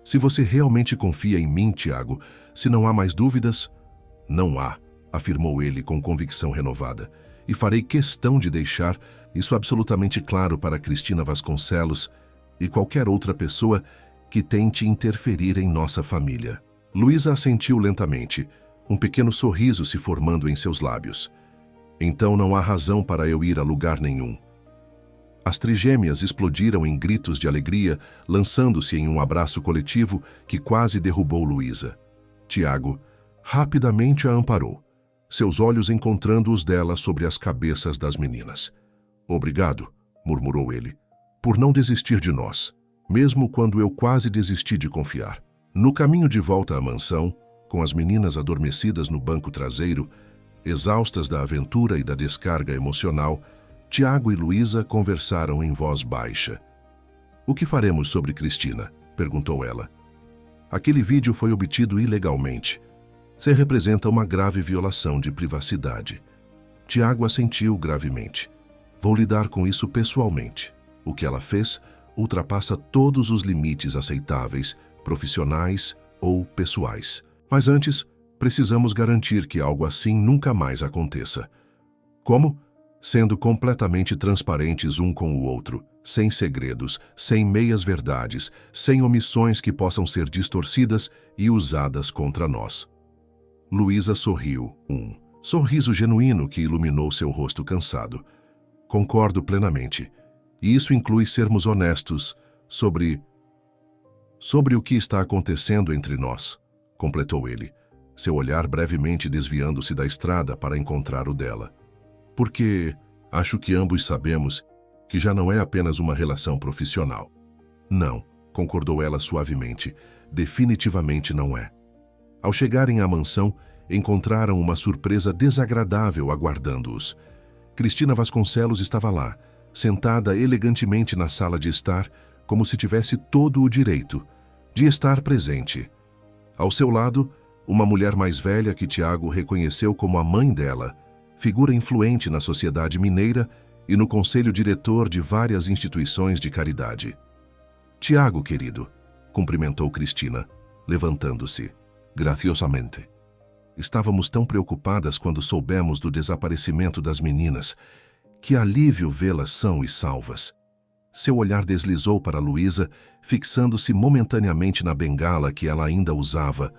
"Se você realmente confia em mim, Tiago, se não há mais dúvidas..." "Não há", afirmou ele com convicção renovada. "E farei questão de deixar isso absolutamente claro para Cristina Vasconcelos e qualquer outra pessoa que tente interferir em nossa família." Luísa assentiu lentamente, um pequeno sorriso se formando em seus lábios. "Então não há razão para eu ir a lugar nenhum." As trigêmeas explodiram em gritos de alegria, lançando-se em um abraço coletivo que quase derrubou Luísa. Tiago rapidamente a amparou, seus olhos encontrando os dela sobre as cabeças das meninas. "Obrigado", murmurou ele, "por não desistir de nós, mesmo quando eu quase desisti de confiar." No caminho de volta à mansão, com as meninas adormecidas no banco traseiro, exaustas da aventura e da descarga emocional, Tiago e Luísa conversaram em voz baixa. "O que faremos sobre Cristina?" perguntou ela. "Aquele vídeo foi obtido ilegalmente. Você representa uma grave violação de privacidade." Tiago assentiu gravemente. "Vou lidar com isso pessoalmente. O que ela fez ultrapassa todos os limites aceitáveis, profissionais ou pessoais. Mas antes, precisamos garantir que algo assim nunca mais aconteça." "Como?" "Sendo completamente transparentes um com o outro, sem segredos, sem meias-verdades, sem omissões que possam ser distorcidas e usadas contra nós." Luísa sorriu, um sorriso genuíno que iluminou seu rosto cansado. "Concordo plenamente. E isso inclui sermos honestos sobre o que está acontecendo entre nós", completou ele, seu olhar brevemente desviando-se da estrada para encontrar o dela. "Porque acho que ambos sabemos que já não é apenas uma relação profissional." "Não", concordou ela suavemente, "definitivamente não é." Ao chegarem à mansão, encontraram uma surpresa desagradável aguardando-os. Cristina Vasconcelos estava lá, sentada elegantemente na sala de estar, como se tivesse todo o direito de estar presente. Ao seu lado, uma mulher mais velha que Tiago reconheceu como a mãe dela, figura influente na sociedade mineira e no conselho diretor de várias instituições de caridade. Tiago, querido, cumprimentou Cristina, levantando-se, graciosamente. Estávamos tão preocupadas quando soubemos do desaparecimento das meninas. Que alívio vê-las são e salvas. Seu olhar deslizou para Luísa, fixando-se momentaneamente na bengala que ela ainda usava,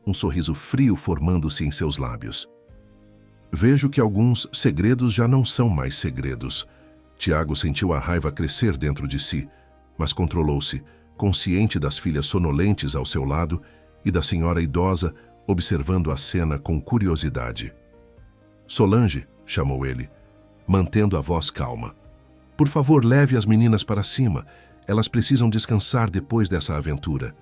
um sorriso frio formando-se em seus lábios. Vejo que alguns segredos já não são mais segredos. Tiago sentiu a raiva crescer dentro de si, mas controlou-se, consciente das filhas sonolentes ao seu lado e da senhora idosa observando a cena com curiosidade. Solange, chamou ele, mantendo a voz calma. Por favor, leve as meninas para cima. Elas precisam descansar depois dessa aventura.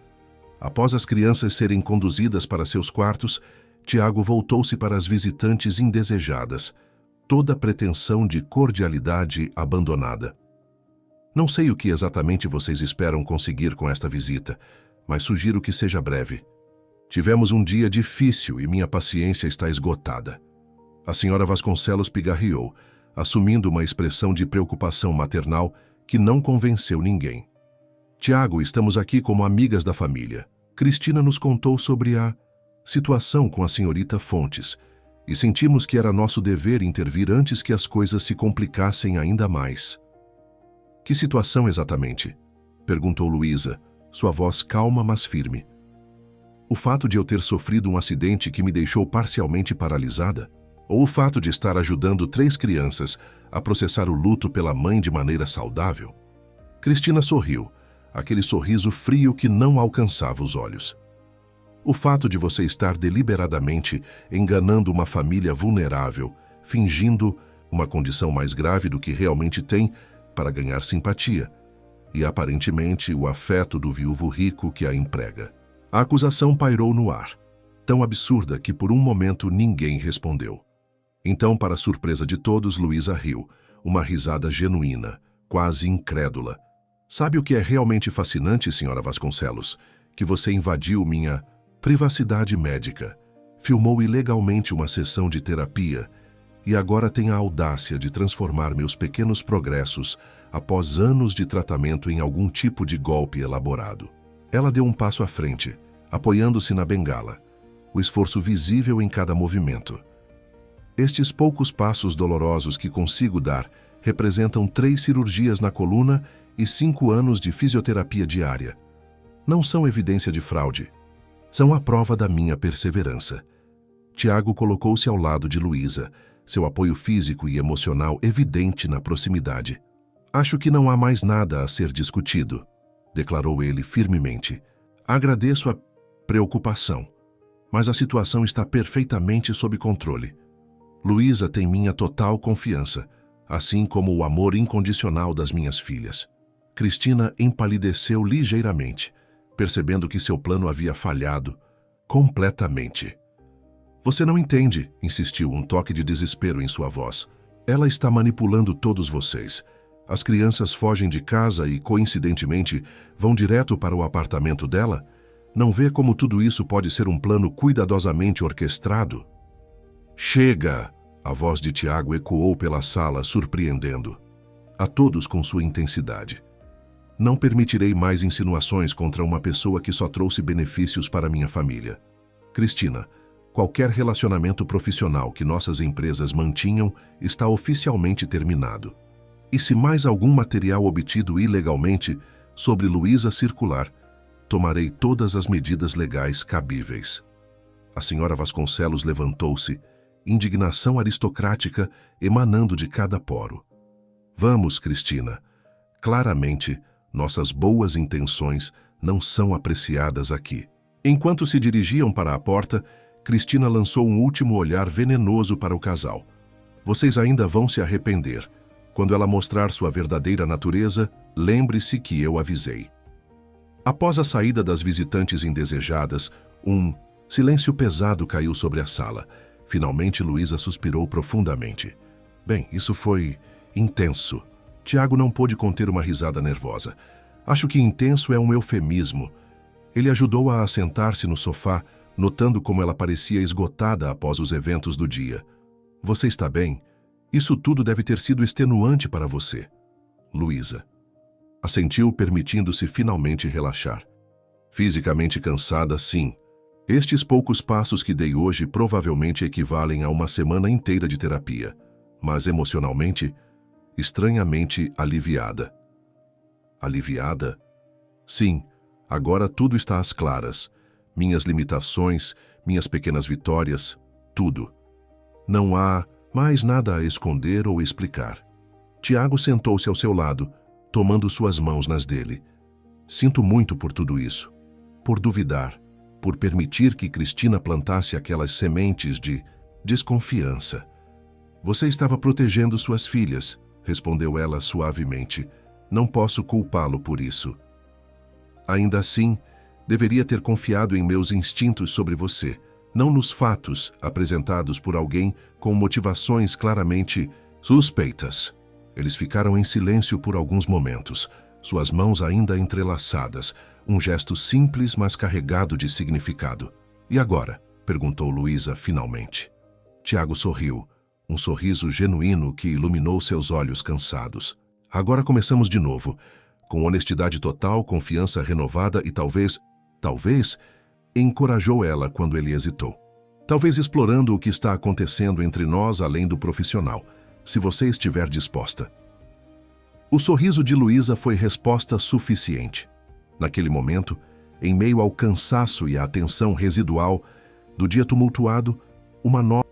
Após as crianças serem conduzidas para seus quartos, Tiago voltou-se para as visitantes indesejadas, toda pretensão de cordialidade abandonada. Não sei o que exatamente vocês esperam conseguir com esta visita, mas sugiro que seja breve. Tivemos um dia difícil e minha paciência está esgotada. A senhora Vasconcelos pigarreou, assumindo uma expressão de preocupação maternal que não convenceu ninguém. Tiago, estamos aqui como amigas da família. Cristina nos contou sobre a situação com a senhorita Fontes e sentimos que era nosso dever intervir antes que as coisas se complicassem ainda mais. Que situação exatamente? Perguntou Luísa, sua voz calma mas firme. O fato de eu ter sofrido um acidente que me deixou parcialmente paralisada? Ou o fato de estar ajudando 3 crianças a processar o luto pela mãe de maneira saudável? Cristina sorriu, aquele sorriso frio que não alcançava os olhos. O fato de você estar deliberadamente enganando uma família vulnerável, fingindo uma condição mais grave do que realmente tem para ganhar simpatia, e aparentemente o afeto do viúvo rico que a emprega. A acusação pairou no ar, tão absurda que por um momento ninguém respondeu. Então, para surpresa de todos, Luísa riu, uma risada genuína, quase incrédula. Sabe o que é realmente fascinante, senhora Vasconcelos? Que você invadiu minha privacidade médica, filmou ilegalmente uma sessão de terapia e agora tem a audácia de transformar meus pequenos progressos após anos de tratamento em algum tipo de golpe elaborado. Ela deu um passo à frente, apoiando-se na bengala, o esforço visível em cada movimento. Estes poucos passos dolorosos que consigo dar representam 3 cirurgias na coluna e 5 anos de fisioterapia diária. Não são evidência de fraude. São a prova da minha perseverança. Tiago colocou-se ao lado de Luísa, seu apoio físico e emocional evidente na proximidade. Acho que não há mais nada a ser discutido, declarou ele firmemente. Agradeço a preocupação, mas a situação está perfeitamente sob controle. Luísa tem minha total confiança, assim como o amor incondicional das minhas filhas. Cristina empalideceu ligeiramente, percebendo que seu plano havia falhado completamente. Você não entende, insistiu, um toque de desespero em sua voz. Ela está manipulando todos vocês. As crianças fogem de casa e, coincidentemente, vão direto para o apartamento dela? Não vê como tudo isso pode ser um plano cuidadosamente orquestrado? Chega! A voz de Tiago ecoou pela sala, surpreendendo a todos com sua intensidade. Não permitirei mais insinuações contra uma pessoa que só trouxe benefícios para minha família. Cristina, qualquer relacionamento profissional que nossas empresas mantinham está oficialmente terminado. E se mais algum material obtido ilegalmente sobre Luísa circular, tomarei todas as medidas legais cabíveis. A senhora Vasconcelos levantou-se, indignação aristocrática emanando de cada poro. Vamos, Cristina. Claramente, nossas boas intenções não são apreciadas aqui. Enquanto se dirigiam para a porta, Cristina lançou um último olhar venenoso para o casal. Vocês ainda vão se arrepender. Quando ela mostrar sua verdadeira natureza, lembre-se que eu avisei. Após a saída das visitantes indesejadas, um silêncio pesado caiu sobre a sala. Finalmente, Luísa suspirou profundamente. Bem, isso foi intenso. Tiago não pôde conter uma risada nervosa. Acho que intenso é um eufemismo. Ele ajudou-a a sentar-se no sofá, notando como ela parecia esgotada após os eventos do dia. Você está bem? Isso tudo deve ter sido extenuante para você. Luísa. Assentiu, permitindo-se finalmente relaxar. Fisicamente cansada, sim. Estes poucos passos que dei hoje provavelmente equivalem a uma semana inteira de terapia, mas emocionalmente, estranhamente aliviada. Aliviada? Sim, agora tudo está às claras. Minhas limitações, minhas pequenas vitórias, tudo. Não há mais nada a esconder ou explicar. Tiago sentou-se ao seu lado, tomando suas mãos nas dele. Sinto muito por tudo isso. Por duvidar, por permitir que Cristina plantasse aquelas sementes de desconfiança. Você estava protegendo suas filhas, respondeu ela suavemente. Não posso culpá-lo por isso. Ainda assim, deveria ter confiado em meus instintos sobre você, não nos fatos apresentados por alguém com motivações claramente suspeitas. Eles ficaram em silêncio por alguns momentos, suas mãos ainda entrelaçadas, um gesto simples, mas carregado de significado. E agora? Perguntou Luísa finalmente. Tiago sorriu, um sorriso genuíno que iluminou seus olhos cansados. Agora começamos de novo, com honestidade total, confiança renovada e talvez, encorajou ela quando ele hesitou. Talvez explorando o que está acontecendo entre nós além do profissional, se você estiver disposta. O sorriso de Luísa foi resposta suficiente. Naquele momento, em meio ao cansaço e à tensão residual do dia tumultuado, uma nova